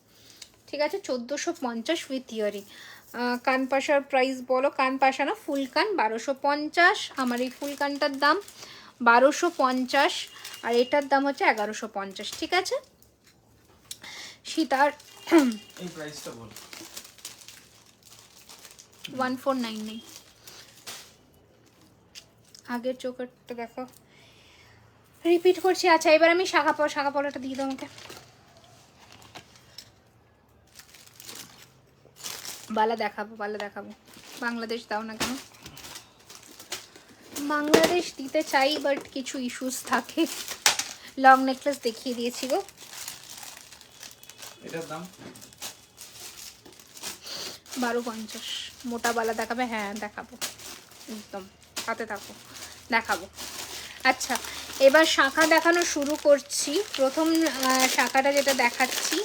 ঠিক আছে 1450 উইথ ইয়ারিং। কান পাশার প্রাইস বলো, কান পাশা না ফুল কান 1250, আমার এই ফুল কানটার দাম 1250, আর এটার দাম হচ্ছে 1150, ঠিক আছে। সীতার এই প্রাইসটা বল, 1499। আগের চোকারটা দেখো, রিপিট করছি। আচ্ছা এবার আমি শাখা পলাটা দিয়ে দাও আমাকে। বালা দেখাবো, বালা দেখাবো। বাংলাদেশ দাও না কেন? বাংলাদেশ দিতে চাই বাট কিছু ইস্যুস থাকে। লং নেকলেস দেখিয়ে দিয়েছি গো, এটার দাম 1250। মোটা বালা দেখাবে? হ্যাঁ দেখাবো, একদম হাতে থাকো, দেখাবো। আচ্ছা এবার শাখা দেখানো শুরু করছি। প্রথম শাখাটা যেটা দেখাচ্ছি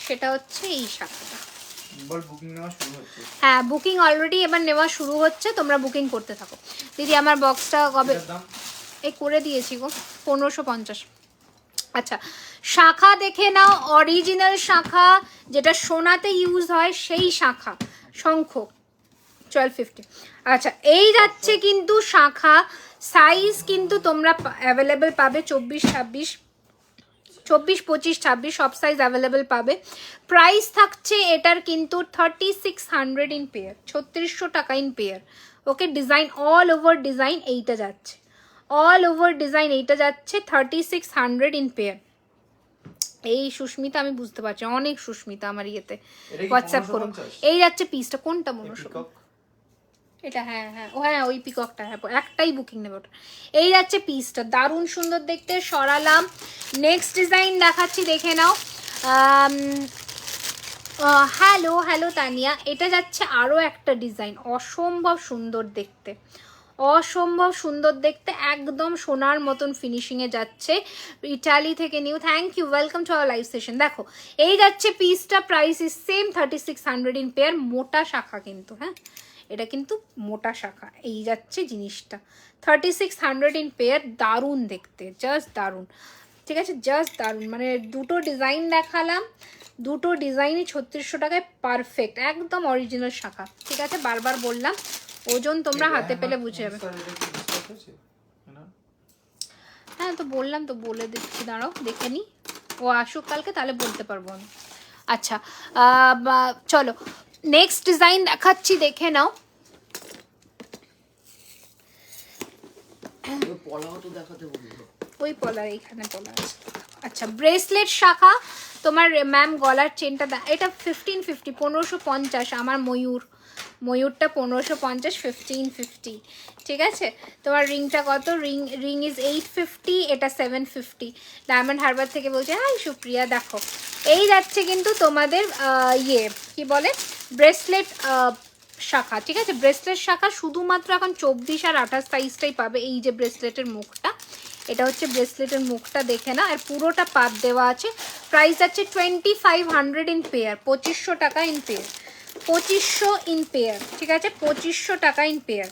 সেটা হচ্ছে এই শাখাটা। বল বুকিং নেওয়া শুরু হচ্ছে। হ্যাঁ বুকিং অলরেডি এবার নেওয়া শুরু হচ্ছে, তোমরা বুকিং করতে থাকো। দিদি আমার বক্সটা কবে এই করে দিয়েছি গো, 1550। আচ্ছা শাখা দেখে নাও, অরিজিনাল শাখা যেটা সোনাতে ইউজ হয় সেই শাখা, শঙ্খ 1250। আচ্ছা এই যাচ্ছে কিন্তু শাখা, সাইজ কিন্তু তোমরা অ্যাভেলেবেল পাবে 24, 26, 24, 25, 26 সব সাইজ অ্যাভেলেবেল পাবে। প্রাইস থাকছে এটার কিন্তু 3600 ইন পেয়ার, 3600 টাকা in pair. Okay design all over design এইটা যাচ্ছে, অল ওভার ডিজাইন এইটা যাচ্ছে 3600 ইন পেয়ার। এই সুস্মিতা আমি বুঝতে পারছি, অনেক সুস্মিতা আমার ইয়েতে হোয়াটসঅ্যাপ করুন। এই যাচ্ছে পিসটা, কোনটা মনে এটা? হ্যাঁ হ্যাঁ ও হ্যাঁ ওই পিককটা, হ্যাঁ একটাই বুকিং নেবে ওটা। এই যাচ্ছে পিসটা, দারুণ সুন্দর দেখতে। সরালাম, নেক্সট ডিজাইন দেখাচ্ছি, দেখে নাও। হ্যালো হ্যালো তানিয়া, এটা যাচ্ছে আরও একটা ডিজাইন, অসম্ভব সুন্দর দেখতে, অসম্ভব সুন্দর দেখতে, একদম সোনার মতন ফিনিশিংয়ে যাচ্ছে। ইটালি থেকে new, thank you, welcome to our live session. দেখো এই যাচ্ছে পিসটা, price is same 3600 in pair. মোটা শাখা কিন্তু, হ্যাঁ এটা কিন্তু মোটা শাখা। এই যাচ্ছে জিনিসটা 3600 ইন পেয়ার, দারুণ দেখতে, জাস্ট দারুণ, ঠিক আছে জাস্ট দারুণ। মানে দুটো ডিজাইন দেখালাম, দুটো ডিজাইনই 3600 টাকায় পারফেক্ট, একদম অরিজিনাল শাখা, ঠিক আছে। বারবার বললাম, ওজন তোমরা হাতে পেলে বুঝে যাবে। হ্যাঁ তো বললাম তো, বলে দিচ্ছি, দাঁড়াও দেখে নি, ও আসুক কালকে তাহলে বলতে পারবো আমি। আচ্ছা চলো নেক্সট ডিজাইন দেখাচ্ছি, দেখে নাও। পলাও তো দেখাতে বললো। ওই পলার এইখানে পলা আছে। আচ্ছা ব্রেসলেট শাখা তোমার ম্যাম গলার চেনটা এটা 1550 1550 আমার ময়ূরটা 1550 1550 ঠিক আছে। তোমার রিংটা কত? রিং ইজ 850, এটা 750। ডায়মন্ড হারবার থেকে বলছে হাই সুপ্রিয়া। দেখো এই যাচ্ছে কিন্তু তোমাদের ইয়ে কি বলে ব্রেসলেট শাখা, ঠিক আছে। ব্রেসলেট শাখা শুধুমাত্র এখন 24 আর 28 সাইজটাই পাবে। এই যে ব্রেসলেটের মুখটা, এটা হচ্ছে ব্রেসলেটের মুখটা, দেখে না। আর পুরোটা পাত দেওয়া আছে। প্রাইস আছে 2500 ইন পেয়ার, 2500 টাকা ইন পেয়ার, 2500 ইন পেয়ার, ঠিক আছে, 2500 টাকা ইন পেয়ার।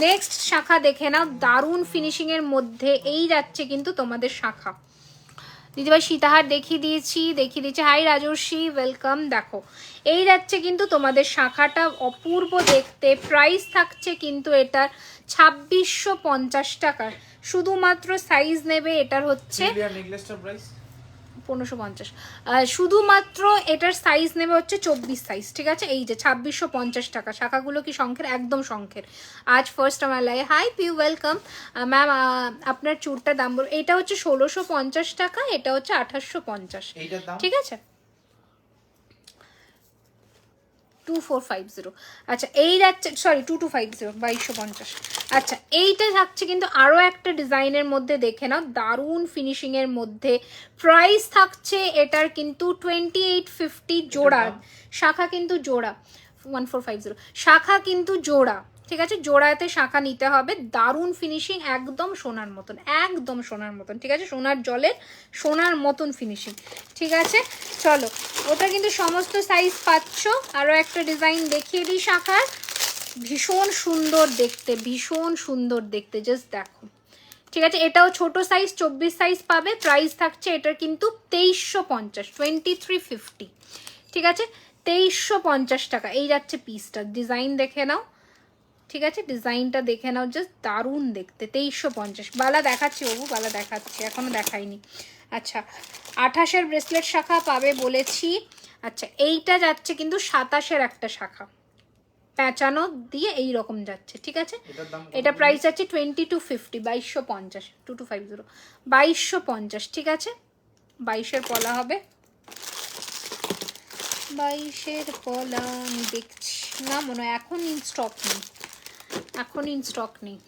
নেক্সট শাখা দেখে নাও, দারুণ ফিনিশিংয়ের মধ্যে এই যাচ্ছে কিন্তু তোমাদের শাখা। দিদিভাই সীতাহার দেখিয়ে দিয়েছি। হাই রাজর্ষি, ওয়েলকাম। দেখো এই যাচ্ছে কিন্তু তোমাদের শাখাটা, অপূর্ব দেখতে। প্রাইস থাকছে কিন্তু এটার 2650 টাকার। শুধুমাত্র সাইজ নেবে এটার হচ্ছে নেকলেসটার প্রাইস 1550। শুধুমাত্র এটার সাইজ নেবে হচ্ছে 24 সাইজ, ঠিক আছে। এই যে 2650 টাকা। শাখাগুলো কি শঙ্খের? একদম শঙ্খের। আজ ফার্স্ট আমার লাগে। Hi Piu, welcome ma'am. আপনার চুরটার দাম বলুন। এটা হচ্ছে 1650 টাকা, এটা হচ্ছে 2850, এইটার দাম ঠিক আছে। 2450। আচ্ছা এই যাচ্ছে, সরি 2250, 2250। আচ্ছা এইটা থাকছে কিন্তু আরও একটা ডিজাইনের মধ্যে, দেখে নাও, দারুণ ফিনিশিংয়ের মধ্যে। প্রাইস থাকছে এটার কিন্তু 2850 জোড়া। শাখা কিন্তু জোড়া 1450, শাখা কিন্তু জোড়া, ঠিক আছে। জোড়াতে শাখা নিতে হবে। দারুণ ফিনিশিং, একদম সোনার মতন, একদম সোনার মতন, ঠিক আছে। সোনার জলের সোনার মতন ফিনিশিং, ঠিক আছে। চলো ওটা কিন্তু সমস্ত সাইজ পাচ্ছ। আরও একটা ডিজাইন দেখিয়ে দিই শাখার। ভীষণ সুন্দর দেখতে, ভীষণ সুন্দর দেখতে, জাস্ট দেখো, ঠিক আছে। এটাও ছোট সাইজ, 24 সাইজ পাবে। প্রাইস থাকছে এটার কিন্তু 2350, 2350, ঠিক আছে, 2350 টাকা। এই যাচ্ছে পিসটা, ডিজাইন দেখে নাও, ঠিক আছে, ডিজাইনটা দেখে নাও, জাস্ট দারুণ দেখতে। 2350। বালা দেখাচ্ছি বাবু, বালা দেখাচ্ছি, এখনো দেখাইনি। আচ্ছা 28-এর ব্রেসলেট শাখা পাবে বলেছি। আচ্ছা এইটা যাচ্ছে কিন্তু 27-এর একটা শাখা, পেঁচানো দিয়ে এই রকম যাচ্ছে, ঠিক আছে। এটা প্রাইস আছে 2250, 2250, 2250, 2250, ঠিক আছে। 22-এর পলা হবে, 22-এর পলা আমি দেখছি না, মনে হয় এখন ইন স্টক নেই, এখন ইন স্টক নেই।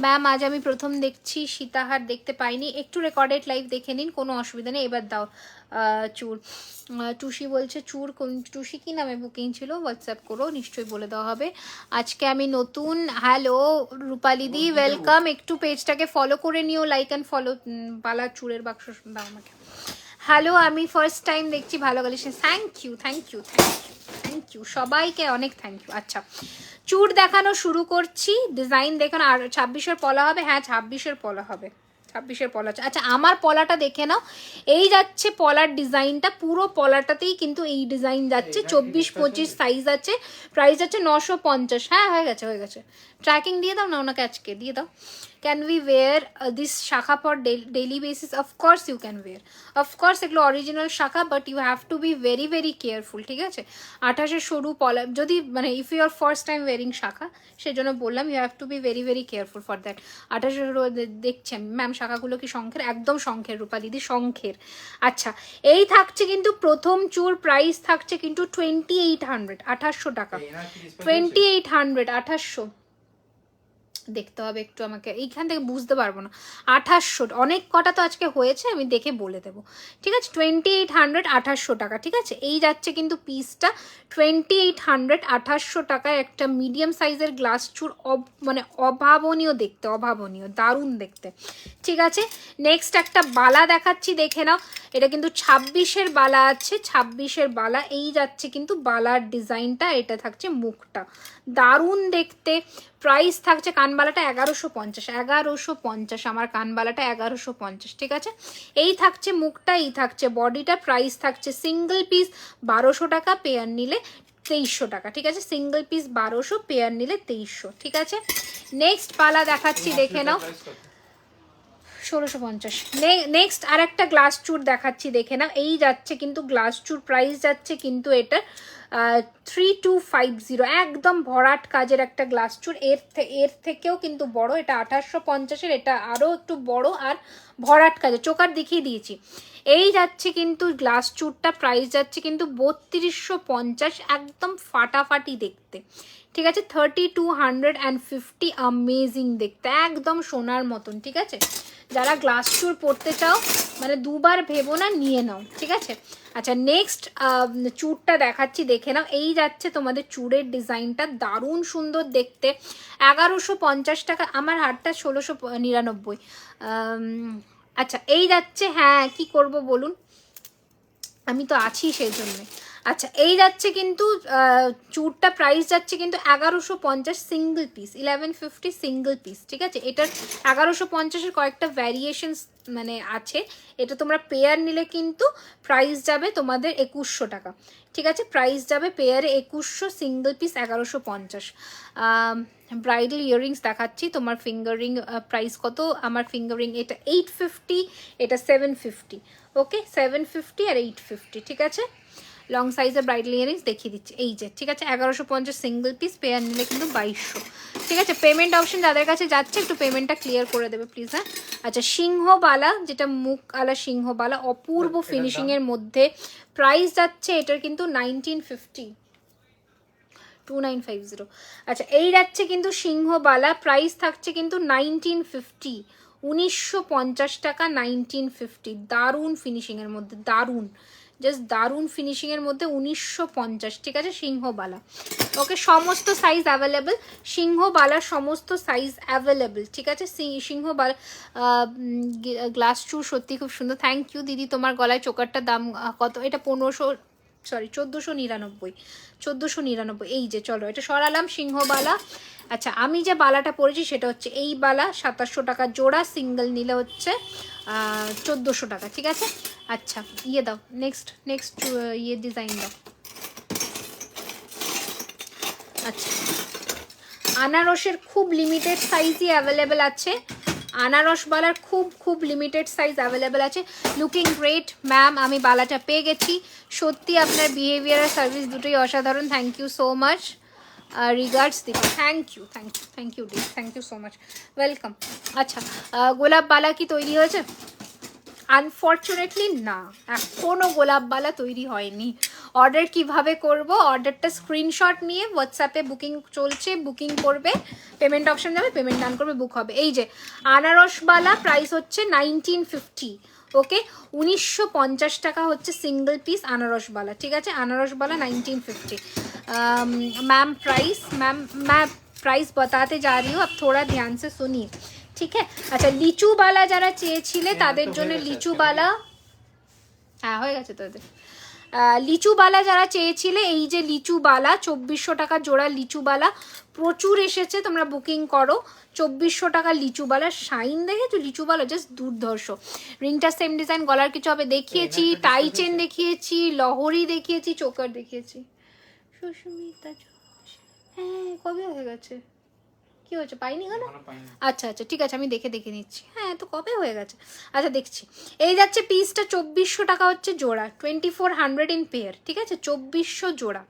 ম্যাম আজ আমি প্রথম দেখছি, সীতাহার দেখতে পাইনি, একটু রেকর্ডেড লাইভ দেখে নিন, কোনো অসুবিধা নেই। এবার দাও চুর। টুসি বলছে চুর কোন টুসি, কি নামে বুকিং ছিল হোয়াটসঅ্যাপ করো, নিশ্চয়ই বলে দেওয়া হবে। আজকে আমি নতুন। হ্যালো রূপালিদি, ওয়েলকাম। একটু পেজটাকে ফলো করে নিও, লাইক অ্যান্ড ফলো। বালা চুরের বাক্স দাও আমাকে। হ্যালো, আমি ফার্স্ট টাইম দেখছি, ভালো collection. Thank you, thank you, thank you, thank you সবাইকে, অনেক থ্যাংক ইউ। আচ্ছা চুর দেখানো শুরু করছি, ডিজাইন দেখুন। আর 26-এর পলা হবে, হ্যাঁ 26-এর পলা হবে, 26-এর পলা। আচ্ছা আমার পলাটা দেখে নাও, এই যাচ্ছে পলার ডিজাইনটা, পুরো পলাটাতেই কিন্তু এই ডিজাইন যাচ্ছে। 24-25 সাইজ আছে। প্রাইস আছে 950। হ্যাঁ হয়ে গেছে, হয়ে গেছে। ট্র্যাকিং দিয়ে দাও না ওনাকে, আজকে দিয়ে দাও। ক্যান উই ওয়েয়ার দিস শাখা for daily basis? Of course you can wear, of course এগুলো অরিজিনাল শাখা, but you have to be very very careful, ঠিক আছে। 28-এর সরু পলা, যদি মানে if you are first time wearing শাখা, সেজন্য বললাম you have to be very very careful for that. 28-এর সরু দেখছি আমি। ম্যাম শাখাগুলো কি শঙ্খের? একদম শঙ্খের রূপা দিদি, শঙ্খের। আচ্ছা এই থাকছে কিন্তু প্রথম চুর, প্রাইস থাকছে কিন্তু 2800, 2800 টাকা, 2800, 2800। দেখতে হবে একটু আমাকে, এইখান থেকে বুঝতে পারবো না। 2800, অনেক কটা তো আজকে হয়েছে, আমি দেখে বলে দেবো, ঠিক আছে। 2800, 2800 টাকা, ঠিক আছে। এই যাচ্ছে কিন্তু পিসটা 2800, 2800 টাকায় একটা মিডিয়াম সাইজের গ্লাস চুর, মানে অভাবনীয় দেখতে, অভাবনীয়, দারুণ দেখতে, ঠিক আছে। নেক্সট একটা বালা দেখাচ্ছি, দেখে নাও। এটা কিন্তু 26-এর বালা আছে, 26-এর বালা। এই যাচ্ছে কিন্তু বালার ডিজাইনটা, এটা থাকছে মুখটা, দারুণ দেখতে। প্রাইস থাকছে, কানবালাটা 1150, 1150, আমার কানবালাটা 1150, ঠিক আছে। এই থাকছে মুখটা, এই থাকছে বডিটা। প্রাইস থাকছে সিঙ্গেল পিস 1200 টাকা, পেয়ার নিলে 2300 টাকা, ঠিক আছে। সিঙ্গেল পিস 1200, পেয়ার নিলে 2300, ঠিক আছে। নেক্সট পালা দেখাচ্ছি, দেখে নাও। 1650। নেক্সট আর একটা গ্লাস চুর দেখাচ্ছি, দেখে নাও। এই যাচ্ছে কিন্তু গ্লাস চুর, প্রাইস যাচ্ছে কিন্তু এটা 3250, একদম ভরাট কাজের একটা গ্লাস চুর। এর থেকেও কিন্তু বড়, এটা 1850-এর, এটা আরও একটু বড় আর ভরাট কাজে, চোকার দেখিয়ে দিয়েছি। এই যাচ্ছে কিন্তু গ্লাস চুরটা, প্রাইস যাচ্ছে কিন্তু 3250, একদম ফাটাফাটি দেখতে, ঠিক আছে। 3250, অ্যামেজিং দেখতে, একদম সোনার মতন, ঠিক আছে। যারা গ্লাস চুর পরতে চাও মানে দুবার ভেবো না, নিয়ে নাও, ঠিক আছে। আচ্ছা নেক্সট চুরটা দেখাচ্ছি, দেখে নাও। এই যাচ্ছে তোমাদের চুরের ডিজাইনটা, দারুণ সুন্দর দেখতে, 1150 টাকা। আমার হারটা 1699। আচ্ছা এই যাচ্ছে, হ্যাঁ কি করব বলুন, আমি তো আছি সেই জন্যে। আচ্ছা এই যাচ্ছে কিন্তু চুরটা, প্রাইস যাচ্ছে কিন্তু 1150 সিঙ্গল পিস, 1150 সিঙ্গল পিস, ঠিক আছে। এটার 1150-এর কয়েকটা ভ্যারিয়েশনস মানে আছে। এটা তোমরা পেয়ার নিলে কিন্তু প্রাইস যাবে তোমাদের 2100 টাকা, ঠিক আছে। প্রাইস যাবে পেয়ারে 2100, সিঙ্গল পিস 1150। ব্রাইডাল ইয়াররিংস দেখাচ্ছি, তোমার ফিঙ্গার রিং প্রাইস কত? আমার ফিঙ্গার রিং এটা 850, এটা 750, ওকে 750 আর 850, ঠিক আছে। লং সাইজের ব্রাইডাল ইয়ারিংস দেখিয়ে দিচ্ছি, এই যে, ঠিক আছে। 1150 সিঙ্গল পিস, পেয়ার নিলে কিন্তু 2200, ঠিক আছে। পেমেন্ট অপশন যাদের কাছে যাচ্ছে একটু পেমেন্টটা ক্লিয়ার করে দেবে প্লিজ, হ্যাঁ। আচ্ছা সিংহবালা, যেটা মুখ আলা সিংহবালা, অপূর্ব ফিনিশিংয়ের মধ্যে, প্রাইস যাচ্ছে এটার কিন্তু 1950, 2950। আচ্ছা এই যাচ্ছে কিন্তু সিংহবালা, প্রাইস থাকছে কিন্তু 1950, 1950 টাকা, 1950। দারুণ ফিনিশিংয়ের মধ্যে, দারুণ, জাস্ট দারুণ ফিনিশিংয়ের মধ্যে, 1950, ঠিক আছে। সিংহবালা, ওকে। সমস্ত সাইজ অ্যাভেলেবেল, সিংহবালার সমস্ত সাইজ অ্যাভেলেবেল, ঠিক আছে। সিংহবালা গ্লাস চুর সত্যি খুব সুন্দর। থ্যাংক ইউ দিদি। তোমার গলায় চোকারটার দাম কত? এটা 1499, 1499। এই যে, চলো এটা সরালাম, সিংহবালা। আচ্ছা আমি যে বালাটা পরেছি সেটা হচ্ছে এই বালা, 2700 টাকা জোড়া, সিঙ্গেল নিলে হচ্ছে 1400 টাকা, ঠিক আছে। আচ্ছা ইয়ে দাও, নেক্সট ইয়ে ডিজাইন দাও। আচ্ছা আনারসের খুব লিমিটেড সাইজই অ্যাভেলেবেল আছে, আনারস বালার খুব লিমিটেড সাইজ অ্যাভেলেবেল আছে। লুকিং গ্রেট ম্যাম, আমি বালাটা পেয়ে গেছি। সত্যি আপনার বিহেভিয়ার আর সার্ভিস দুটোই অসাধারণ, thank you so much. Regards Deepa, thank you ডি, thank you so much, welcome. আচ্ছা গোলাপ বালা কি তৈরি হয়েছে? আনফর্চুনেটলি না, এখনও গোলাপ বালা তৈরি হয়নি। অর্ডার কিভাবে করব? অর্ডারটা স্ক্রিনশট নিয়ে হোয়াটসঅ্যাপে বুকিং চলছে, বুকিং করবে, পেমেন্ট অপশন যাবে, পেমেন্ট ডান করবে, বুক হবে। এই যে আনারসবালা, প্রাইস হচ্ছে 1950, ওকে। 1950 টাকা হচ্ছে সিঙ্গল পিস আনারসবালা, ঠিক আছে। আনারসবালা 1950। मैम प्राइस बताते जा रही हूँ, अब थोड़ा ध्यान से सुनिए, ঠিক আছে। আচ্ছা লিচু বালা যারা চেয়েছিলে তাদের জন্য লিচু বালা, হ্যাঁ হয়ে গেছে তোদের। লিচু বালা যারা চেয়েছিলে, এই যে লিচু বালা 2400 টাকা জোড়া, লিচু বালা প্রচুর এসেছে, তোমরা বুকিং করো। 2400 টাকা লিচু বালা, শাইন দেখেছো লিচু বালা, জাস্ট দুর্ধর্ষ। রিংটা সেম ডিজাইন, গলার কিছু হবে দেখিয়েছি, টাই চেন দেখিয়েছি, লহরি দেখিয়েছি, চোকার দেখিয়েছি। সুস্মিতা, হ্যাঁ কবে হয়ে গেছে, কি হয়েছে পাইনি কেন? আচ্ছা ঠিক আছে, আমি দেখে নিচ্ছি। হ্যাঁ তো কবে হয়ে গেছে, আচ্ছা দেখছি। এই যাচ্ছে পিসটা 2400 টাকা হচ্ছে জোড়া, 2400 ইন পেয়ার, ঠিক আছে। 2400 জোড়া,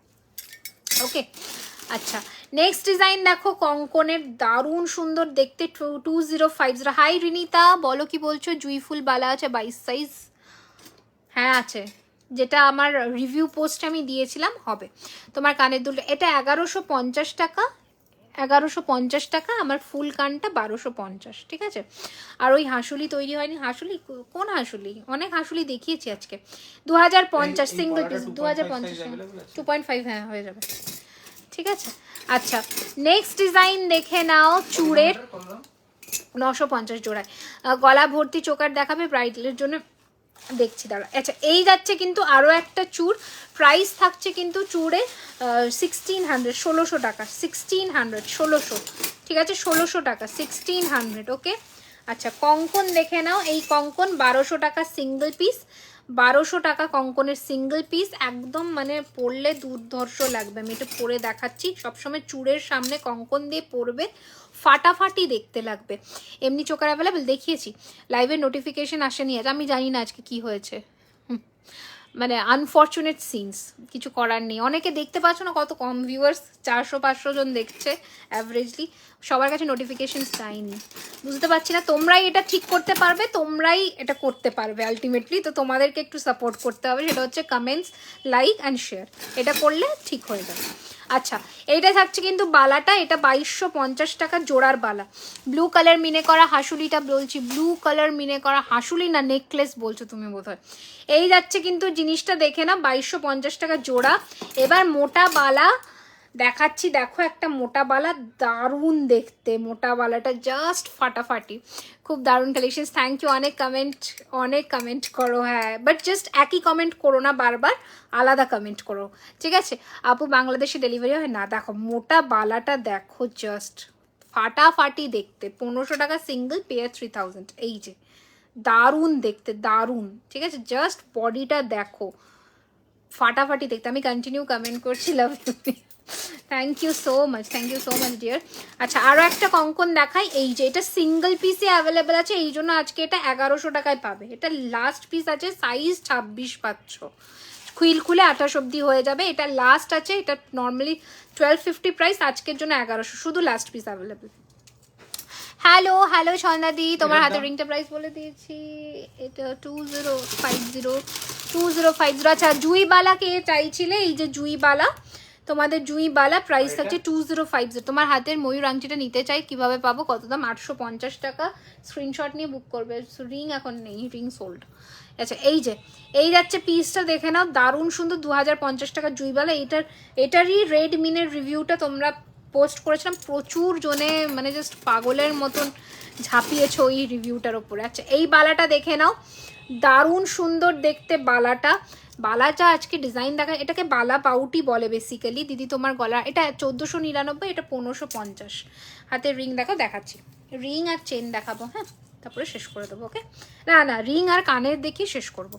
ওকে। আচ্ছা নেক্সট ডিজাইন দেখো, কঙ্কনের, দারুণ সুন্দর দেখতে, 2050। হাই রিনিতা, বলো কি বলছো? জুইফুল বালা আছে 22 সাইজ, হ্যাঁ আছে, যেটা আমার রিভিউ পোস্ট আমি দিয়েছিলাম হবে। তোমার কানের দুল, এটা 1150 টাকা, 1150 টাকা। আমার ফুল কানটা 1250, ঠিক আছে। আর ওই হাঁসুলি তৈরি হয়নি, হাঁসুলি কোন হাঁসুলি? অনেক হাঁসুলি দেখিয়েছি আজকে। 2050 সিঙ্গল পিস, 2050, 2.5, হ্যাঁ হয়ে যাবে, ঠিক আছে। আচ্ছা নেক্সট ডিজাইন দেখে নাও, চুড়ের 950 জোড়ায়, গলা ভর্তি চোকার দেখাবে ব্রাইডালের জন্য, দেখছি দাঁড়া। আচ্ছা এই যাচ্ছে কিন্তু আরও একটা চুর, প্রাইস থাকছে কিন্তু চুড়ে 1600, 1600 টাকা, 1600, 1600, ঠিক আছে। 1600 টাকা, 1600, ওকে। আচ্ছা কঙ্কন দেখে নাও, এই কঙ্কন 1200 টাকা সিঙ্গল পিস, 1200 টাকা কঙ্কনের সিঙ্গেল পিস, একদম মানে পরলে দুর্ধর্ষ লাগবে। আমি এটা পরে দেখাচ্ছি, সবসময় চূড়ের সামনে কঙ্কন দিয়ে পরবে, ফাটাফাটি দেখতে লাগবে। এমনি চোকার অ্যাভেলেবেল দেখিয়েছি, লাইভের নোটিফিকেশন আসেনি আজ, আমি জানি না আজকে কি হয়েছে, মানে আনফর্চুনেট সিনস, কিছু করার নেই। অনেকে দেখতে পাচ্ছ না কত কম ভিউয়ার্স, 400-500 জন দেখছে অ্যাভারেজলি, সবার কাছে নোটিফিকেশন যায়নি, বুঝতে পারছি না। তোমরাই এটা ঠিক করতে পারবে, তোমরাই এটা করতে পারবে আলটিমেটলি, তো তোমাদেরকে একটু সাপোর্ট করতে হবে, সেটা হচ্ছে কমেন্টস, লাইক অ্যান্ড শেয়ার, এটা করলে ঠিক হয়ে যাবে। আচ্ছা, এইটা থাকছে কিন্তু বালাটা, এটা 2250 টাকা জোড়ার বালা, ব্লু কালার মিনে করা হাসুলিটা বলছি, ব্লু কালার মিনে করা হাসুলি না নেকলেস বলছো তুমি বোধহয়। এই যাচ্ছে কিন্তু জিনিসটা দেখে না, 2250 টাকা জোড়া। এবার মোটা বালা দেখাচ্ছি, দেখো একটা মোটা বালা, দারুণ দেখতে মোটা বালাটা, জাস্ট ফাটাফাটি, খুব দারুণ কালেকশন। থ্যাংক ইউ, অনেক কমেন্ট করো, হ্যাঁ বাট জাস্ট একই কমেন্ট করো না, বারবার আলাদা কমেন্ট করো, ঠিক আছে? আপু বাংলাদেশে ডেলিভারি হয় না? দেখো মোটা বালাটা দেখো, জাস্ট ফাটাফাটি দেখতে, 1500 টাকা সিঙ্গেল, পেয়ার 3000, এই যে দারুণ দেখতে, দারুণ, ঠিক আছে? জাস্ট বডিটা দেখো, ফাটাফাটি দেখতে। আমি কন্টিনিউ কমেন্ট করছি, love you, thank you so much dear. আচ্ছা, আরও একটা কঙ্কন দেখাই, এই যে এটা সিঙ্গেল পিসে অ্যাভেলেবেল আছে, এই জন্য আজকে এটা 1100 টাকায় পাবে। এটা লাস্ট পিস আছে, সাইজ 26 পাচ্ছ, খুইল খুলে 28 অব্দি হয়ে যাবে, এটা লাস্ট আছে। এটা নর্মালি 1250 প্রাইস, আজকের জন্য 1100, শুধু লাস্ট পিস অ্যাভেলেবেল। হ্যালো সন্ধ্যাদি, তোমার হাতে রিংটা প্রাইস বলে দিয়েছি, এটা 2050। আচ্ছা, জুইবালা কে চাইছিলে? এই যে জুইবালা, তোমাদের জুইবালা প্রাইস থাকছে 2050। তোমার হাতের ময়ূর আংটিটা নিতে চাই, কিভাবে পাবো, কত দাম? 850 টাকা, স্ক্রিনশট নিয়ে বুক করবে। রিং এখন নেই, রিং সোল্ড। আচ্ছা, এই যাচ্ছে পিসটা, দেখে নাও, দারুণ সুন্দর, 2050 টাকা জুইবালা। এটারই রেড মিনের রিভিউটা তোমরা পোস্ট করেছিলাম, প্রচুর জনে মানে জাস্ট পাগলের মতন ঝাঁপিয়েছো ওই রিভিউটার ওপরে। আচ্ছা, এই বালাটা দেখে নাও, দারুণ সুন্দর দেখতে বালাটা। বালাটা আজকে ডিজাইন দেখা, এটাকে বালা পাউটি বলে বেসিক্যালি। দিদি তোমার গলা, এটা 1499, এটা 1550। হাতের রিং দেখাচ্ছি, রিং আর চেন দেখাবো, হ্যাঁ তারপরে শেষ করে দেবো। ওকে, না রিং আর কানের দেখিয়ে শেষ করব,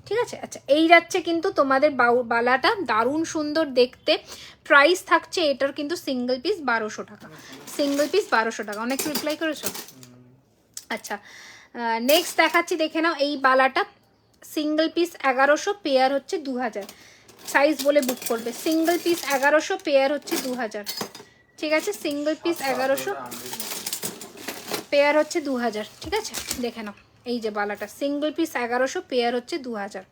ঠিক আছে? আচ্ছা, এই যাচ্ছে কিন্তু তোমাদের বালাটা, দারুণ সুন্দর দেখতে। প্রাইস থাকছে এটার কিন্তু সিঙ্গেল পিস 1200 টাকা, সিঙ্গেল পিস 1200 টাকা। অনেক রিপ্লাই করেছো? আচ্ছা, নেক্সট দেখাচ্ছি, দেখে নাও এই বালাটা, সিঙ্গেল পিস 1100, পেয়ার হচ্ছে 2000, সাইজ বলে বুক করবে। সিঙ্গেল পিস 1100, পেয়ার হচ্ছে 2000, ঠিক আছে? সিঙ্গেল পিস 1100, পেয়ার হচ্ছে 2000, ঠিক আছে? দেখে নাও এই যে বালাটা, সিঙ্গल पीस 1100, पेयर হচ্ছে 2000।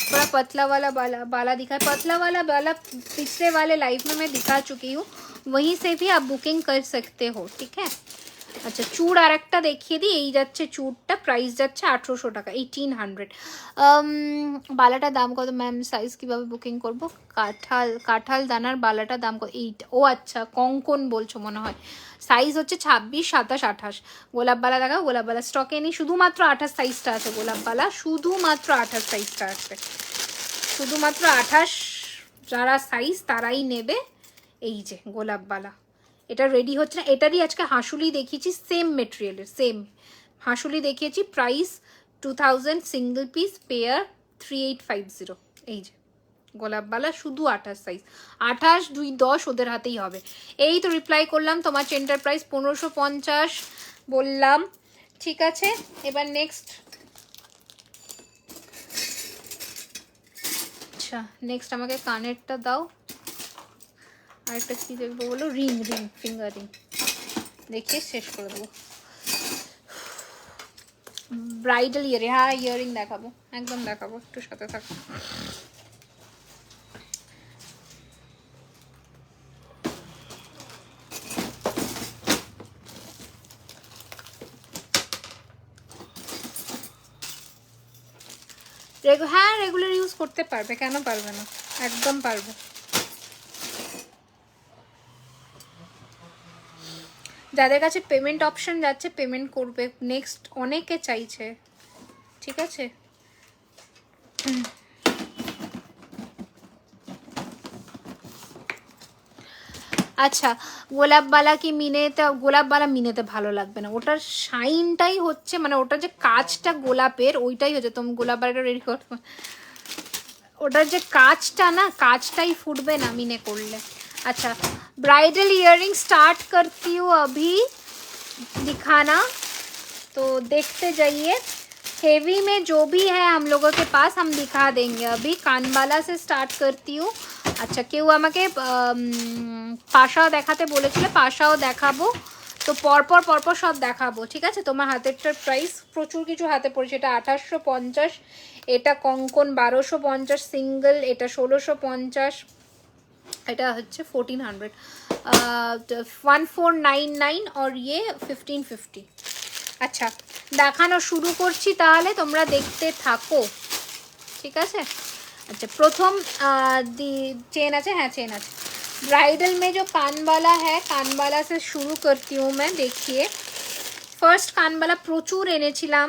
थोड़ा पतला वाला बाला दिखा, पतला वाला बाला पिछले वाले लाइव में मैं दिखा चुकी हूँ, वहीं से भी आप बुकिंग कर सकते हो, ठीक है? আচ্ছা, চুড় আর একটা দেখিয়ে দিই, এই যাচ্ছে চুড়টা, প্রাইস যাচ্ছে 1800 টাকা, 1800। বালাটার দাম কত ম্যাম? সাইজ কিভাবে বুকিং করব? কাঁঠাল দানার বালাটার দাম কত? ও আচ্ছা, কঙ্কন বলছো মনে হয়। সাইজ হচ্ছে 26, 27, 28। গোলাপ বালা দেখাও, গোলাপ বালা স্টকে নেই, শুধুমাত্র 28 সাইজটা আছে গোলাপ বালা, শুধুমাত্র 28 সাইজটা আছে, শুধুমাত্র 28 যারা সাইজ তারাই নেবে। এই যে গোলাপ বালা, এটা রেডি হচ্ছে না, এটারই আজকে হাসুলি দেখিয়েছি, সেম মেটেরিয়ালের, সেম হাসুলি দেখিয়েছি। Price 2000, single piece, pair 3850। এই যে গোলাপবালা, শুধু 28 সাইজ, 28, 2, 10 ওদের হাতেই হবে। এই তো রিপ্লাই করলাম, তোমার চেনটার প্রাইস 1550 বললাম, ঠিক আছে? এবার নেক্সট, আচ্ছা নেক্সট আমাকে কানেরটা দাও, আরেকটা কি দেখবো বলো? রিং, ফিঙ্গার রিং দেখিয়ে শেষ করে দেবো। ব্রাইডাল ইয়ারিং, হ্যাঁ ইয়ারিং দেখাবো, একদম দেখাবো, একটু সাথে থাকো। হ্যাঁ রেগুলার ইউজ করতে পারবে, কেন পারবে না, একদম পারবে। যাদের কাছে পেমেন্ট অপশন যাচ্ছে পেমেন্ট করবে, নেক্সট অনেকে চাইছে, ঠিক আছে? আচ্ছা, গোলাপবালা কি মিনেতে, গোলাপবালা মিনেতে ভালো লাগবে না, ওটার শাইনটাই হচ্ছে মানে ওটার যে কাজটা গোলাপের ওইটাই হচ্ছে। তুমি গোলাপবালাটা রেডি করো, ওটার যে কাজটা না, কাজটাই ফুটবে না মিনে করলে। अच्छा, ब्राइडल इयररिंग स्टार्ट करती हूँ अभी दिखाना, तो देखते जाइए। हेवी में जो भी है हम लोगों के पास हम दिखा देंगे। अभी कानबाला से स्टार्ट करती हूँ। अच्छा, কেউ আমাকে পাশাও দেখাতে বলেছিল, পাশাও দেখাবো, তো পরপর পরপর সব দেখাবো, ঠিক আছে। তোমার হাতেরটার প্রাইস প্রচুর কিছু হাতে পড়েছে। এটা 2850, এটা কঙ্কন 1250 সিঙ্গেল, এটা 1650, এটা হচ্ছে 1400, 1499 और ये 1550। আচ্ছা, দেখানো শুরু করছি, তাহলে তোমরা দেখতে থাকো, ঠিক আছে। अच्छा, प्रथम चेन আছে, হ্যাঁ चेन আছে। ब्राइडल में जो कानबाला है, कानबाला से शुरू करती हूँ मैं। देखिए, ফার্স্ট কানবালা প্রচুর এনেছিলাম,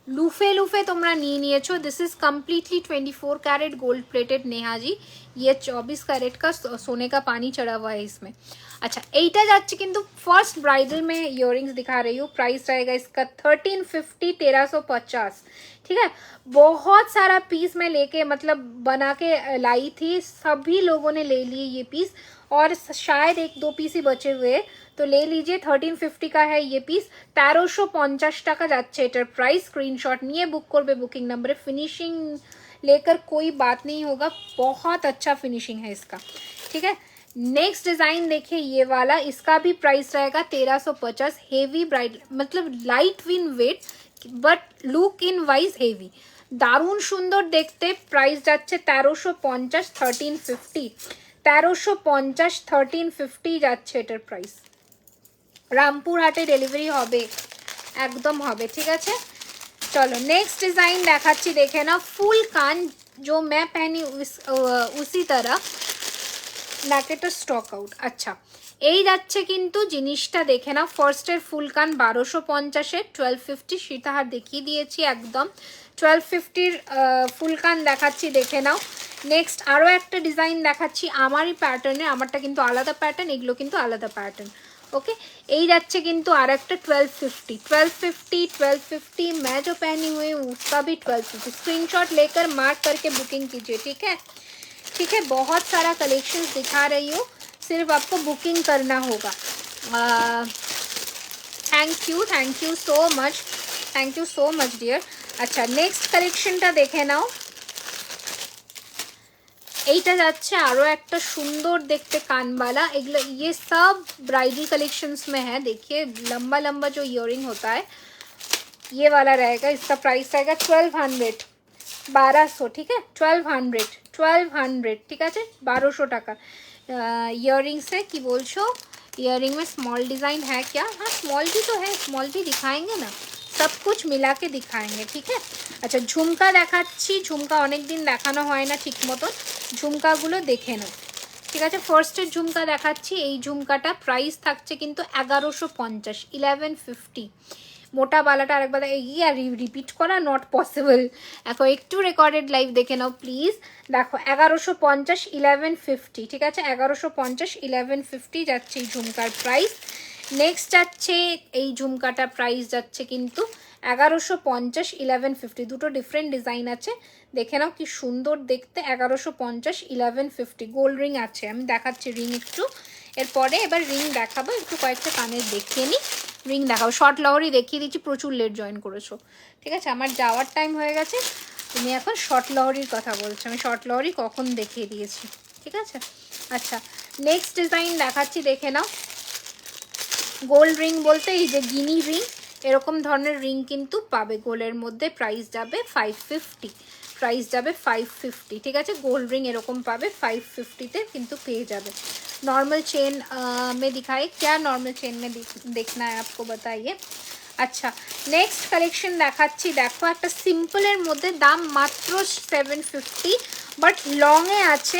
लूफे लूफे তোমরা নিয়ে নিয়েছো। This is completely 24 carat gold plated Neha ji, ये 24 कैरेट का सोने का पानी चढ़ा हुआ है इसमें। अच्छा, এইটা যাচ্ছে কিন্তু फर्स्ट ब्राइडल में इयररिंग्स दिखा रही हूँ। प्राइस रहेगा इसका 1350, 1350, ठीक है। बहुत सारा पीस मैं लेके मतलब बना के लाई थी, सभी लोगों ने ले लिए ये पीस, और शायद 1-2 पीस ही बचे हुए, तो ले लीजिए। 1350 का है ये पीस, 1350 টাকা যাচ্ছে এটার প্রাইস। স্ক্রিনশট নিয়ে বুক করবে বুকিং नंबर। फिनिशिंग लेकर कोई बात नहीं होगा, बहुत अच्छा फिनिशिंग है इसका, ठीक है। नेक्स्ट डिजाइन देखिए ये वाला, इसका भी प्राइस रहेगा 1350। हेवी ब्राइड मतलब light in weight but look in wise heavy, দারুণ সুন্দর দেখতে। প্রাইস যাচ্ছে 1350, 1350, 1350, 1350 যাচ্ছে এটার প্রাইস। রামপুরহাটে ডেলিভারি হবে, একদম হবে, ঠিক আছে। চলো নেক্সট ডিজাইন দেখাচ্ছি, দেখে নাও। ফুল কান जो मैं पहनी उसी तरह, ন্যাকেটটা স্টক আউট। আচ্ছা, এই যাচ্ছে কিন্তু জিনিসটা দেখে নাও। ফার্স্টের ফুল কান 1250-এর 1250, সীতাহার দেখিয়ে দিয়েছি একদম। 1250-র ফুল কান দেখাচ্ছি, দেখে নাও। নেক্সট আরও একটা ডিজাইন দেখাচ্ছি আমারই প্যাটার্নে, আমারটা কিন্তু আলাদা প্যাটার্ন, এগুলো কিন্তু আলাদা প্যাটার্ন, ओके। এই যাচ্ছে কিন্তু আর একটা 1250, 1250, 1250। मैं जो पहनी हुई हूँ उसका भी 1250। स्क्रीनशॉट लेकर मार्क करके बुकिंग कीजिए, ठीक है, ठीक है। बहुत सारा कलेक्शन दिखा रही हूँ, सिर्फ आपको बुकिंग करना होगा। Thank you so much, thank you so much dear. अच्छा, नेक्स्ट कलेक्शनটা দেখে নাও। এইটা যাচ্ছে আরো একটা সুন্দর দেখতে কানবালা। এগুলো ये सब ब्राइडल कलेक्शंस में है। देखिए, लंबा लंबा जो इयररिंग होता है ये वाला रहेगा। इसका प्राइस रहेगा 1200, 1200, ठीक है। 1200, ঠিক আছে, 1200 টাকা। इयररिंग से কি বলছো, इयररिंग में स्मॉल डिज़ाइन है क्या? हाँ, स्मॉल भी तो है, स्मॉल भी दिखाएंगे ना, सब कुछ मिला के दिखाएंगे, ठीक है। আচ্ছা, ঝুমকা দেখাচ্ছি। ঝুমকা অনেক দিন দেখানো হয় না ঠিক মতন, ঝুমকাগুলো দেখে নাও, ঠিক আছে। ফার্স্টের ঝুমকা দেখাচ্ছি। এই ঝুমকাটা প্রাইস থাকছে কিন্তু 1150, 1150। মোটা বালাটা আরেকবার এগিয়ে আর রিপিট করা নট পসিবল। এখন একটু রেকর্ডেড লাইভ দেখে নাও প্লিজ। দেখো 1150, 1150, ঠিক আছে। 1150, 1150 যাচ্ছে এই ঝুমকার প্রাইস। নেক্সট যাচ্ছে এই ঝুমকাটা প্রাইস যাচ্ছে কিন্তু 1150, 1150। দুটো ডিফারেন্ট ডিজাইন আছে, দেখে নাও কি সুন্দর দেখতে। 1150, 1150। গোল্ড রিং আছে, আমি দেখাচ্ছি রিং একটু এরপরে। এবার রিং দেখাবো, একটু কয়েকটা কানের দেখিয়ে নিই, রিং দেখাবো। শর্ট লহরি দেখিয়ে দিচ্ছি, প্রচুর লেট জয়েন করেছো, ঠিক আছে। আমার যাওয়ার টাইম হয়ে গেছে, তুমি এখন শর্ট লহরির কথা বলছো, আমি শর্ট লহরি কখন দেখিয়ে দিয়েছি, ঠিক আছে। আচ্ছা, নেক্সট ডিজাইন দেখাচ্ছি, দেখে নাও। গোল্ড রিং বলতে এই যে গিনি রিং, এরকম ধরনের রিং কিন্তু পাবে গোল্ডের মধ্যে। প্রাইস যাবে 550, প্রাইস যাবে 550, ঠিক আছে। গোল্ড রিং এরকম পাবে 550-তে কিন্তু পেয়ে যাবে। नॉर्मल चेन में दिखाए, क्या नॉर्मल चेन में देखना है आपको बताइए। আচ্ছা, নেক্সট কালেকশন দেখাচ্ছি। দেখো, একটা সিম্পলের মধ্যে, দাম মাত্র 750, বাট লংয়ে আছে,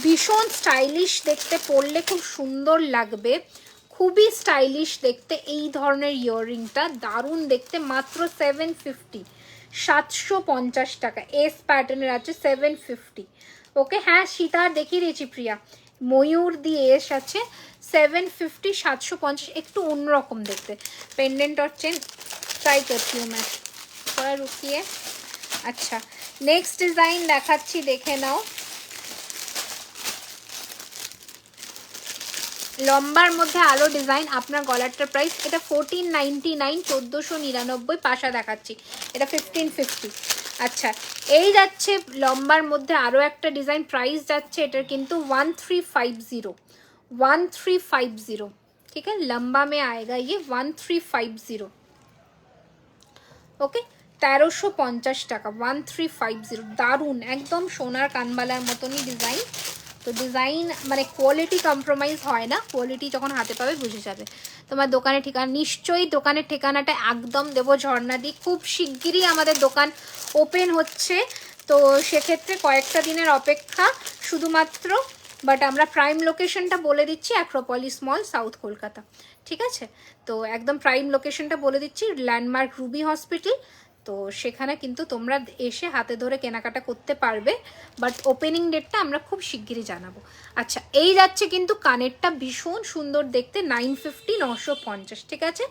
ভীষণ স্টাইলিশ দেখতে, পরলে খুব সুন্দর লাগবে, খুবই স্টাইলিশ দেখতে। এই ধরনের ইয়াররিংটা দারুণ দেখতে, মাত্র 750, 750 টাকা। এস প্যাটার্নের আছে 750, ওকে। হ্যাঁ, সীতার দেখিয়ে দিয়েছি প্রিয়া, ময়ূর দিয়ে এসেছে 750 750, একটু অন্যরকম দেখতে। পেন্ডেন্ট और चेन ट्राई करती हूँ मैं, थोड़ा रुकिए। अच्छा नेक्स्ट डिजाइन দেখাচ্ছি, দেখে নাও। লম্বার মধ্যে আরো ডিজাইন। আপনার গলারটার প্রাইস এটা 1499, 1499 পাশা দেখাচ্ছি, এটা 1550। আচ্ছা এই যাচ্ছে লম্বার মধ্যে আরো একটা ডিজাইন, প্রাইস যাচ্ছে এটার কিন্তু 1350, 1350। ঠিক আছে, লম্বা মে আয়েগা ये 1350। ওকে 1350 টাকা, 1350। দারুন, একদম সোনার কানবালার মতনই ডিজাইন। তো ডিজাইন মানে কোয়ালিটি কম্প্রোমাইজ হয় না, কোয়ালিটি যখন হাতে পাবে বুঝে যাবে। তোমার দোকানের ঠিকানা নিশ্চয়ই, দোকানের ঠিকানাটা একদম দেবো ঝর্ণাদি। খুব শিগগিরই আমাদের দোকান ওপেন হচ্ছে, তো সেক্ষেত্রে কয়েকটা দিনের অপেক্ষা শুধুমাত্র। বাট আমরা প্রাইম লোকেশনটা বলে দিচ্ছি, অ্যাক্রোপলিস মল, সাউথ কলকাতা। ঠিক আছে, তো একদম প্রাইম লোকেশনটা বলে দিচ্ছি, ল্যান্ডমার্ক রুবি হসপিটাল। তো সেখানে কিন্তু তোমরা এসে হাতে ধরে কেনাকাটা করতে পারবে, বাট ওপেনিং ডেটটা আমরা খুব শিগগিরই জানাবো। আচ্ছা এই যাচ্ছে কিন্তু কানেরটা ভীষণ সুন্দর দেখতে, 950 950। ঠিক আছে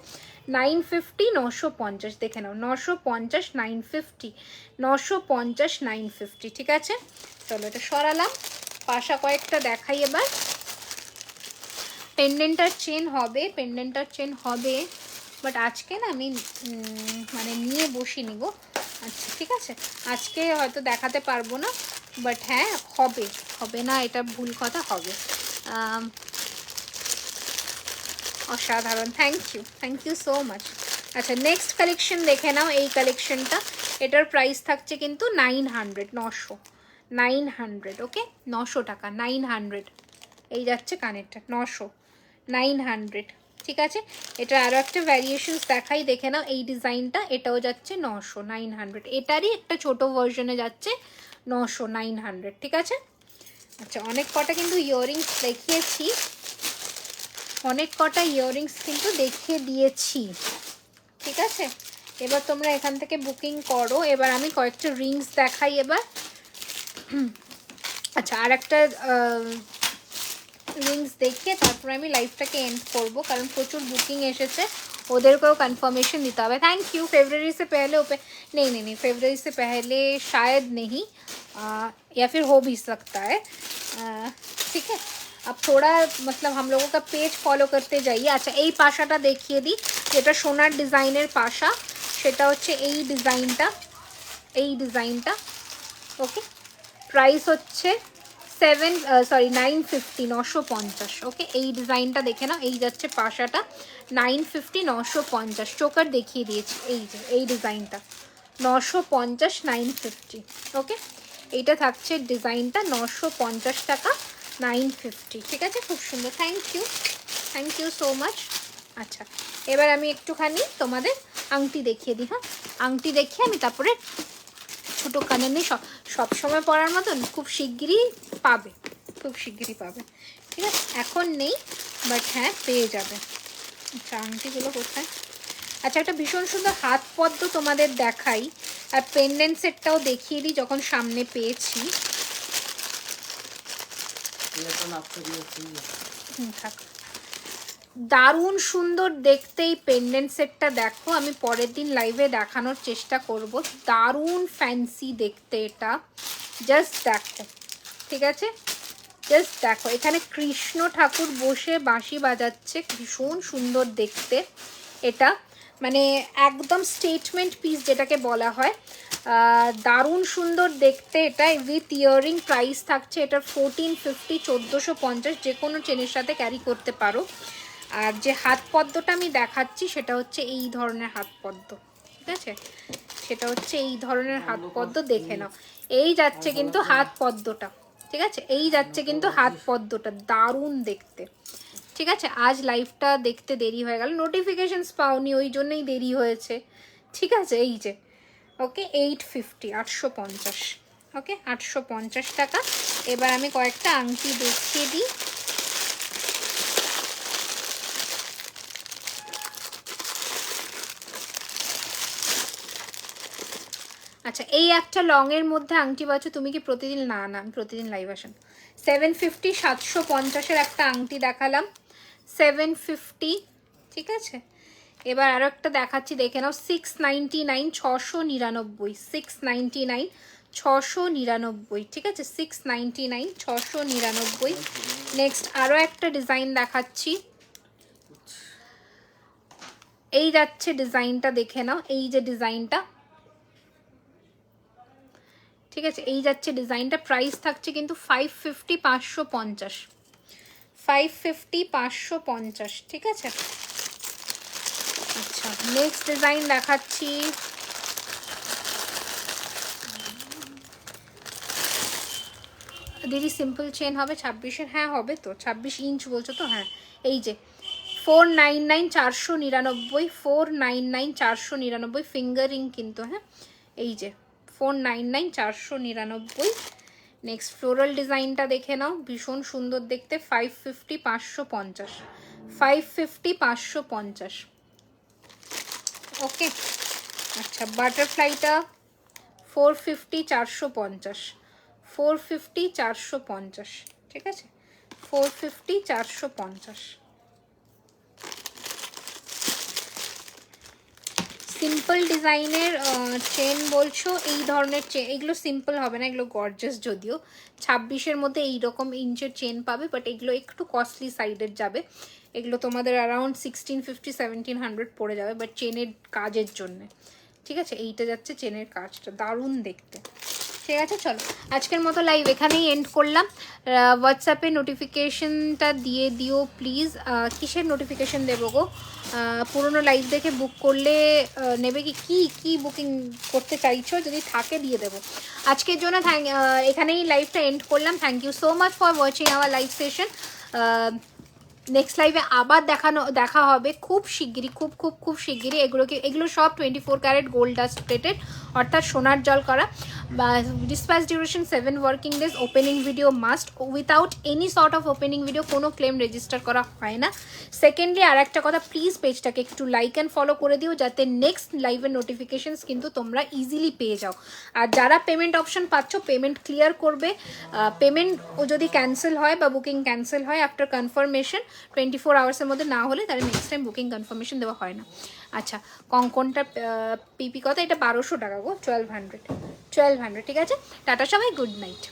950 950, দেখে নাও 950 950 950 950। ঠিক আছে চলো এটা সরালাম, পাশা কয়েকটা দেখাই এবার। পেন্ডেন্টার চেন হবে, পেন্ডেন্টার চেন হবে, বাট আজকে না আমি মানে নিয়ে বসিনি গো। আচ্ছা ঠিক আছে, আজকে হয়তো দেখাতে পারবো না, বাট হ্যাঁ হবে, হবে না এটা ভুল কথা, হবে। অসাধারণ, থ্যাংক ইউ সো মাচ। আচ্ছা নেক্সট কালেকশন দেখে নাও, এই কালেকশনটা, এটার প্রাইস থাকছে কিন্তু 900, 900 900। ওকে 900 টাকা, 900। এই যাচ্ছে কানেরটা 900 900। ঠিক আছে, এটা আরও একটা ভ্যারিয়েশনস দেখাই, দেখে নাও এই ডিজাইনটা, এটাও যাচ্ছে 900 900। এটারই একটা ছোট ভার্জনে যাচ্ছে 900 900। ঠিক আছে আচ্ছা অনেক কটা কিন্তু ইয়াররিংস দেখিয়েছি, অনেক কটা ইয়াররিংস কিন্তু দেখিয়ে দিয়েছি। ঠিক আছে এবার তোমরা এখান থেকে বুকিং করো। এবার আমি কয়েকটা রিংস দেখাই এবার। আচ্ছা আর একটা রিংস দেখিয়ে তারপর আমি লাইভটাকে এন্ড করব, কারণ প্রচুর বুকিং এসেছে, ওদেরকেও কन्फर्मेशन দিতে হবে। Thank you. फरवरी से पहले नहीं फरवरी से पहले शायद नहीं, या फिर हो भी सकता है। ठीक है अब थोड़ा मतलब हम लोगों का पेज फॉलो करते जाइए। अच्छा এই পাশাটা দেখিয়ে দিই, যেটা সোনার ডিজাইনের পাশা, সেটা হচ্ছে এই ডিজাইনটা, এই ডিজাইনটা। ওকে প্রাইস হচ্ছে 950 950। ওকে এই ডিজাইনটা দেখে নাও, এই যাচ্ছে পাশাটা 950 950। চোকার দেখিয়ে দিয়েছি, এই যে এই ডিজাইনটা 950 950। ওকে এইটা থাকছে ডিজাইনটা 950 টাকা 950। ঠিক আছে খুব সুন্দর, থ্যাংক ইউ সো মাচ। আচ্ছা এবার আমি একটুখানি তোমাদের আংটি দেখিয়ে দিই। হ্যাঁ আংটি দেখিয়ে আমি তারপরে ছোটো কানে নেই, সব সময় পরার মতন খুব শিগগিরই পাবে, খুব শিগগিরই পাবে। ঠিক আছে এখন নেই, বাট হ্যাঁ পেয়ে যাবে। আচ্ছা আংটিগুলো কোথায়? আচ্ছা একটা ভীষণ সুন্দর হাত পদ্ম তোমাদের দেখাই, আর পেন্ডেন্ট সেটটাও দেখিয়ে দিই যখন সামনে পেয়েছি। থাক, দারুণ সুন্দর দেখতে এই পেন্ডেন্ট সেটটা। দেখো আমি পরের দিন লাইভে দেখানোর চেষ্টা করব, দারুণ ফ্যান্সি দেখতে এটা, জাস্ট দেখো। ঠিক আছে জাস্ট দেখো, এখানে কৃষ্ণ ঠাকুর বসে বাঁশি বাজাচ্ছে, ভীষণ সুন্দর দেখতে এটা, মানে একদম স্টেটমেন্ট পিস যেটাকে বলা হয়, দারুণ সুন্দর দেখতে এটা উইথ ইয়াররিং। প্রাইস থাকছে এটার 1450 1450, যে কোনো চেনের সাথে ক্যারি করতে পারো। আর যে হাত পদ্মটা আমি দেখাচ্ছি সেটা হচ্ছে এই ধরনের হাত পদ্ম। ঠিক আছে সেটা হচ্ছে এই ধরনের হাত পদ্ম, দেখে নাও এই যাচ্ছে কিন্তু হাত পদ্মটা। ঠিক আছে এই যাচ্ছে কিন্তু হাত পদ্মটা, দারুণ দেখতে। ঠিক আছে আজ লাইভটা দেখতে দেরি হয়ে গেল, নোটিফিকেশনস পাওনি ওই জন্যই দেরি হয়েছে। ঠিক আছে এই যে ওকে 850 850। ওকে 850 টাকা। এবার আমি কয়েকটা আংটি দেখিয়ে দিই। আচ্ছা এই একটা লং এর মধ্যে আংটি পাচ্ছ, তুমি কি প্রতিদিন? না না আমি প্রতিদিন লাইভ আসেন, 750 750-এর একটা আংটি দেখালাম, 750, ঠিক আছে। এবার আরো একটা দেখাচ্ছি, দেখে নাও, 699 699, 699 699, ঠিক আছে, 699 699। নেক্সট আরো একটা ডিজাইন দেখাচ্ছি, এই যাচ্ছে ডিজাইনটা, দেখে নাও, এই যে ডিজাইনটা, ঠিক আছে, এই যাচ্ছে ডিজাইনটা। প্রাইস থাকছে কিন্তু 550 550, 550 550, ঠিক আছে। আচ্ছা, নেক্সট ডিজাইন দেখাচ্ছি, দিদি সিম্পল চেন হবে 26-এর? হ্যাঁ হবে তো, 26 ইঞ্চ বলছো তো, হ্যাঁ। এই যে 499 499, 499 499, ফিঙ্গারিং কিন্তু, হ্যাঁ, এই যে 499 499। নেক্সট ফ্লোরাল ডিজাইনটা দেখে নাও, ভীষণ সুন্দর দেখতে, 550 550, 550 550, ওকে। আচ্ছা, বাটারফ্লাইটা 450 450, 450 450, ঠিক আছে, 450 450। সিম্পল ডিজাইনের চেন বলছো, এই ধরনের চেন, এগুলো সিম্পল হবে না, এগুলো গর্জাস, যদিও 26-এর মধ্যে এইরকম ইঞ্চের চেন পাবে, বাট এগুলো একটু কস্টলি সাইডের যাবে, এগুলো তোমাদের অ্যারাউন্ড 1650 1700 পড়ে যাবে, বাট চেনের কাজের জন্যে, ঠিক আছে। এইটা যাচ্ছে চেনের কাজটা, দারুণ দেখতে, ঠিক আছে। চলো আজকের মতো লাইভ এখানেই এন্ড করলাম। হোয়াটসঅ্যাপে নোটিফিকেশনটা দিয়ে দিও প্লিজ। কিসের নোটিফিকেশন দেবো গো? পুরোনো লাইভ দেখে বুক করলে নেবে কি কি বুকিং করতে চাইছো, যদি থাকে দিয়ে দেবো। আজকের জন্য এখানেই লাইভটা এন্ড করলাম। Thank you so much for watching our live session. Next লাইভে আবার দেখা হবে খুব শিগগিরই, খুব শিগগিরই। এগুলো সব 24 ক্যারেট গোল্ড ডাস্ট প্লেটেড, অর্থাৎ সোনার জল করা। Dispatch duration 7 working days. Opening video must, without any sort of opening video কোনো ক্লেম রেজিস্টার করা হয় না। সেকেন্ডলি আর একটা কথা, প্লিজ পেজটাকে একটু লাইক অ্যান্ড ফলো করে দিও, যাতে নেক্সট লাইভের নোটিফিকেশনস কিন্তু তোমরা ইজিলি পেয়ে যাও। আর যারা পেমেন্ট অপশন পাচ্ছ, পেমেন্ট ক্লিয়ার করবে। পেমেন্ট যদি ক্যান্সেল হয় বা বুকিং ক্যান্সেল হয় আফটার কনফার্মেশন 24 আওয়ার্সের মধ্যে না হলে, তাহলে নেক্সট টাইম বুকিং কনফার্মেশন দেওয়া হয় না। আচ্ছা, কঙ্কনটা পিপি কথা, এটা 1200 টাকা গো, 1200, ঠিক আছে। টাটা সবাই, গুড নাইট।